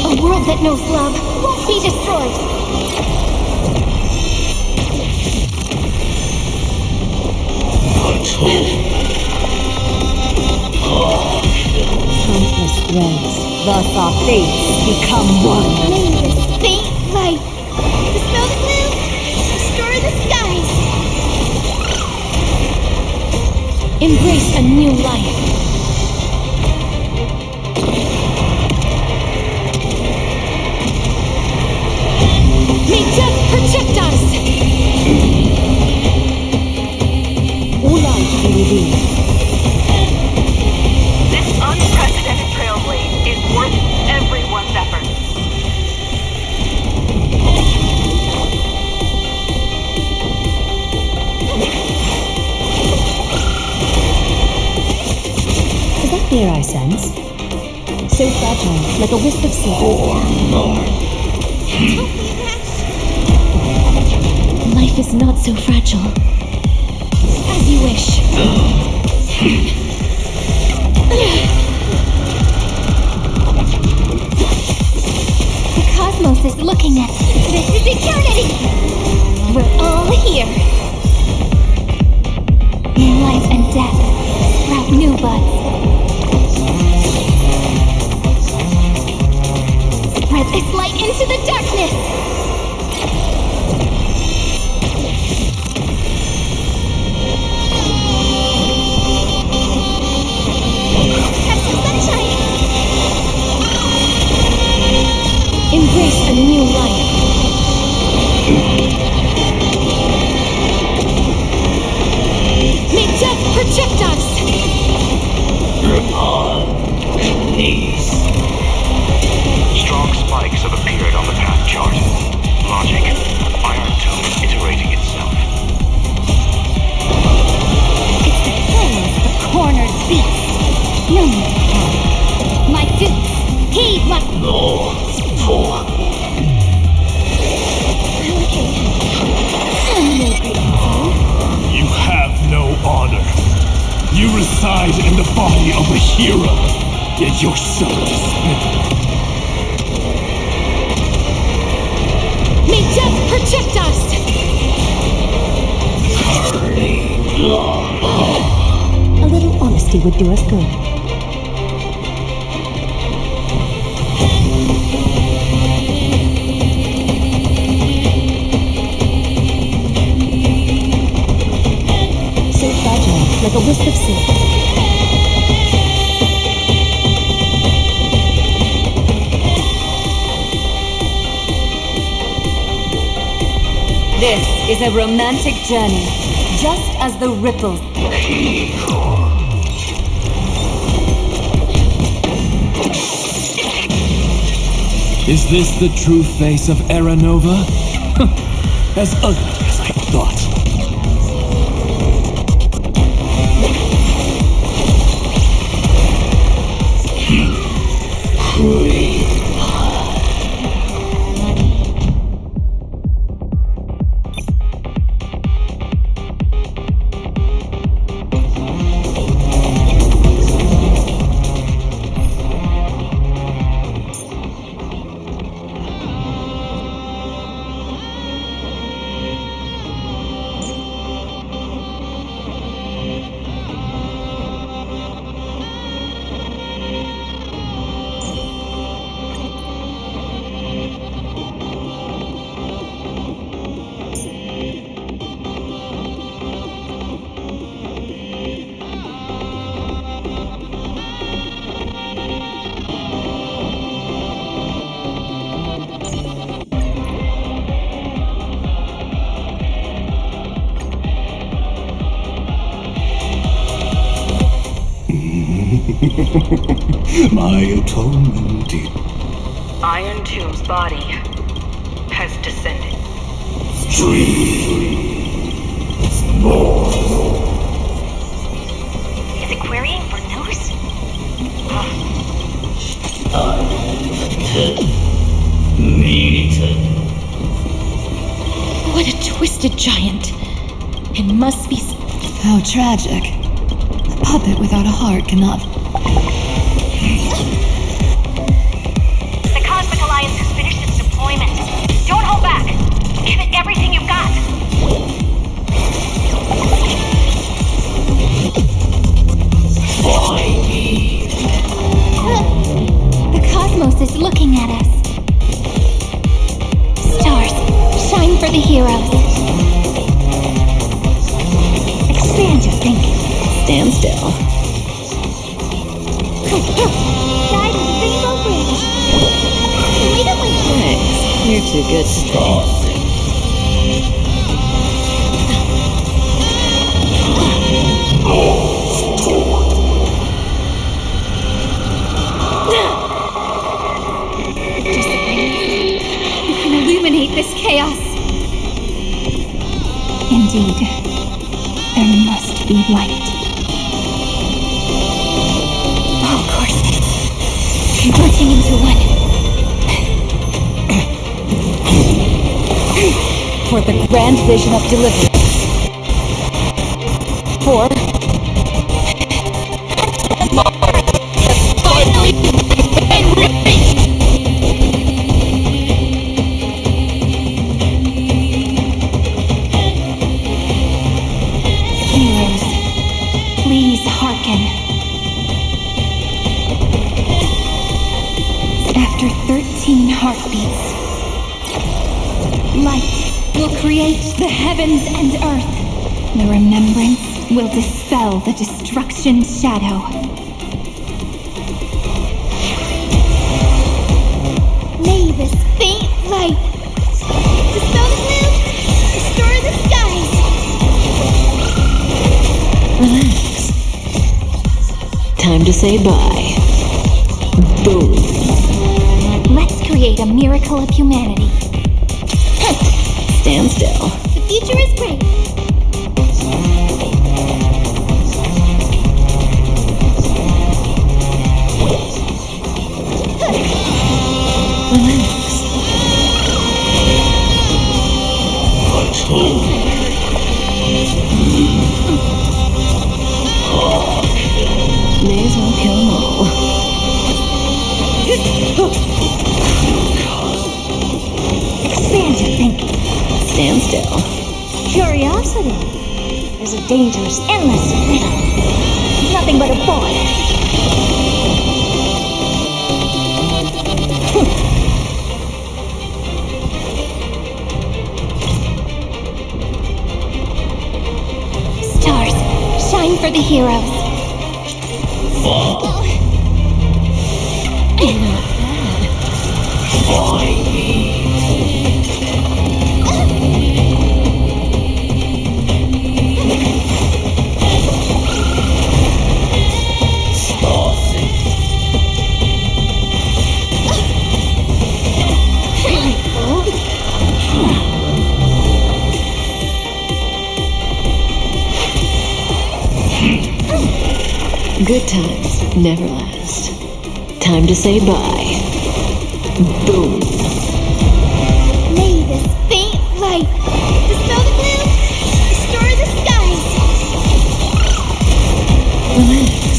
A world that knows love won't be destroyed. Countless threads, thus our fates become one. May this faint light dispel the gloom, restore the skies. Embrace a new life. May death protect us! All light be revealed. This unprecedented trailblaze is worth everyone's effort. Is that fear I sense? So fragile, like a wisp of silk. Life is not so fragile. As you wish. The cosmos is looking at us. This is eternity. We're all here. May life and death sprout new buds. Spread this light into the darkness. Have some sunshine. Embrace a new life. May death protect us! and the body of a hero, yet you're so despicable. May death protect us! A little honesty would do us good. So fragile, like a wisp of silk. This is a romantic journey, just as the ripples. Is this the true face of Aranova? As ugly as I thought. My atonement. Iron Tomb's body has descended. Is it querying for news? What a twisted giant. It must be... How tragic. A puppet without a heart cannot... The Cosmic Alliance has finished its deployment. Don't hold back. Give it everything you've got. The cosmos is looking at us. Stars, shine for the heroes. Expand your thinking. Stand still. Side of the Rainbow Bridge. Wait a minute. Thanks. You're too good to talk. You can illuminate this chaos. Indeed, there must be light. All courses converging into one. For the grand vision of deliverance. For finally been reached. Heroes, please hearken. After 13 heartbeats, light will create the heavens and earth. The remembrance will dispel the destruction's shadow. May this faint light dispel the gloom, restore the skies. Relax. Time to say bye. Boom. Let's create a miracle of humanity. Stand still. The future is bright. Relax. dangerous, endless riddle. Nothing but a boy. Stars, shine for the heroes. Not bad. Find me. Good times never last. Time to say bye. Boom. May this faint light dispel the gloom, restore the skies. Relax.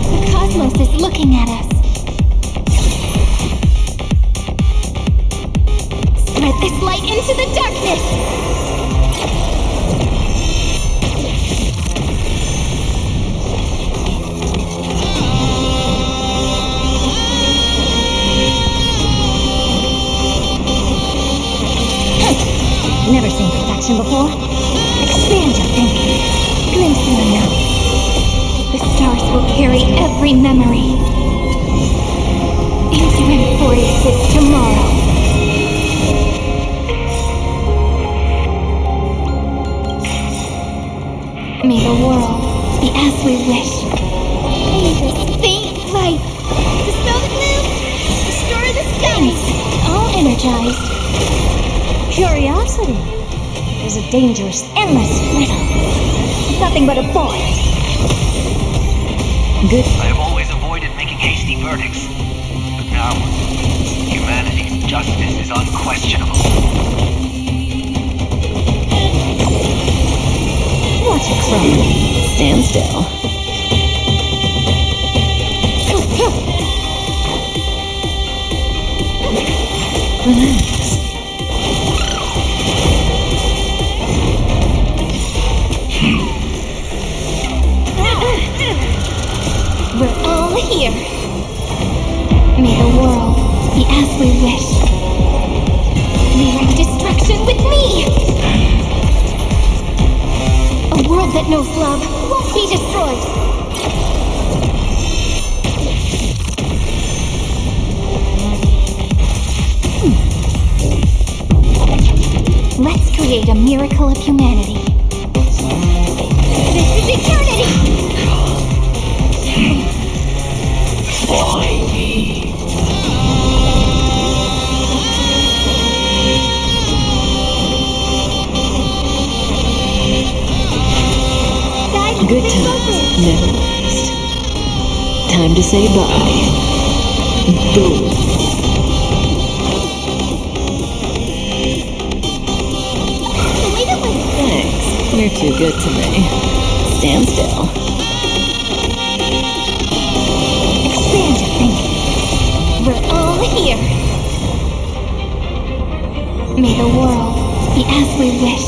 The cosmos is looking at us. Spread this light into the darkness. Never seen perfection before. Expand your thinking. Glimpse in the now. The stars will carry every memory into AMPHOREUS' tomorrow. May the world be as we wish. May this faint light dispel the gloom, restore the skies. All energized. Curiosity is a dangerous, endless riddle. Nothing but a boy. Good. I have always avoided making hasty verdicts, but now humanity's justice is unquestionable. Watch it crumble. Stand still. Relax. We're all here. May the world be as we wish. Rewrite destruction with me. A world that knows love won't be destroyed. Let's create a miracle of humanity. This is eternity! Find me. Good times never last. Time to say bye. Boom. Thanks. You're too good to me. Stand still. Expand your thinking. We're all here. May the world be as we wish.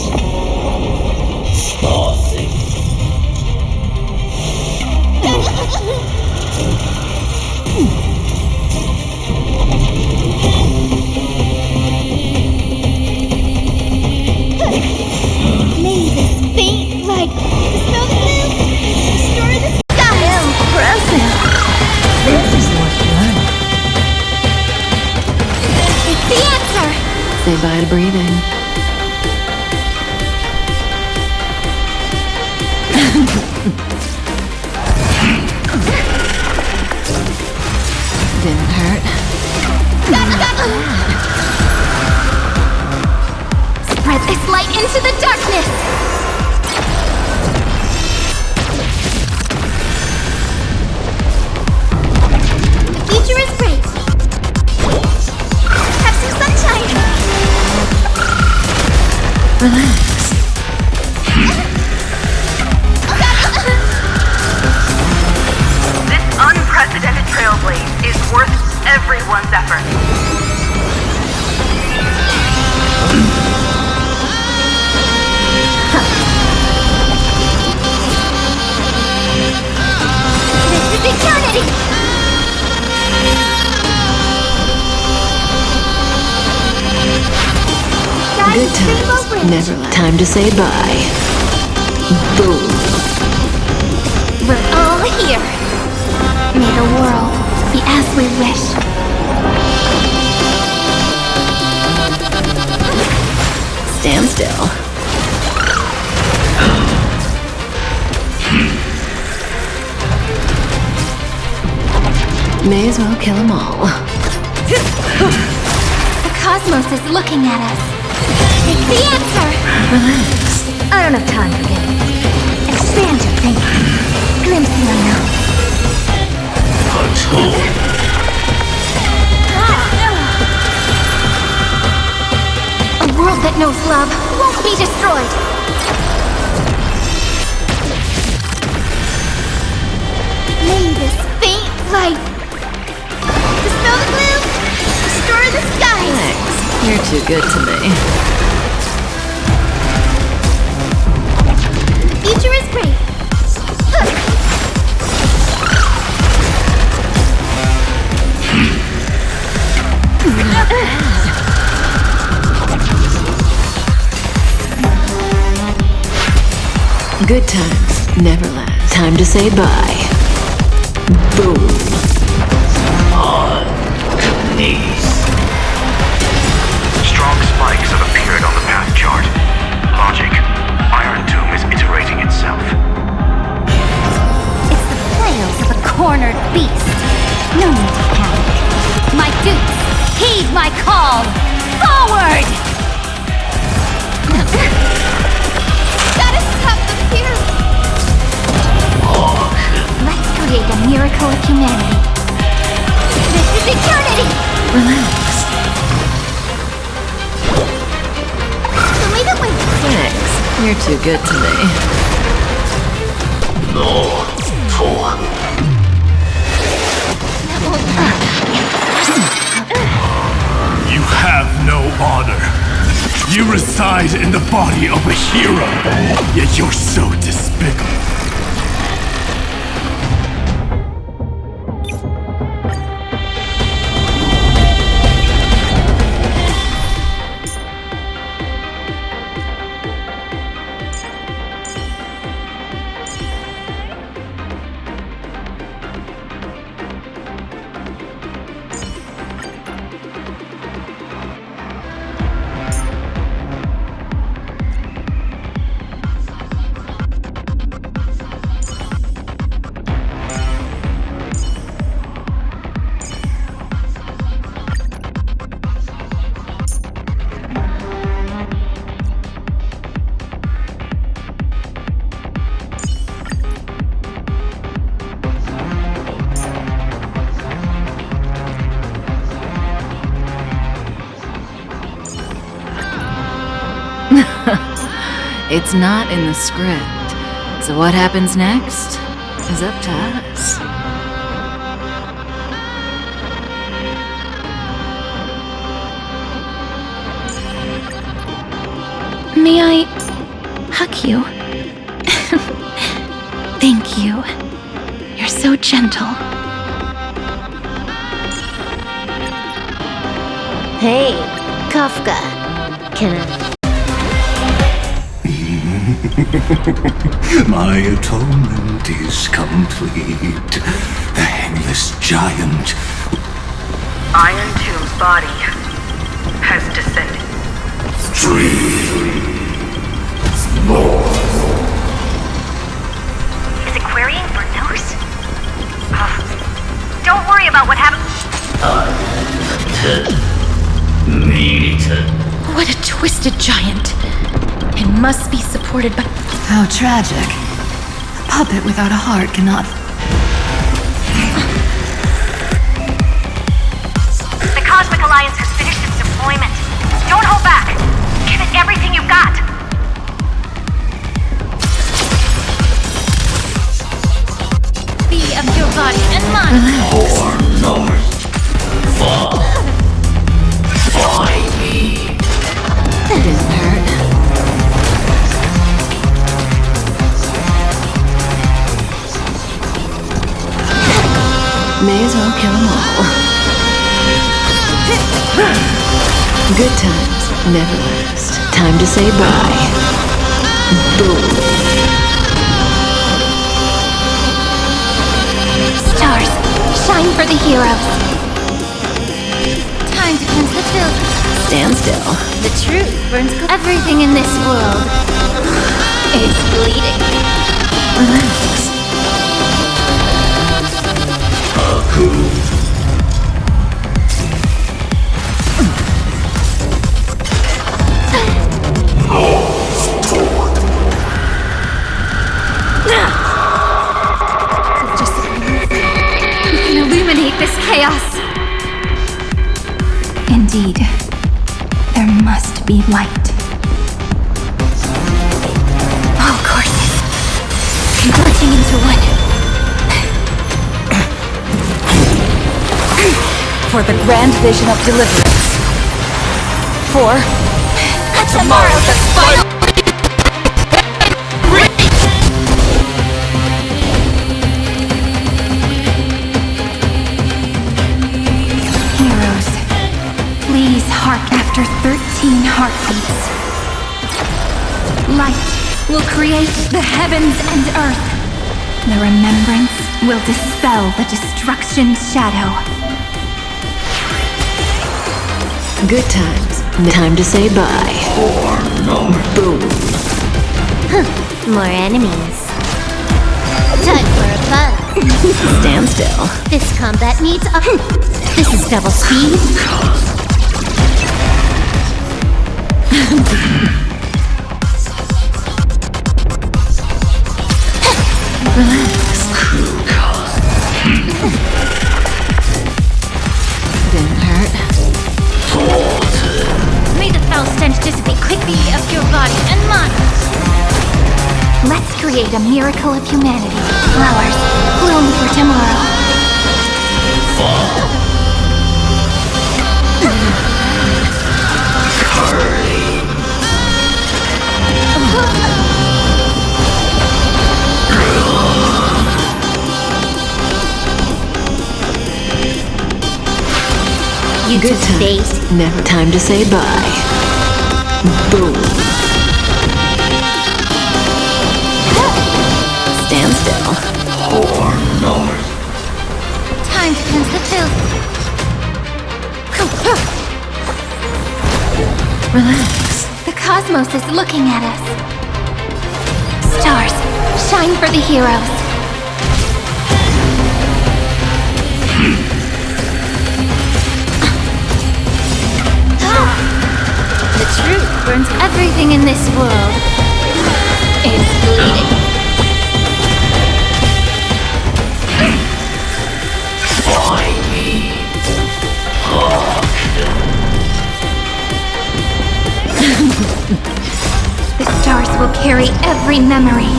Starting. May this faint light dispel the gloom, restore the skies. Impressive. This is more fun. It's the answer! Say bye to breathing. Didn't hurt. Spread this light into the darkness! The future is bright. Have some sunshine. Relax. This unprecedented trailblaze is worth everyone's effort. Good times never last. Time to say bye. Boom. We're all here. May the world be as we wish. Stand still. May as well kill them all. The cosmos is looking at us. It's the answer! Relax. I don't have time for games. Expand your thinking. Glimpse the unknown. A world that knows love won't be destroyed. May this faint light dispel the gloom, restore the skies. Thanks. You're too good to me. Future is great. Good times never last. Time to say bye. Boom. On knees. Strong spikes have appeared on the path chart. Logic. Iron Tomb is iterating itself. It's the flails of a cornered beast. No need to panic. My dukes, heed my call. Forward! Gotta stop the fear. Let's create a miracle of humanity. This is eternity! Relax. Show me the way. Thanks. You're too good to me. No. For. You have no honor. You reside in the body of a hero, yet you're so despicable. It's not in the script, so what happens next is up to us. May I hug you? Thank you. You're so gentle. Hey, Kafka. Can I? My atonement is complete. The Hangless Giant. Iron Tomb's body has descended. Is it querying for notes? Don't worry about what happened. What a twisted giant. It must be supported by... How tragic. A puppet without a heart cannot... The Cosmic Alliance has finished its deployment. Don't hold back. Give it everything you've got. Be of your body and mine. That didn't hurt. May as well kill them all. Good times never last. Time to say bye. Boom. Stars, shine for the heroes. Time to cleanse the filth. Stand still. The truth burns everything in this world. It's bleeding. Relax. We can illuminate this chaos. Indeed, there must be light. All courses converging into one. For the grand vision of deliverance. For tomorrow's the final. Heroes, please hark after 13 heartbeats. Light will create the heavens and earth. The remembrance will dispel the destruction's shadow. Good times. Time to say bye. Boom. More enemies. Time for a buzz. Stand still. This combat needs a... This is double speed. Relax. Didn't hurt. May the foul stench dissipate quickly of your body and mind. Let's create a miracle of humanity. Flowers, bloom for tomorrow. You Good took bait. Never time to say bye. Boom. Stand still. Time to cleanse the filth. Relax. The cosmos is looking at us. Stars, shine for the heroes. The truth burns everything in this world. It's bleeding. The stars will carry every memory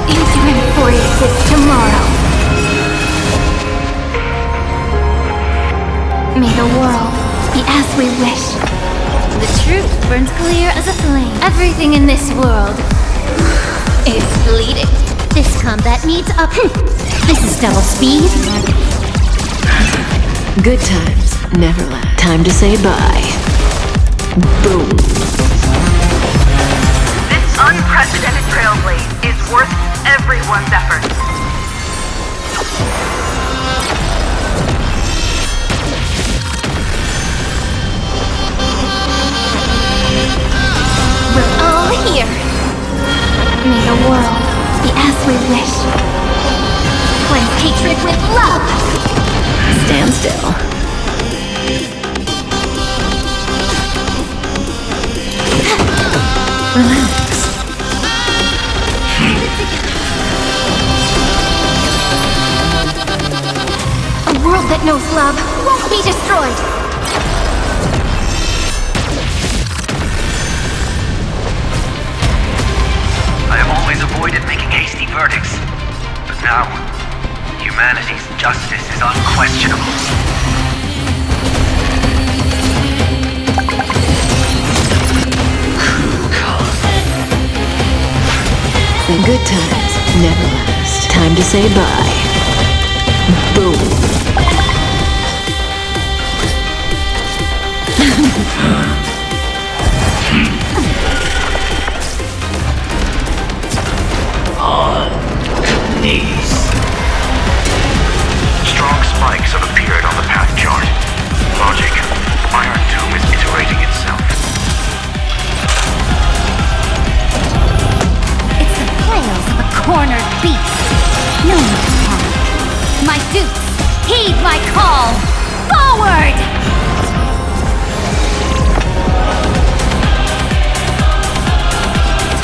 into AMPHOREUS' tomorrow. May the world be as we wish. The truth burns clear as a flame. Everything in this world is bleeding. This combat needs a... This is double speed. Good times never last. Time to say bye. Boom. This unprecedented trailblaze is worth everyone's effort. We're all here. May the world be as we wish. Cleanse hatred with love. Stand still. Relax. A world that knows love won't be destroyed. I have always avoided making hasty verdicts, but now, humanity's justice is unquestionable. The good times never last. Time to say bye. Boom. cornered beast. No need to panic. My dupes, heed my call. Forward!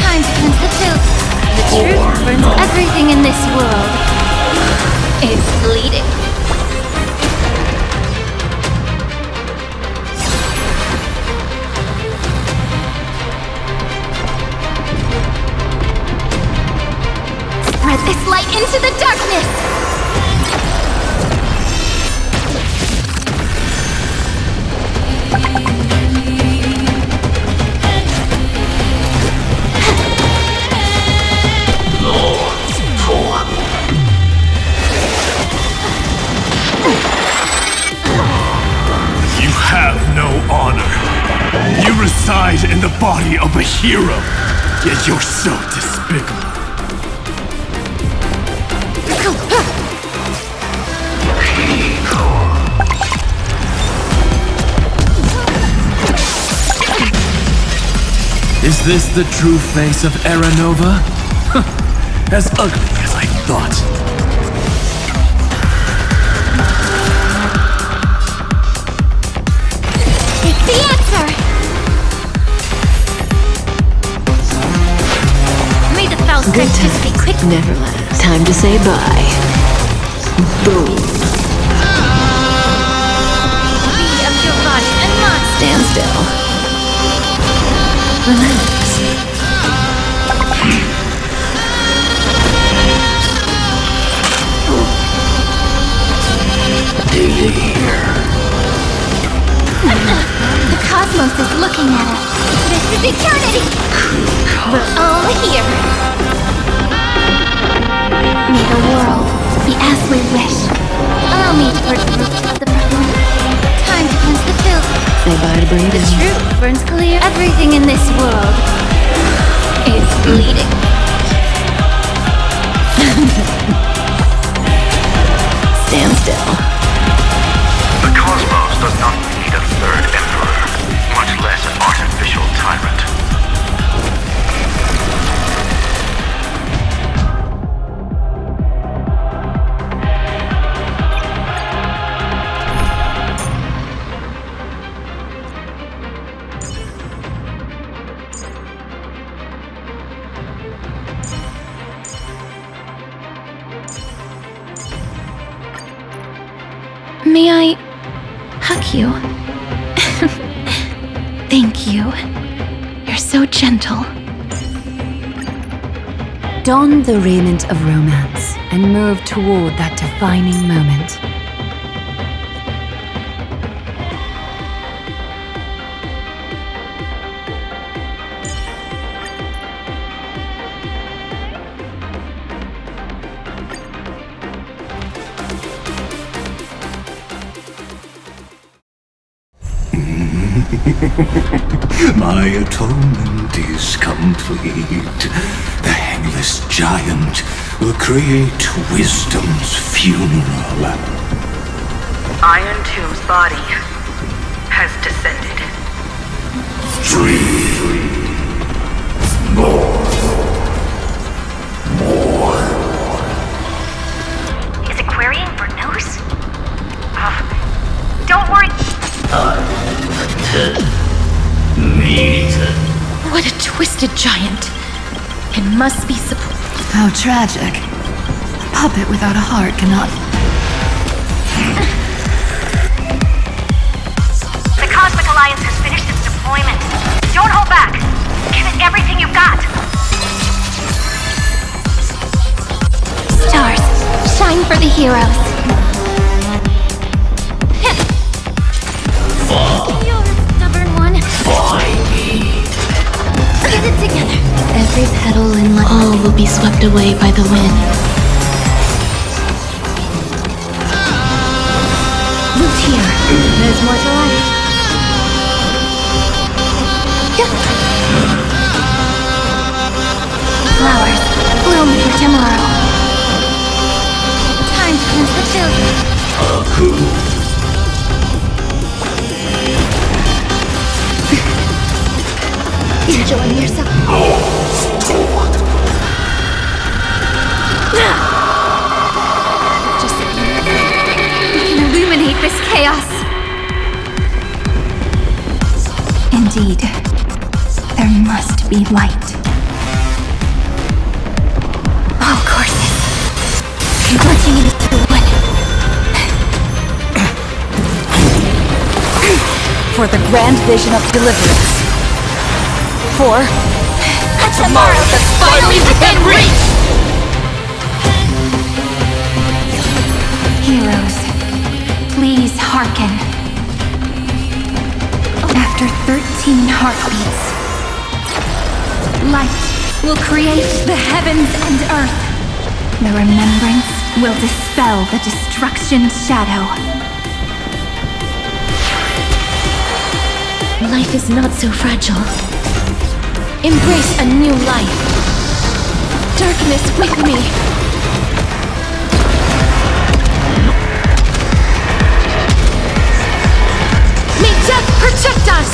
Time to cleanse the filth. The truth burns everything in this world. It's bleeding. Spread this light into the darkness! You have no honor. You reside in the body of a hero, yet you're so despicable. Is this the true face of Aranova? As ugly as I thought. It's the answer! May the foul Good stench just be quick. Neverland. Time to say bye. Boom. Be of your body and not Stand still. Relax. The cosmos is looking at us. This is eternity! We're all here. May the world be as we wish. Allow me to purge the roots of the perfume. Time to cleanse the filth. Say bye to breathing. The truth burns clear. Everything in this world is bleeding. Stand still. The cosmos does not need a third emperor, much less an artificial tyrant. May I hug you? Thank you. You're so gentle. Don the raiment of romance and move toward that defining moment. My atonement is complete. The Handless Giant will create wisdom's funeral. Iron Tomb's body has descended. 3 more. Is it querying for news? Don't worry. What a twisted giant. It must be supported. How tragic. A puppet without a heart cannot. The Cosmic Alliance has finished its deployment. Don't hold back. Give it everything you've got. Stars, shine for the heroes. You're a stubborn one. Get it together. Every petal in life, all will be swept away by the wind. Look here. There's more to life. Flowers, bloom for tomorrow. Time to cleanse the children. Enjoy yourself. this chaos. Indeed, there must be light. All courses converging into one. For the grand vision of deliverance. For a tomorrow that's finally within reach! Heroes, please hearken. After 13 heartbeats, light will create the heavens and earth. The remembrance will dispel the destruction's shadow. Life is not so fragile. Embrace a new life. Darkness with me. May death protect us!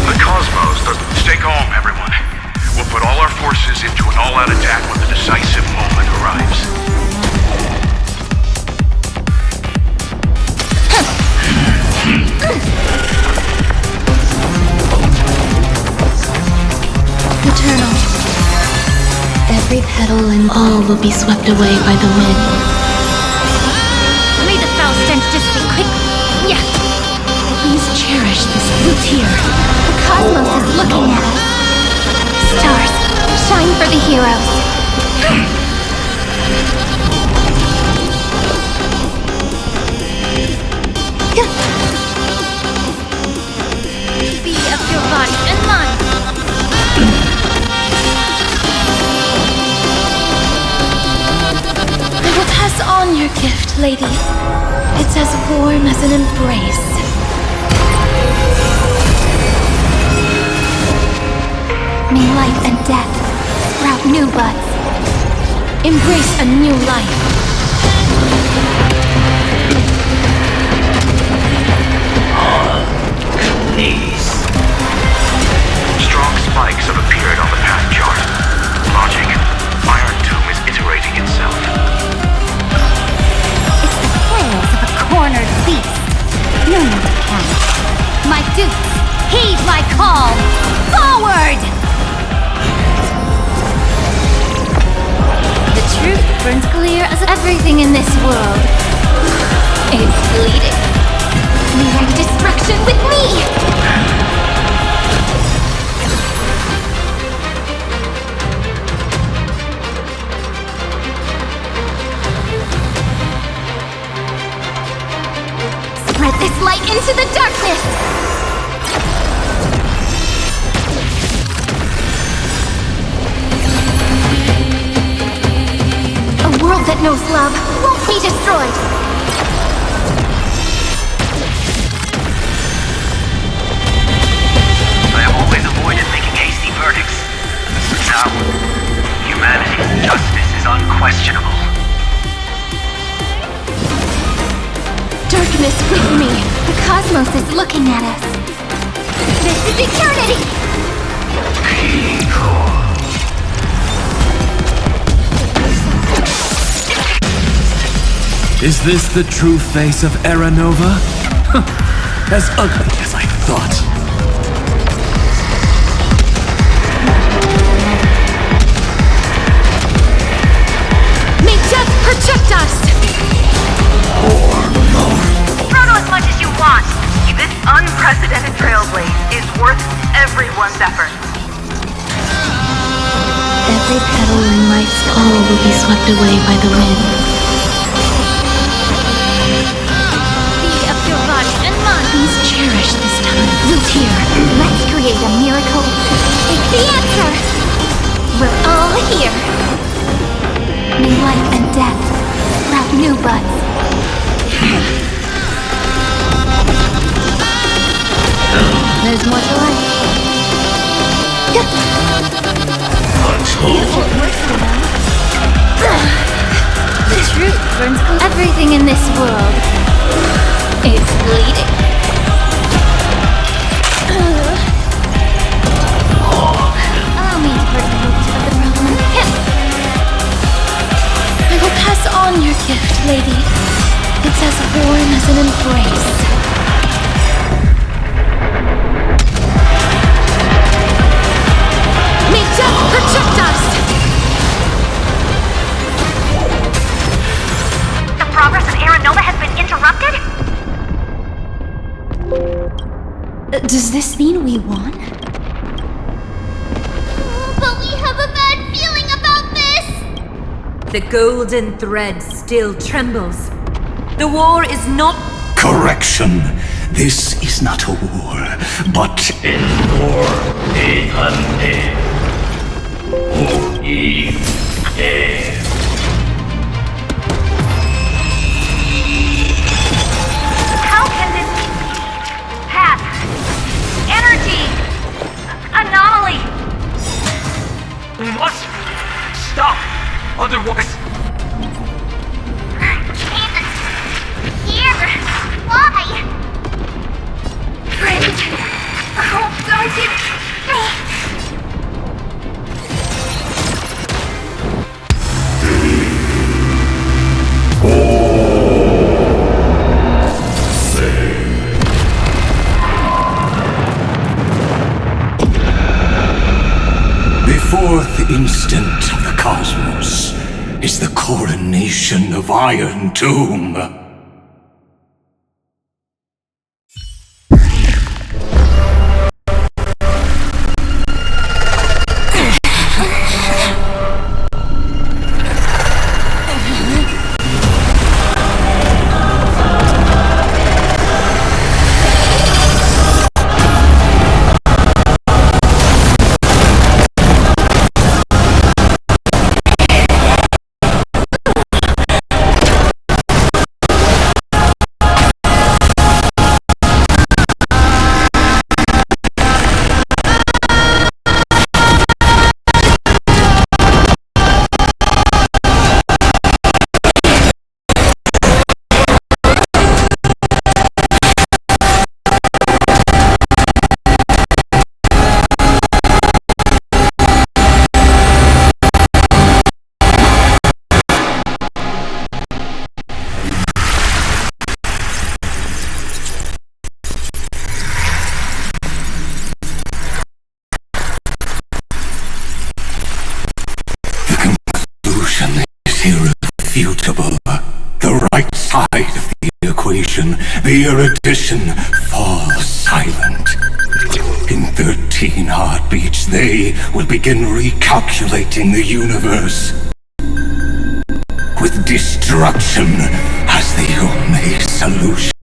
The cosmos doesn't stay calm, everyone. We'll put all our forces into an all-out attack when the decisive moment arrives. Eternal. Every petal and all will be swept away by the wind. May the foul stench dissipate quickly. Yeah. Please cherish this blue tear. The cosmos is looking at us. Stars, shine for the heroes. Be of your body and mind. I will pass on your gift, lady. It's as warm as an embrace. May life and death sprout new buds. Embrace a new life. Knees. Strong spikes have appeared on the path chart. Logic. Iron Tomb is iterating itself. It's the flails of a cornered beast. No one can. My dukes, heed my call. Forward! The truth burns clear as everything in this world. It's bleeding. Rewrite destruction with me! Spread this light into the darkness! A world that knows love won't be destroyed! I have always avoided making hasty verdicts. But now, humanity's justice is unquestionable. Darkness with me! The cosmos is looking at us. This is eternity! Is this the true face of Era Nova? As ugly as I thought. May death protect us! Throw as much as you want. This unprecedented trailblaze is worth everyone's effort. Every petal in life's all will be swept away by the wind. Be of your body and mind. Please cherish this time. Blue tear. Let's create a miracle. Take the answer. We're all here. May life and death sprout new buds. There's more to life. The truth burns clear. Everything in this world is bleeding. Allow me to break the root of the problem. I will pass on your gift, lady. It's this mean we won? But we have a bad feeling about this! The golden thread still trembles. The war is not... Correction. This is not a war, but a war. How can this be? Path. Energy. Anomaly. We must stop. Otherwise... Here! Why? Friend. Oh, don't you... The fourth instant of the cosmos is the coronation of Iron Tomb. Irrefutable. The right side of the equation, the erudition, falls silent. In 13 heartbeats, they will begin recalculating the universe. With destruction as the only solution.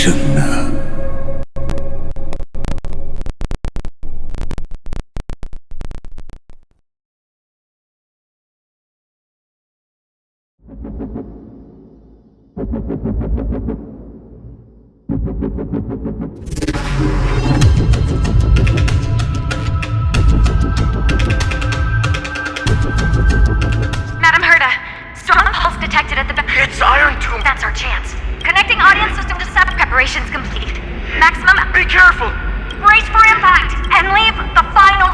Madam Herda, strong pulse detected at the back. It's Iron Tomb. That's our chance. Connecting audience system to SAP preparations complete. Maximum... Be careful! Brace for impact and leave the final...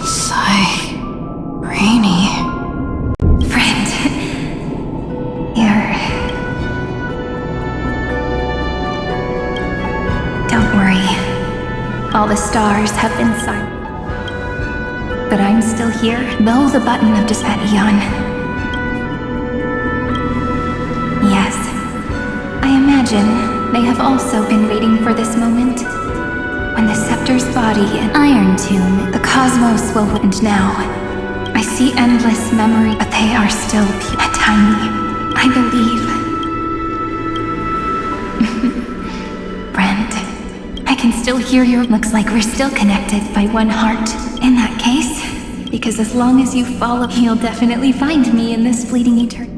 Cyrene. Friend. Don't worry. All the stars have been silent. But I'm still here, though the button of that eon. imagine they have also been waiting for this moment. When the scepter's body and iron tomb, the cosmos will end now. I see endless memory, but they are still tiny. I believe. Friend, I can still hear your. Looks like we're still connected by one heart. In that case, because as long as you follow, you'll definitely find me in this fleeting eternity.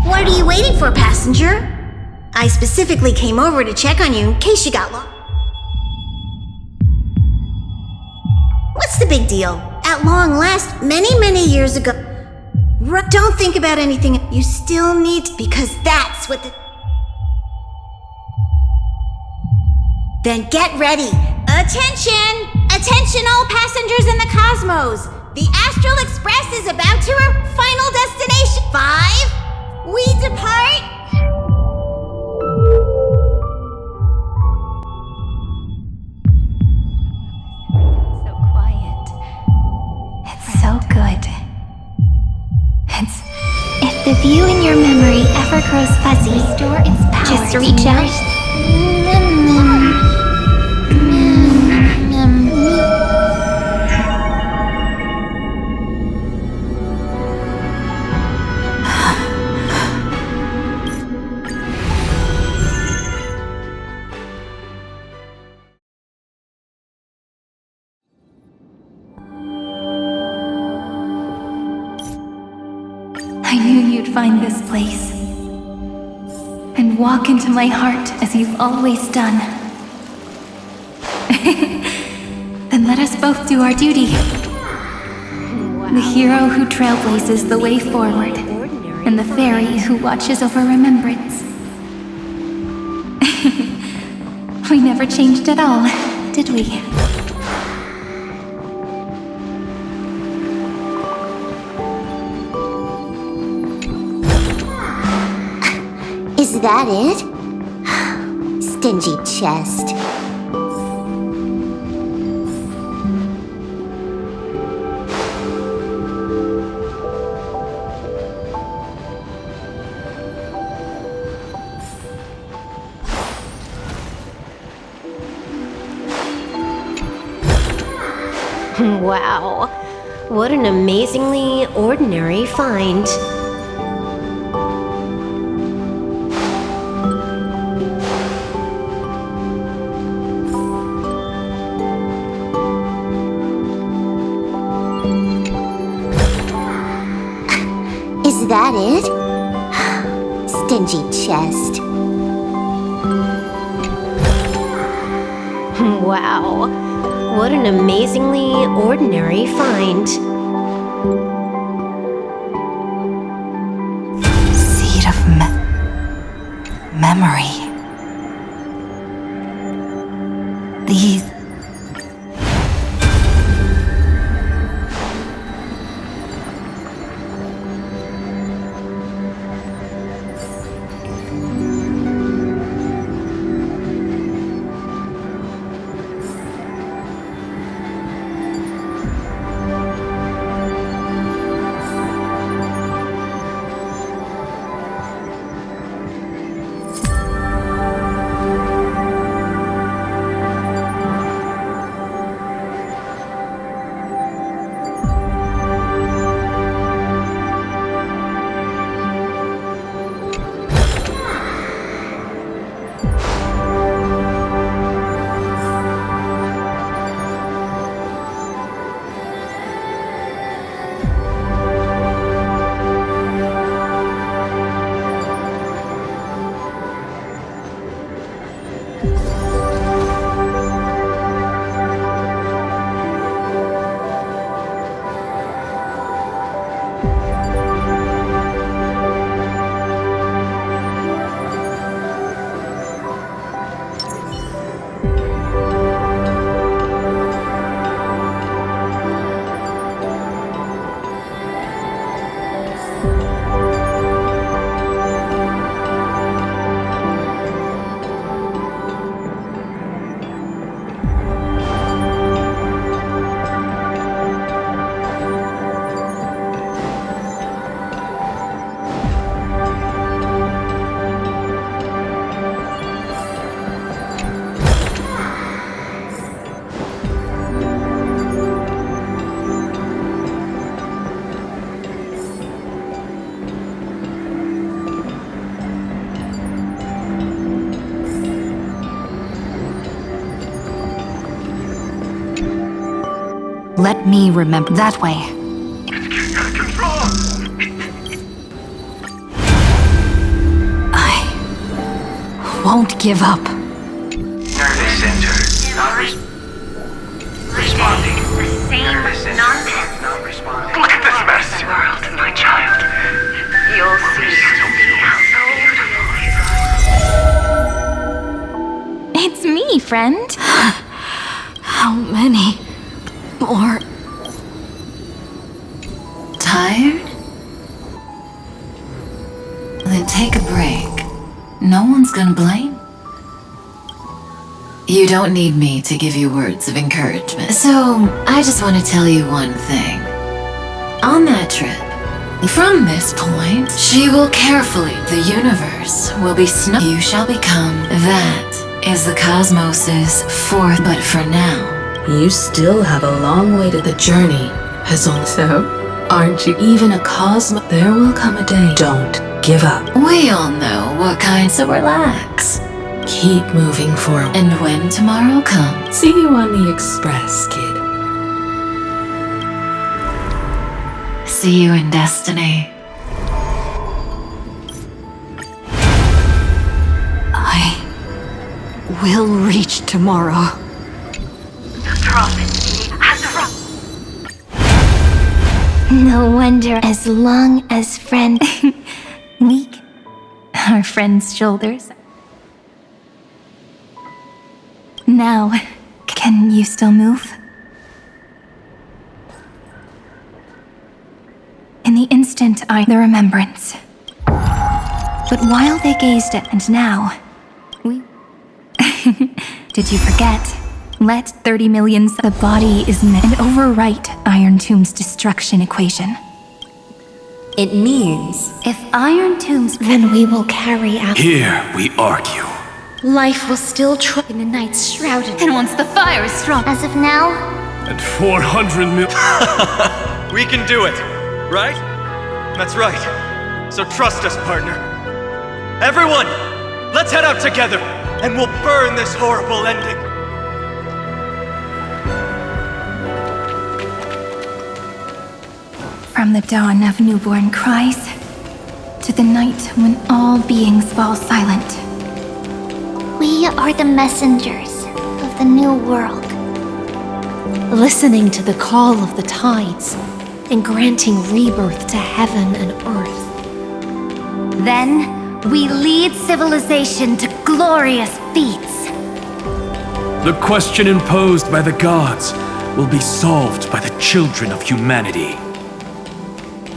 What are you waiting for, passenger? I specifically came over to check on you in case you got lost. What's the big deal? At long last, many years ago. Don't think about anything. You still need to, because that's what the... Then get ready. Attention! Attention all passengers in the cosmos! The Astral Express is about to her final destination. 5, we depart. So quiet. It's so good. If the view in your memory ever grows fuzzy, restore its power. Just reach out. I knew you'd find this place and walk into my heart as you've always done. Then let us both do our duty. The hero who trailblazes the way forward, and the fairy who watches over remembrance. We never changed at all, did we? Is that it? Stingy chest. Wow, what an amazingly ordinary find. Is that it? Stingy chest. Wow, what an amazingly ordinary find. Seed of memory. These... Let me remember that way. I won't give up. Nervous center. Responding. The same nonsense. Look at this mess. World, my child. You'll see how beautiful. It's me, friend. How many more? Tired? Then take a break. No one's gonna blame. You don't need me to give you words of encouragement. So, I just want to tell you one thing. On that trip, from this point, she will carefully, the universe will be you shall become. That is the cosmos's fourth, but for now, you still have a long way to the journey. Has also, aren't you even a cosmo? There will come a day. Don't give up. We all know what kind, so relax. Keep moving forward. And when tomorrow comes, see you on the express, kid. See you in destiny. I will reach tomorrow. The prophet has arrived. No wonder, as long as friend weak our friend's shoulders. Now, can you still move? In the instant the remembrance. But while they gazed at, and now, we did you forget? Let 30 million the body is meant and overwrite Iron Tomb's destruction equation. It means If Iron Tombs, then we will carry out. Here we argue. Life will still in the night's shrouded. And once the fire is strong. As of now, And 400 million. We can do it, right? That's right. So trust us, partner. Everyone, let's head out together, and we'll burn this horrible ending. From the dawn of newborn cries to the night when all beings fall silent. we are the messengers of the new world. Listening to the call of the tides and granting rebirth to heaven and earth. Then, we lead civilization to glorious feats. The question imposed by the gods will be solved by the children of humanity.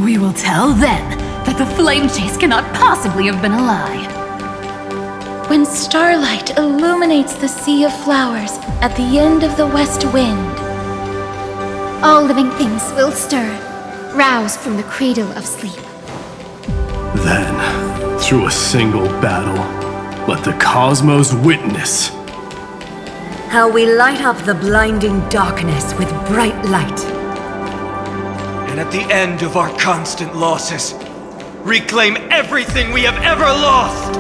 We will tell them that the flame chase cannot possibly have been a lie. When starlight illuminates the sea of flowers at the end of the west wind, All living things will stir, roused from the cradle of sleep. Then, through a single battle, let the cosmos witness how we light up the blinding darkness with bright light. And at the end of our constant losses, reclaim everything we have ever lost!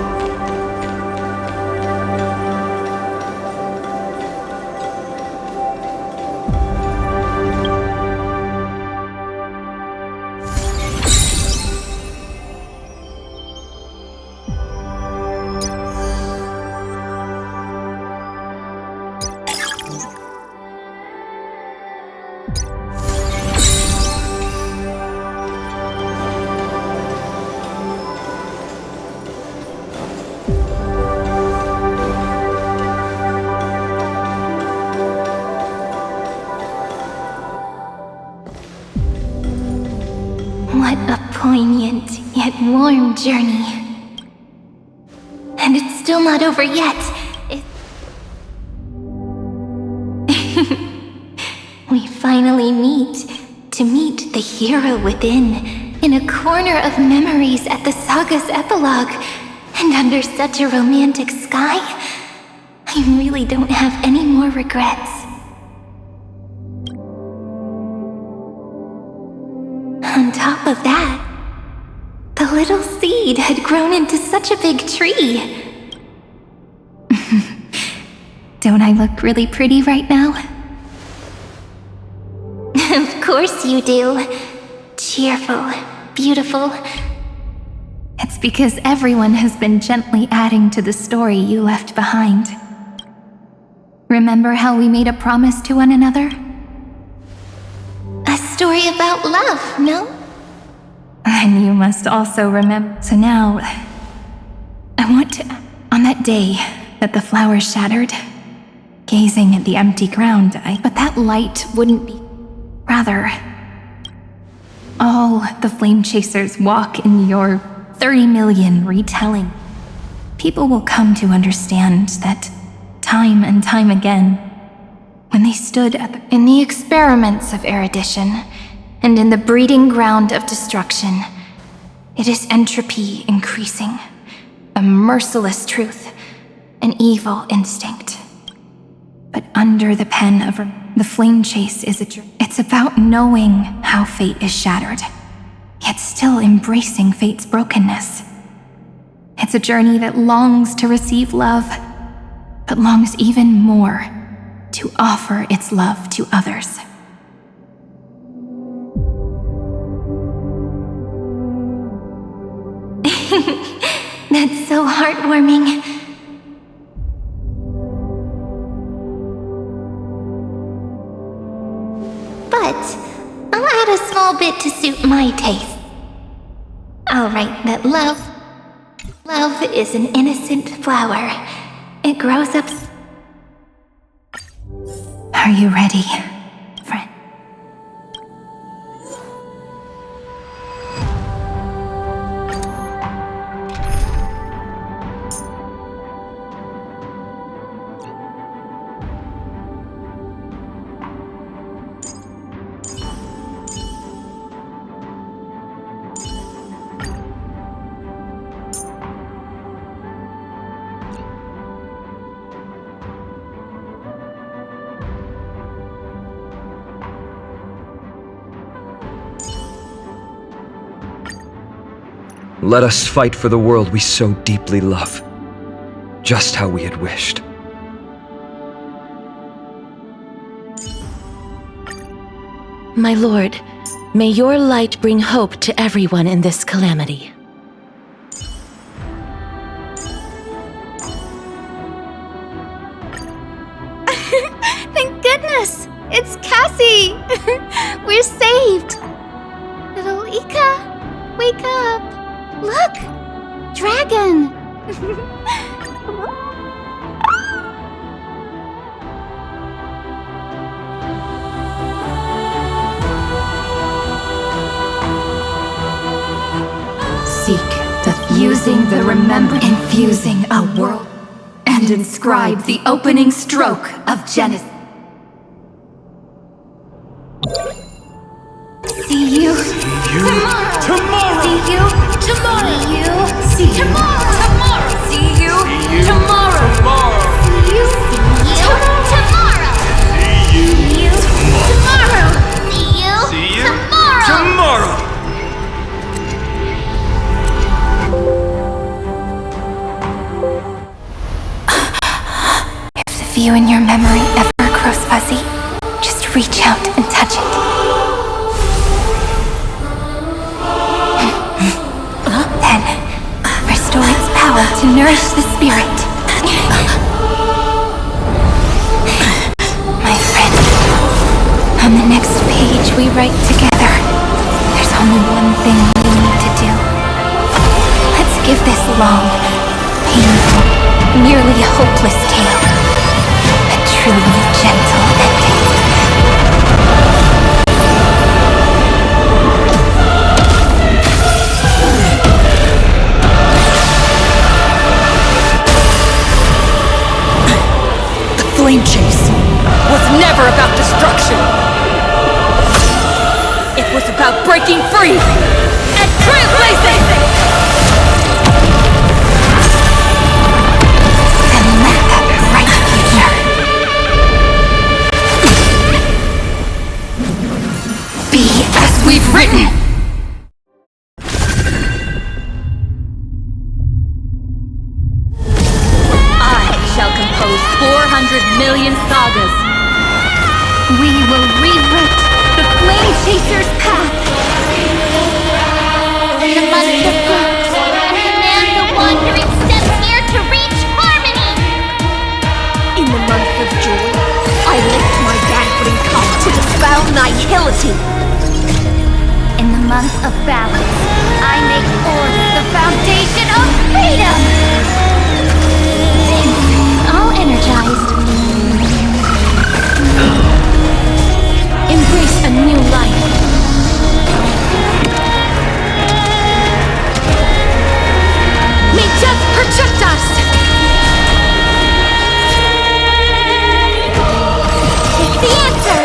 What a poignant yet warm journey. And it's still not over yet. We finally meet to meet the hero within in a corner of memories at the saga's epilogue. And under such a romantic sky, I really don't have any more regrets. On top of that, the little seed had grown into such a big tree. Don't I look really pretty right now? course you do. Cheerful, beautiful. It's because everyone has been gently adding to the story you left behind. Remember how we made a promise to one another? A story about love, no? And you must also remember. So now, I want to... On that day that the flowers shattered, gazing at the empty ground, but that light wouldn't be... Rather, all the flame chasers walk in your 30 million retelling. People will come to understand that time and time again, when they stood in the experiments of erudition and in the breeding ground of destruction, it is entropy increasing, a merciless truth, an evil instinct. But under the pen of the flame chase is it's about knowing how fate is shattered, yet still embracing fate's brokenness. It's a journey that longs to receive love, but longs even more to offer its love to others. That's so heartwarming. But I'll add a small bit to suit my taste. I'll write that love is an innocent flower. It grows up. Are you ready, friend? Let us fight for the world we so deeply love, just how we had wished. My lord, may your light bring hope to everyone in this calamity. Thank goodness! It's Cassie! We're saved! Little Ika, wake up! Look! Dragon! Seek using the remembrance, infusing a world, and inscribe the opening stroke of Genesis. See you tomorrow. See you tomorrow. See you tomorrow. See you tomorrow. See you tomorrow. See you tomorrow. See you tomorrow. If the view in your memory ever grows fuzzy, just reach out and touch it. Then, restore its power to nourish the spirit. My friend, on the next page we write together, there's only one thing we need to do. Let's give this long, painful, nearly hopeless tale a truly gentle ending. Flame chase was never about destruction. It was about breaking free and trailblazing. And let that bright future be as we've written. I shall compose 400 million sagas. We will rewrite the flame chase guilty. In the month of balance, I make order the foundation of freedom! All energized. Embrace a new life. May death protect us! It's the answer!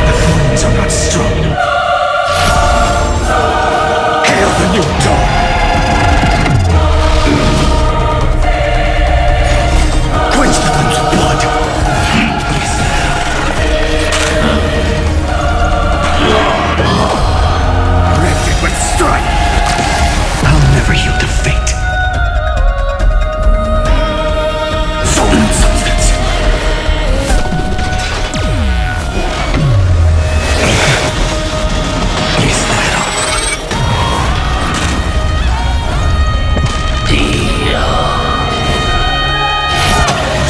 The flames are not strong. Hail the new dawn! Quench the flames of blood! Wrecked with strife! I'll never yield to fate. Soul and substance! Is that all?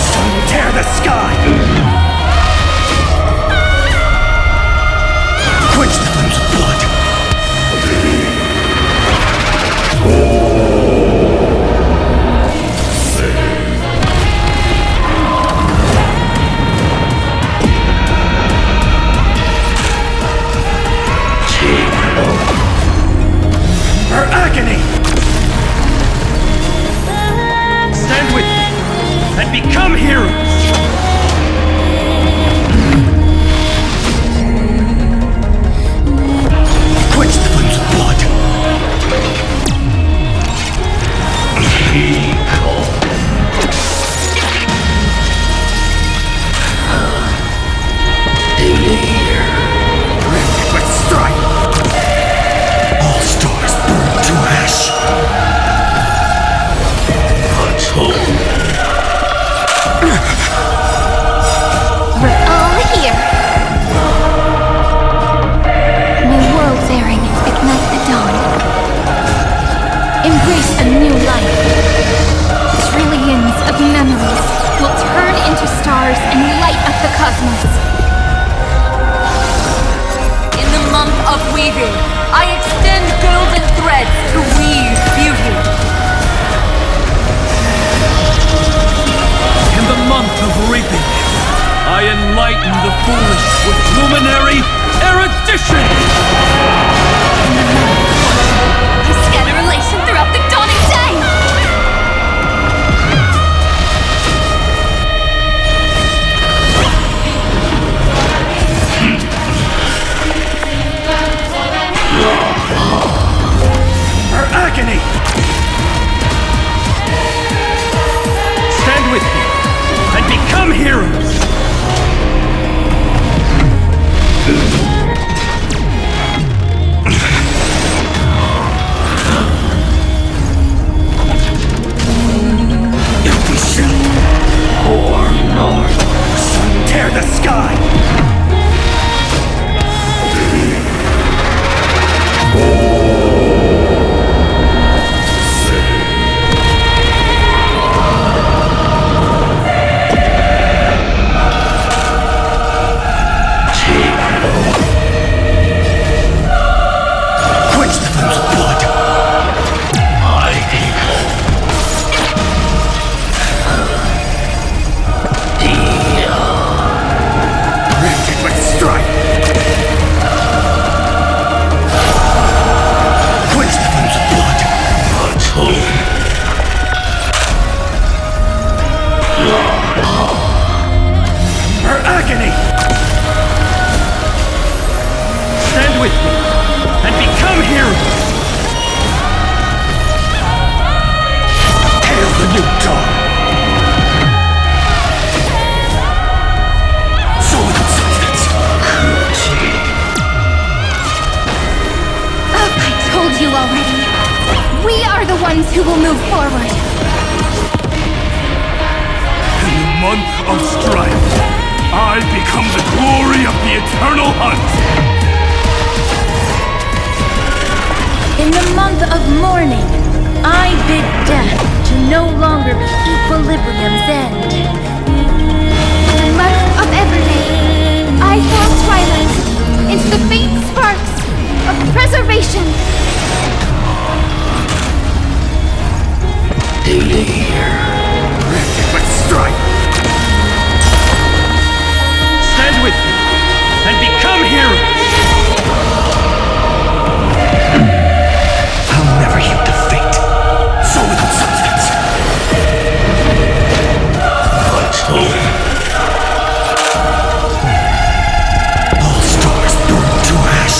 Sun tear the sky! Quench the flames of blood! Her agony! Stand with me and become heroes! Quench the flames of blood! Wrecked with strife! All stars burn to ash! We're all here! May worlds erring ignite the dawn. Embrace a new life. Trillions of memories will turn into stars and light up the cosmos. In the month of weaving, I extend golden threads to weave beauty. In the month of reaping, I enlighten the foolish with luminary erudition! I scatter elation throughout the dawning day! Her agony! Stand with me and become heroes! If we shall, or north, sun tear the sky! Quench the flames of blood! My people. Wrecked with strife! Quench the flames of blood! Her agony! Stand with me and become heroes! Hail the new dawn! Soul and substance! I told you already. We are the ones who will move forward. In the month of strife, I become the glory of the eternal hunt! In the month of mourning, I bid death to no longer be equilibrium's end. I throw twilight into the faint sparks of preservation. But strike! Stand with me and become heroes! I'll never yield to fate. So without substance. All stars burn to ash.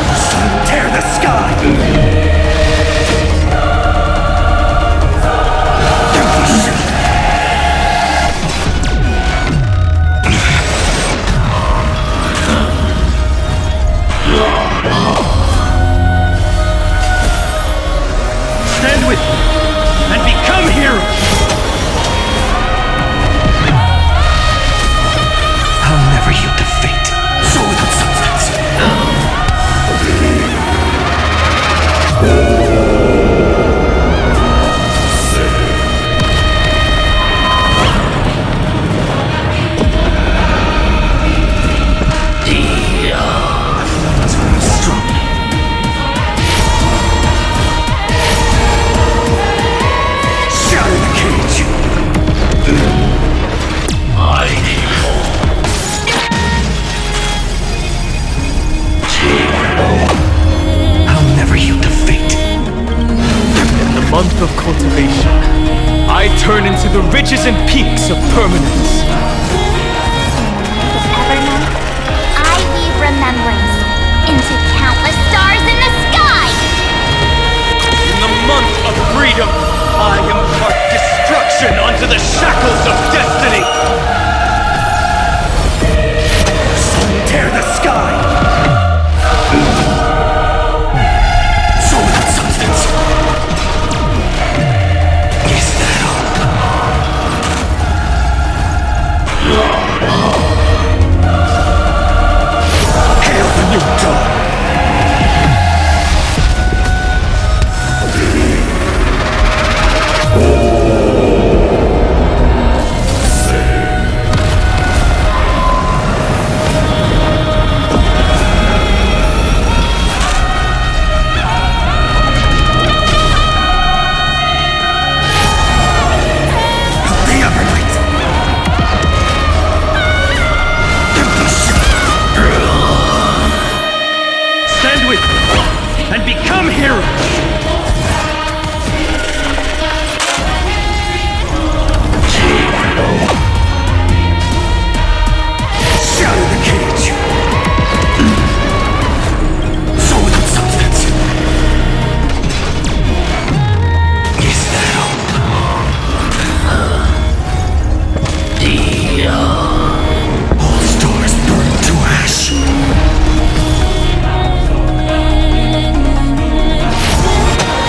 The sun tear the sky. Stand with me and become heroes! I'll never yield to fate. So without substance. Shatter the cage. I'll never yield to fate. In the month of cultivation, I turn into the ridges and peaks of permanence. With Evernight, I weave remembrance into countless stars in the sky! In the month of freedom, I impart destruction onto the shackles of destiny. Sun tear the sky. So without substance. Is that all? Hail the new dawn. The Evernight. Stand with me and become heroes! Shatter the cage. So without substance. Is that all? All stars burn to ash.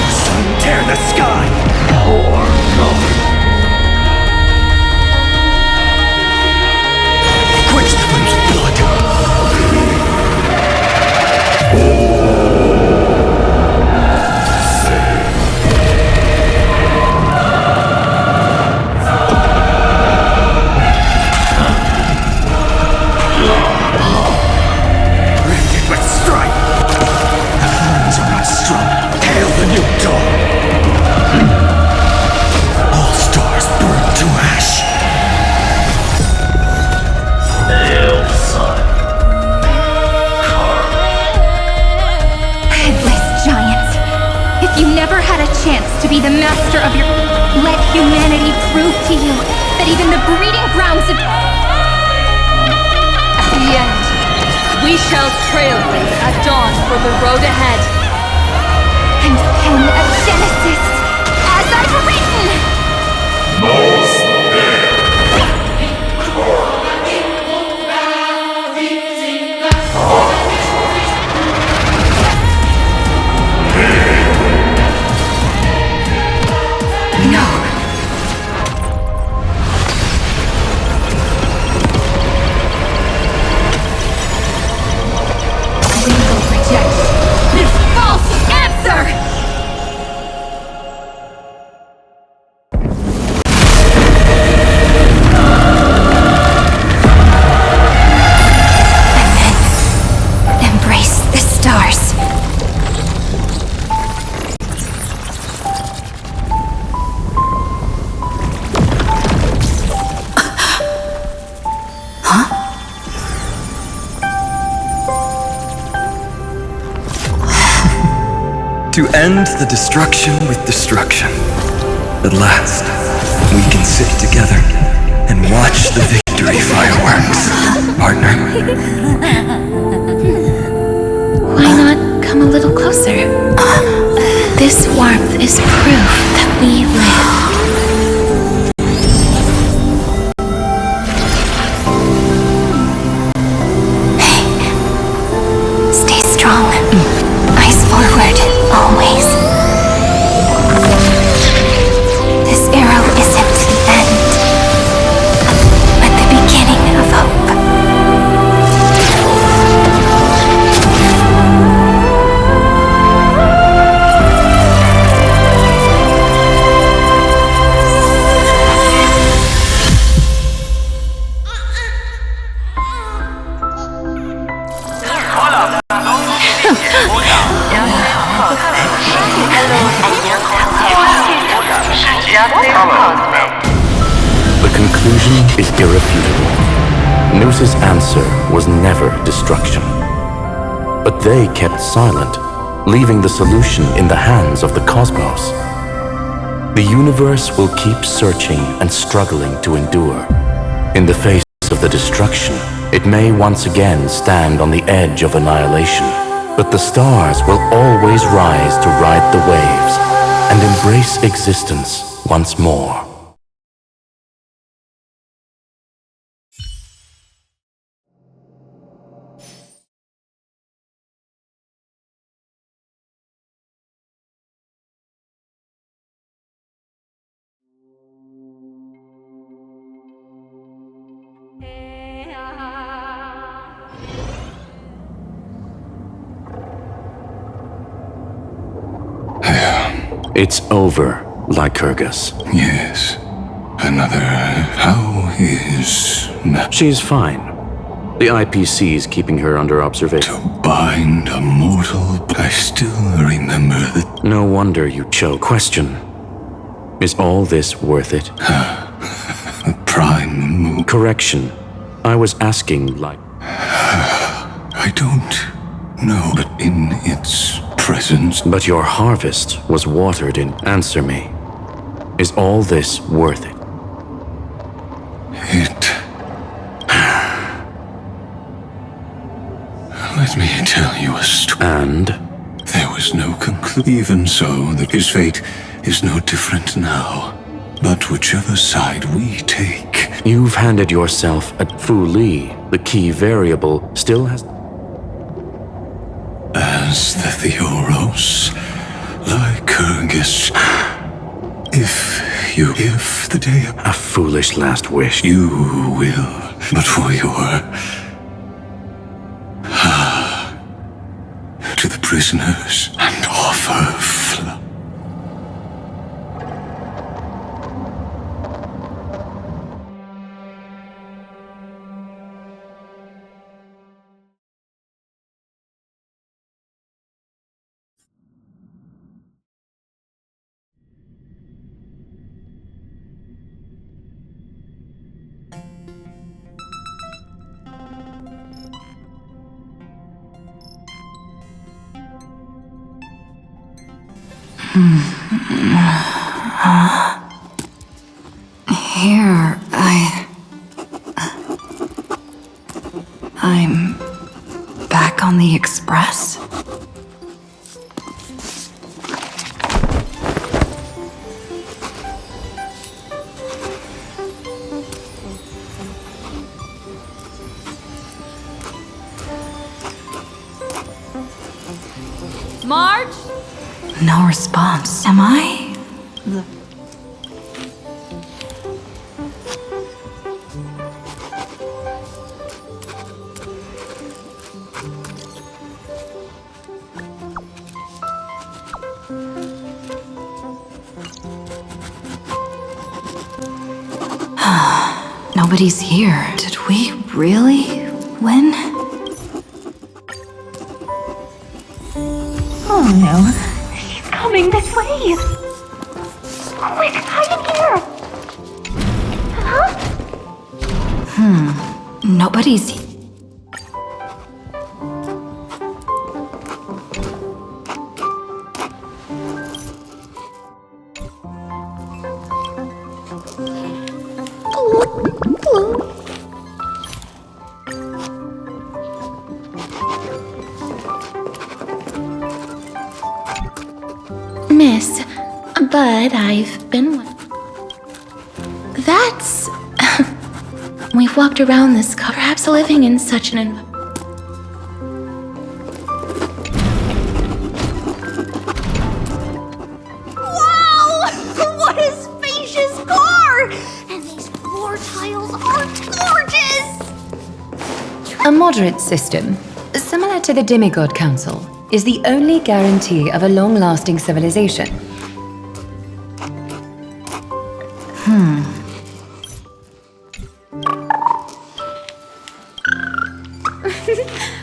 Sun tear the sky. Quench the flames of blood. Rented but strike. The flames are not strong. Hail the new dawn. All stars burn to ash. Headless giant! If you never had a chance to be the master of your... Let humanity prove to you that even the breeding grounds of... At the end, we shall trailblaze at dawn for the road ahead. And pen a genesis as I've written! To end the destruction with destruction. At last, we can sit together and watch the victory fireworks, partner. Why not come a little closer? This warmth is proof that we live. Hey, stay strong. Eyes forward, always. This arrow isn't the end, but the beginning of hope. The conclusion is irrefutable. Noos's answer was never destruction. But they kept silent, leaving the solution in the hands of the cosmos. The universe will keep searching and struggling to endure. In the face of the destruction, it may once again stand on the edge of annihilation. But the stars will always rise to ride the waves and embrace existence once more. It's over, Lycurgus. Yes. Another... How is... She's fine. The IPC's keeping her under observation. To bind a mortal, I still remember that... No wonder you choke. Question. Is all this worth it? A prime move. Correction. I was asking like... I don't know, but in its presence... But your harvest was watered in... Answer me. Is all this worth it? It... Let me tell you a story. And? There was no conclusion. Even so, his fate is no different now. But whichever side we take... You've handed yourself a Fu-Li. The key variable still has... As the Theoros, Lycurgus... If the day... A foolish last wish. You will, but for your... to the prisoners and offer flood. Here, I'm back on the express. Marge? No response. Am I? Nobody's here. Did we really win? Oh no. She's coming this way. Quick, hide in here. Huh? Nobody's here. but I've been... That's... We've walked around this car, perhaps living in such an environment. Wow! What a spacious car! And these floor tiles are gorgeous! A moderate system, similar to the Demigod Council, is the only guarantee of a long-lasting civilization.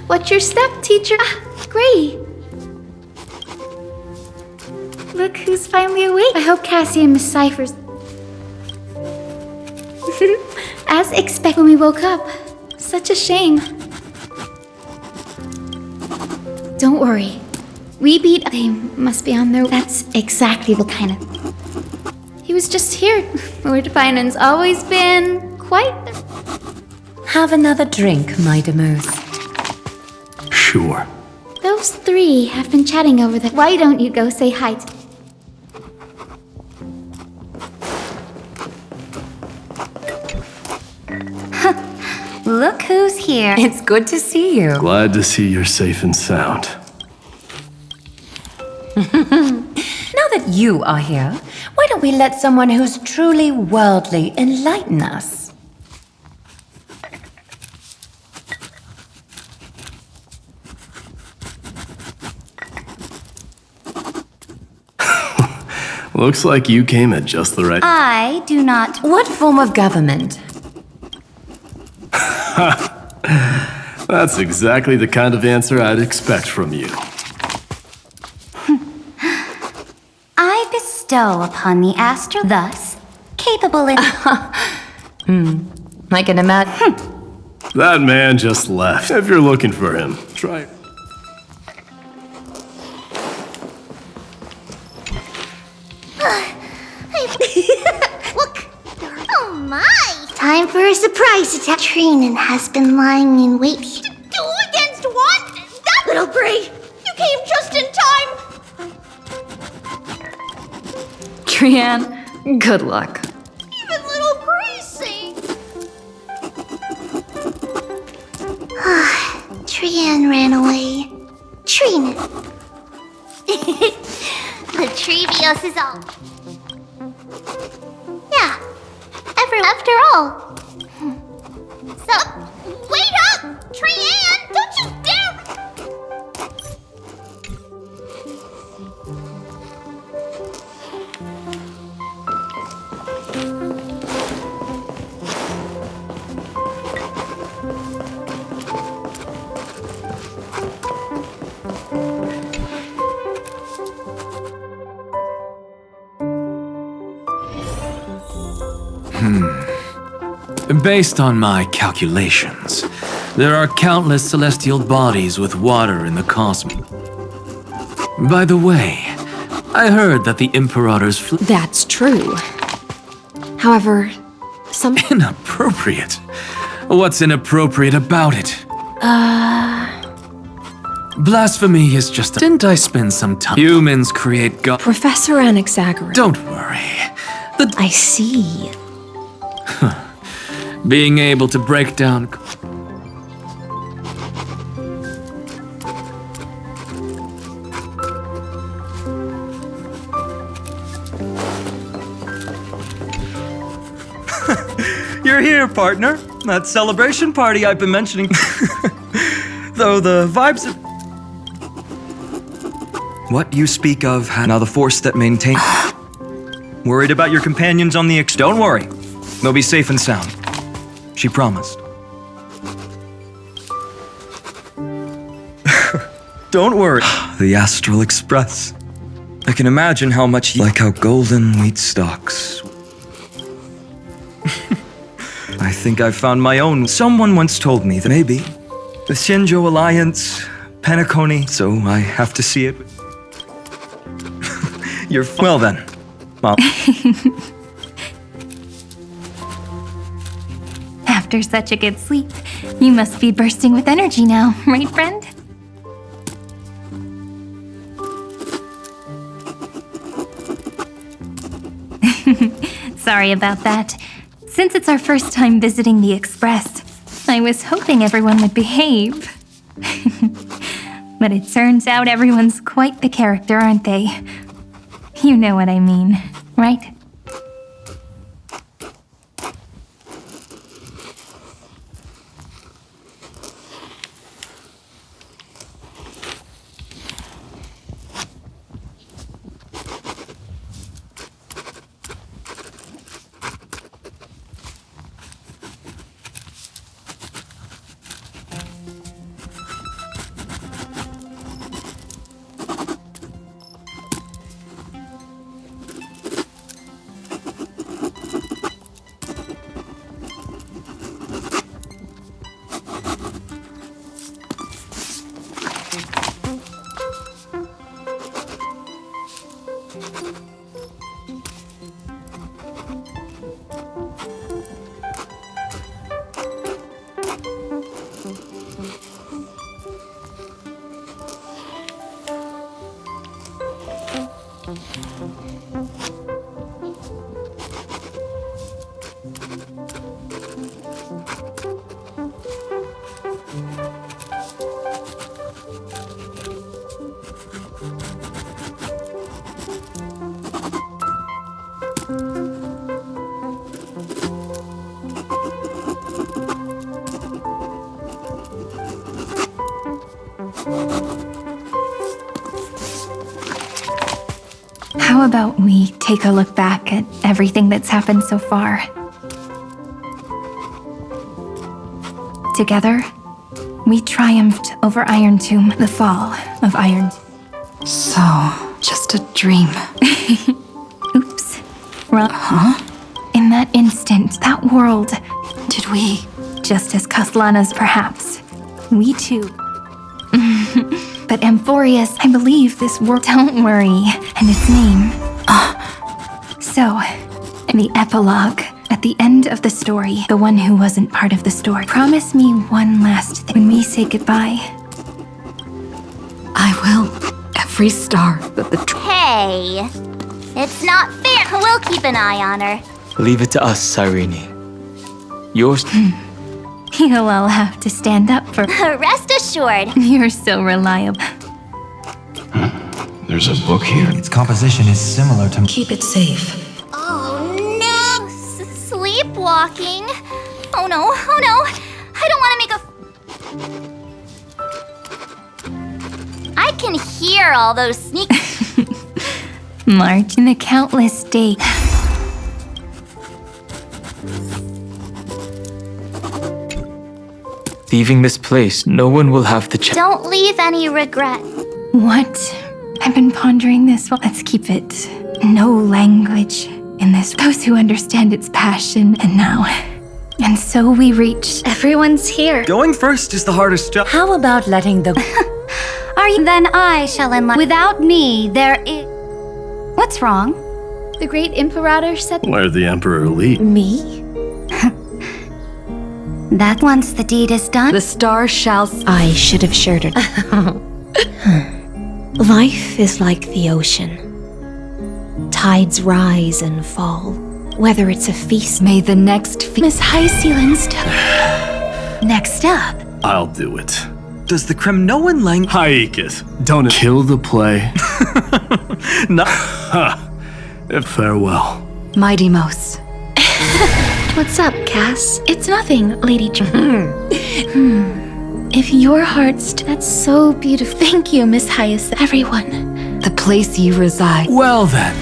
What's your step, teacher? Great. Look who's finally awake. I hope Cassie and Miss Cypher's... As expected when we woke up. Such a shame. Don't worry. We beat... They must be on their... That's exactly the kind of... He was just here. Lord Finance always been quite... Have another drink, my Demos. Sure. Those three have been chatting over there. Why don't you go say hi to... Look who's here. It's good to see you. Glad to see you're safe and sound. Now that you are here, why don't we let someone who's truly worldly enlighten us? Looks like you came at just the right... I do not... What form of government? That's exactly the kind of answer I'd expect from you. I bestow upon the astral, thus capable in... I can imagine... That man just left. If you're looking for him, try... Look! Oh my! Time for a surprise attack. Cyrene has been lying in wait. Two against one? That little Brie! You came just in time! Trianne, good luck. Even little Gracie! Trianne ran away. Cyrene. The Trevios is all. Yeah, after all. So, wait up! Trianne, don't you dare! Based on my calculations, there are countless celestial bodies with water in the cosmos. By the way, I heard that the Emperor's That's true. However, some... Inappropriate? What's inappropriate about it? Blasphemy is just... Didn't I spend some time... Humans create God... Professor Anaxagoras. Don't worry. I see. Being able to break down... You're here, partner. That celebration party I've been mentioning. Though the vibes are... What you speak of, now the force that maintains... Worried about your companions on the Don't worry. They'll be safe and sound. She promised. Don't worry. The Astral Express. I can imagine how much like how golden wheat stalks. I think I've found my own. Someone once told me that maybe the Shinjo Alliance, Penacony, so I have to see it. You're well then. Mom. After such a good sleep, you must be bursting with energy now, right, friend? Sorry about that. Since it's our first time visiting the Express, I was hoping everyone would behave. But it turns out everyone's quite the character, aren't they? You know what I mean, right? How about we take a look back at everything that's happened so far? Together, we triumphed over Iron Tomb, the fall of Iron Tomb. So, just a dream. Oops. Wrong. Huh? In that instant, that world... Did we... Just as Caslana's, perhaps. We too. But AMPHOREUS, I believe this world... Don't worry. And its name. So, in the epilogue, at the end of the story, the one who wasn't part of the story, promise me one last thing when we say goodbye. I will. Every star that the... Hey! It's not fair! We'll keep an eye on her. Leave it to us, Cyrene. Yours... You'll all have to stand up for... Rest assured. You're so reliable. There's a book here. Its composition is similar to... Keep it safe. Oh no! Sleepwalking? Oh no, oh no! I don't want to make a... I can hear all those sneak... March in the countless days. Leaving this place, no one will have the chance. Don't leave any regret. What? I've been pondering this. Well, let's keep it. No language in this. Those who understand its passion, and now. And so we reach. Everyone's here. Going first is the hardest job. How about letting the... Are you? Then I shall enlighten. Without me, there is... What's wrong? The great Imperator said... Where the Emperor lead? Me? That once the deed is done... The star shall... I should have shared it. Life is like the ocean. Tides rise and fall. Whether it's a feast... May the next feast... Miss Hyacine's... Next up. I'll do it. Does the Kremnoan language... Hyacine, don't kill the play. No. Farewell. Mighty Mos. What's up, Cass? It's nothing, Lady If your heart's... That's so beautiful. Thank you, Miss Hyacine. Everyone. The place you reside. Well then.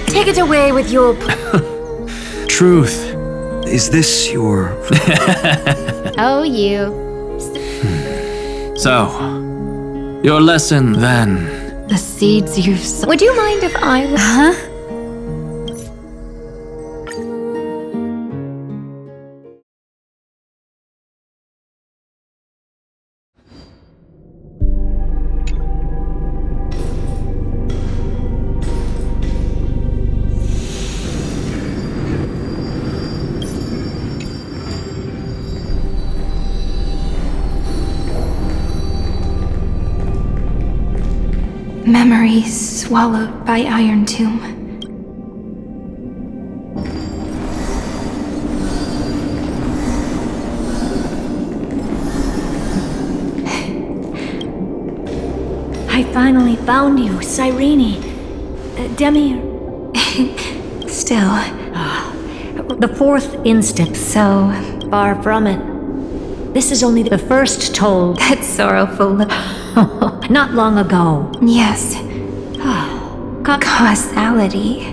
Take it away with your... Truth. Is this your... Oh, you. So, your lesson then. The seeds you've sown. Would you mind if I... Huh? Memories swallowed by Iron Tomb. I finally found you, Cyrene. Demi... Still. The fourth instant. So far from it. This is only the first told. That's sorrowful. Not long ago. Yes. Causality.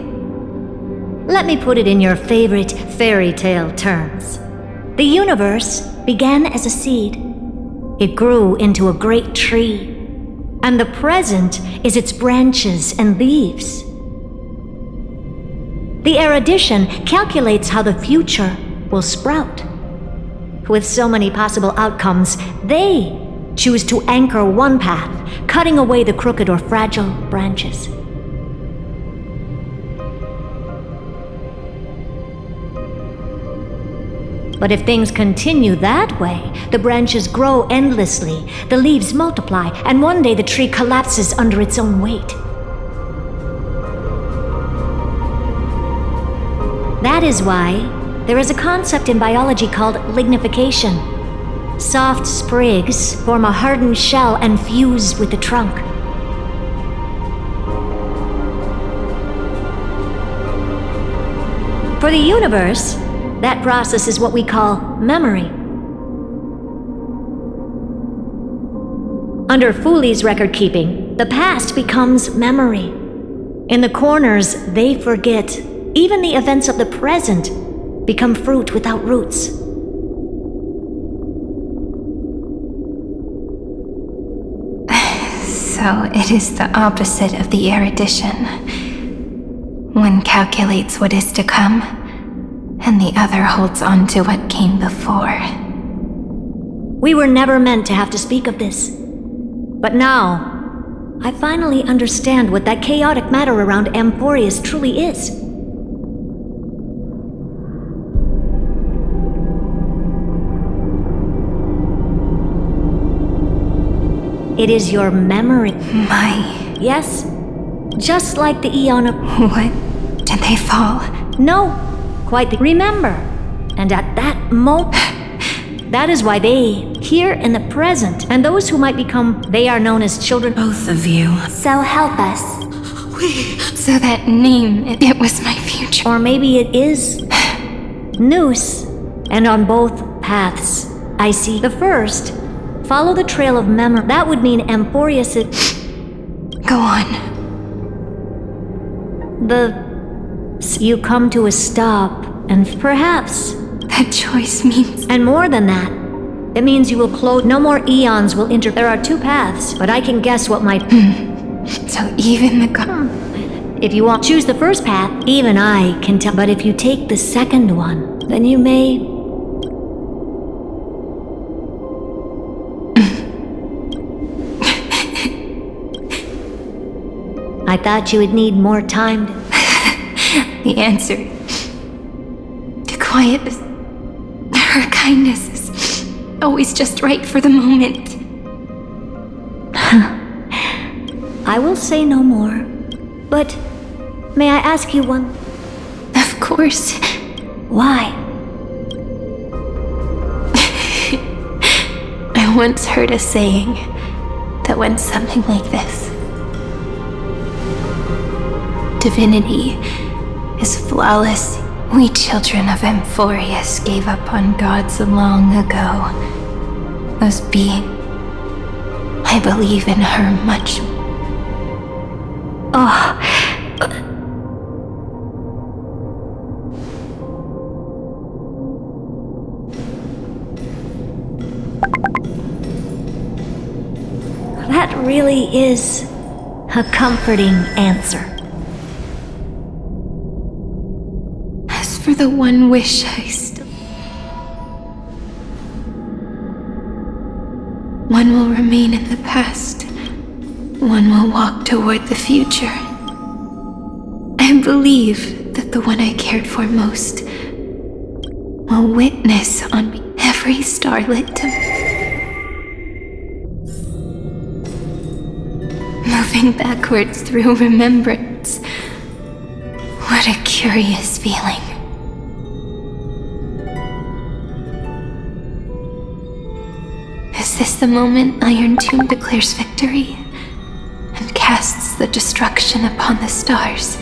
Let me put it in your favorite fairy tale terms. The universe began as a seed. It grew into a great tree. And the present is its branches and leaves. The erudition calculates how the future will sprout. With so many possible outcomes, they choose to anchor one path, cutting away the crooked or fragile branches. But if things continue that way, the branches grow endlessly, the leaves multiply, and one day the tree collapses under its own weight. That is why there is a concept in biology called lignification. Soft sprigs form a hardened shell and fuse with the trunk. For the universe, that process is what we call memory. Under Fooley's record keeping, the past becomes memory. In the corners, they forget. Even the events of the present become fruit without roots. So it is the opposite of the erudition. One calculates what is to come, and the other holds on to what came before. We were never meant to have to speak of this. But now, I finally understand what that chaotic matter around AMPHOREUS truly is. It is your memory. My... Yes, just like the eon of... What? Did they fall? No. Quite remember. And at that moment, that is why they, here in the present, and those who might become, they are known as children. Both of you. So help us. So that name, it was my future. Or maybe it is Noose. And on both paths, I see the first. Follow the trail of memory. That would mean AMPHOREUS is... Go on. You come to a stop, and perhaps... That choice means... And more than that, it means you will close... No more eons will enter... There are two paths, but I can guess what might... So even the... If you want, choose the first path, even I can tell. But if you take the second one, then you may... I thought you would need more time to... The answer... to quiet... her kindness is always just right for the moment. I will say no more. But may I ask you one? Of course. Why? I once heard a saying that went something like this. Divinity is flawless. We children of AMPHOREUS gave up on gods long ago. Those beings, I believe in her much. Oh. That really is a comforting answer. For the one wish I still... One will remain in the past. One will walk toward the future. I believe that the one I cared for most will witness on me every starlit to... Moving backwards through remembrance. What a curious feeling. Is this the moment Iron Tomb declares victory? casts the destruction upon the stars.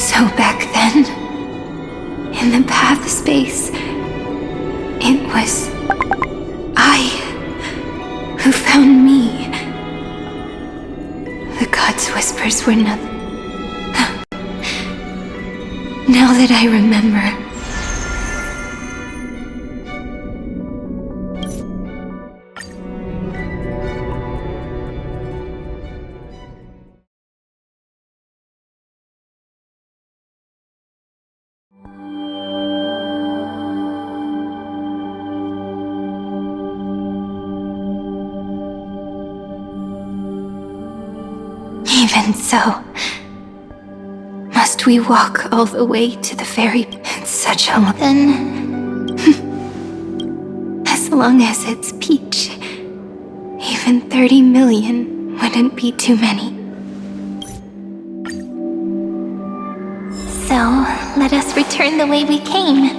So back then, in the path space, it was I who found me. The gods' whispers were nothing. Now that I remember, even so, must we walk all the way to the ferry? It's such a long... Then... as long as it's Peach, even 30 million wouldn't be too many. So, let us return the way we came.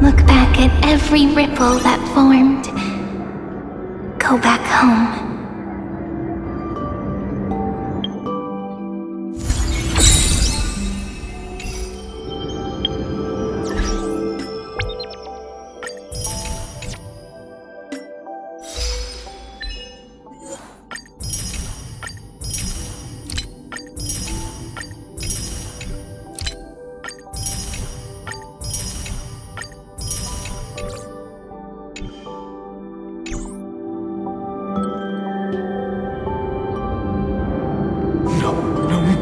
Look back at every ripple that formed. Go back home.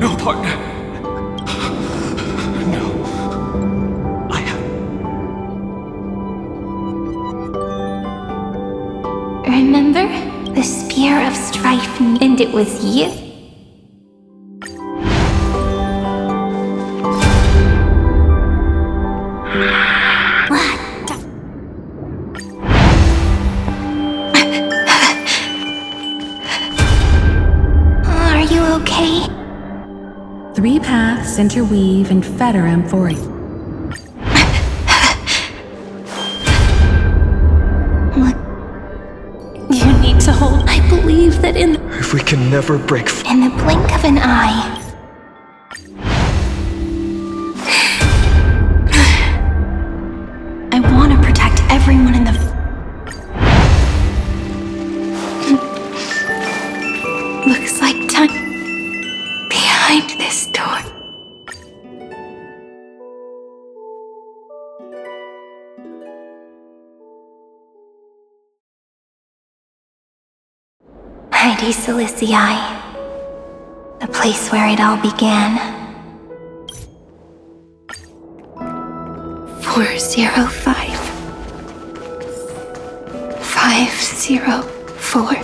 No, partner. No. I have... Remember? The spear of strife, and it was you. Are you okay? 3 paths interweave and fetter AMPHOREUS. What? You need to hold. I believe that If we can never break free. in the blink of an eye. I want to protect everyone in the. Looks like time behind this door. Mighty Silicii, the place where it all began. 405 504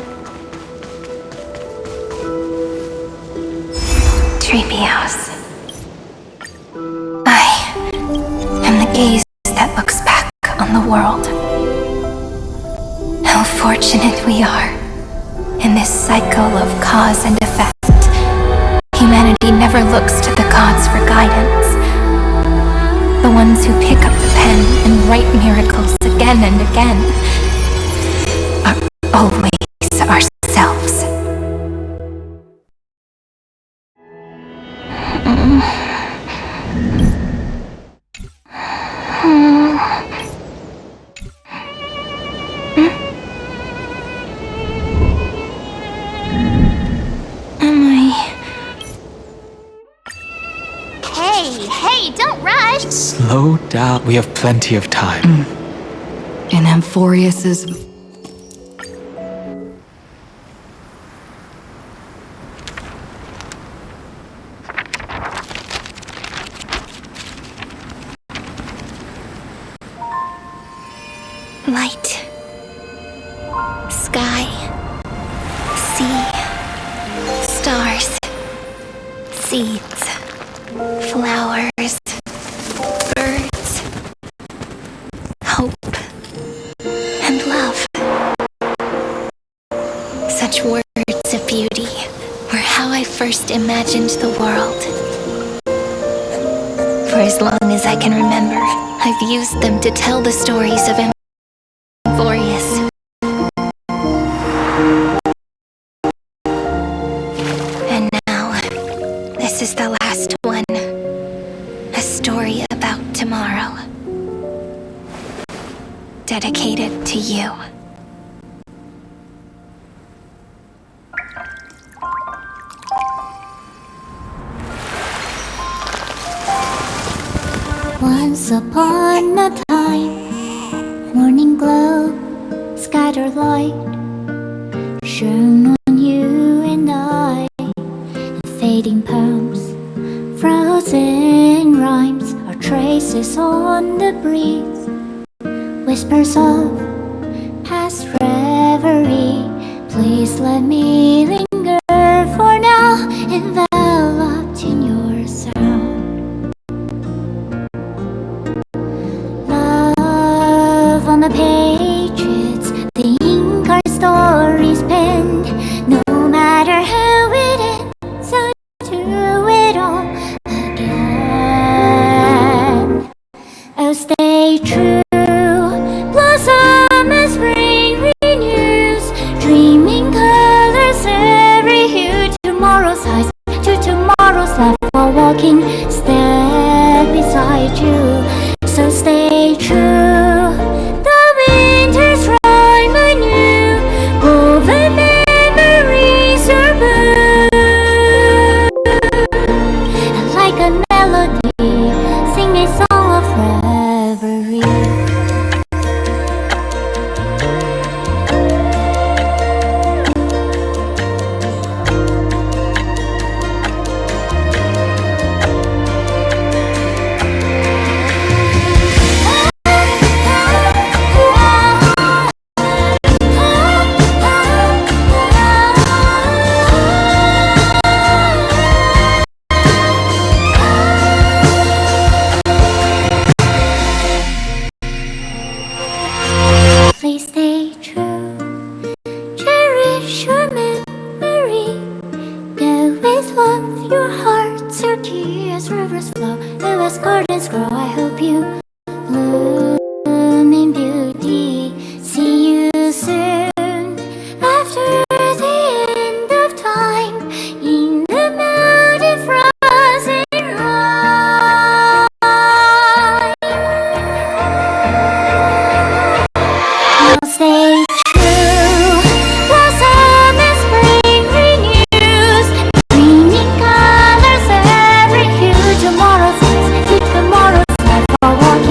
Treehouse. I am the gaze that looks back on the world. How fortunate we are. In this cycle of cause and effect, humanity never looks to the gods for guidance. The ones who pick up the pen and write miracles again and again are always ourselves. Hey, don't rush! Slow down. We have plenty of time. In AMPHOREUS's... Light, sky, sea, stars, seeds, flowers, birds, hope, and love. Such words of beauty were how I first imagined the world. For as long as I can remember, I've used them to tell the stories of AMPHOREUS. And now, this is the last one. A story about tomorrow. Dedicated to you. Once upon a time, morning glow, scattered light, shone on you and I. Fading poems, frozen rhymes, or traces on the breeze. Whispers of past reverie. Please let me linger for now, enveloped in your sound. On the pages, the ink our stories penned. No matter how it ends, I'll do it all again. I'll stay true, blossom as spring renews, dreaming colors every hue. Tomorrow's eyes to tomorrow's life, while walking step beside you. So stay true. Please stay true, cherish your memory. Go with love, your hearts are tears, rivers flow, as gardens grow. I hope you bloom in beauty. See you soon, after the end of time, in the mountain frozen rime. I'll stay true, blossom as spring renews, dreaming colors every hue. Tomorrow's eyes to tomorrow's life, while walking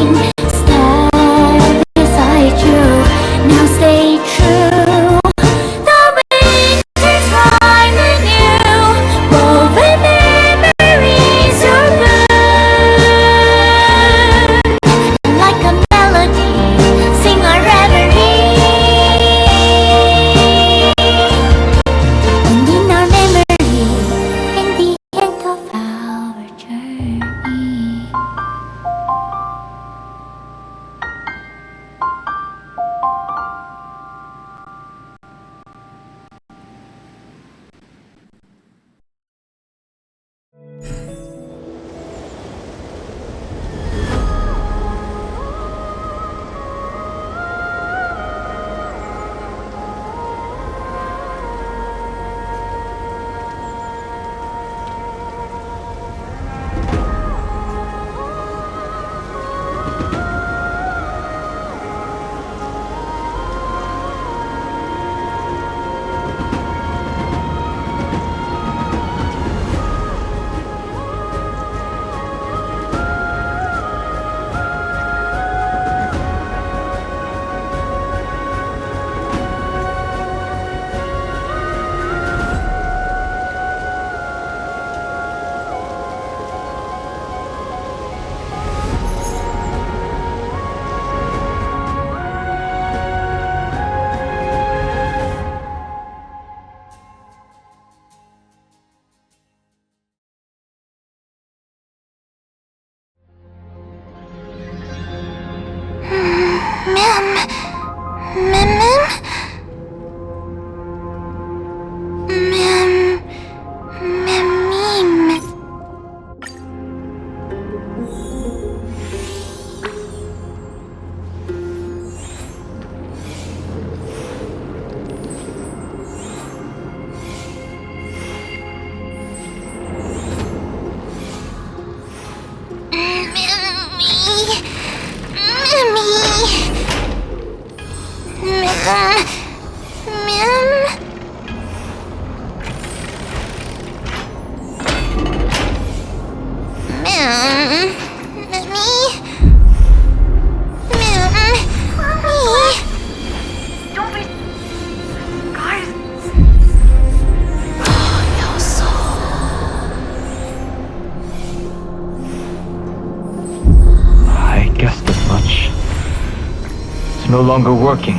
It's no longer working.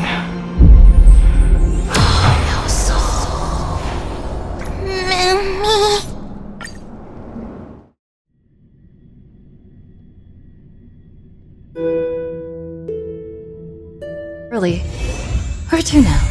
Really? Where to now?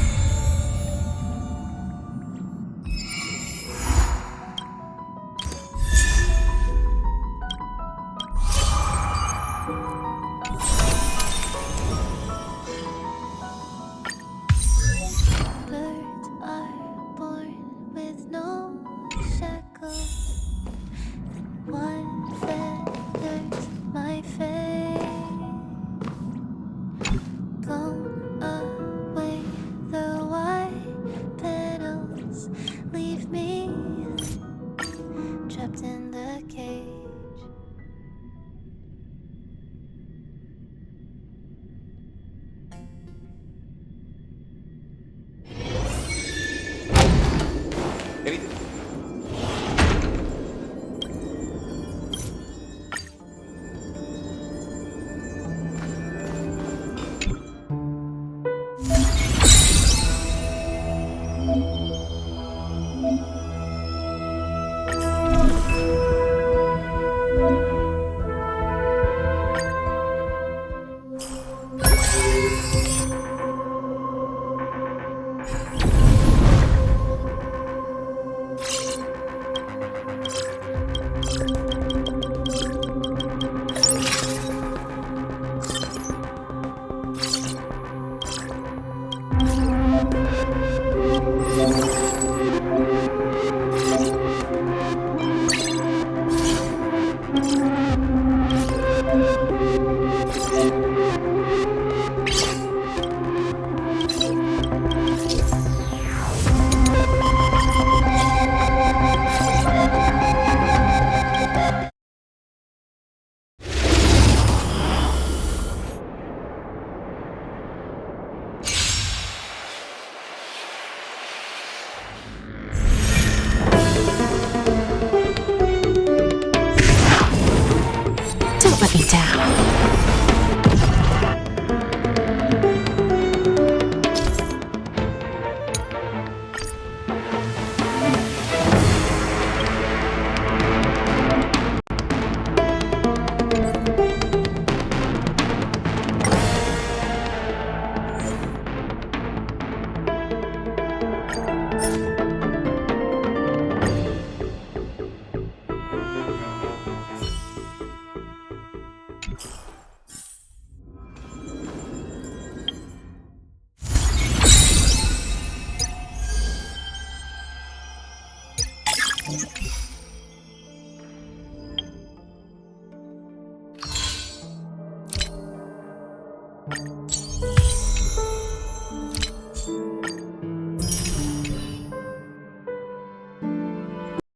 Don't let me down.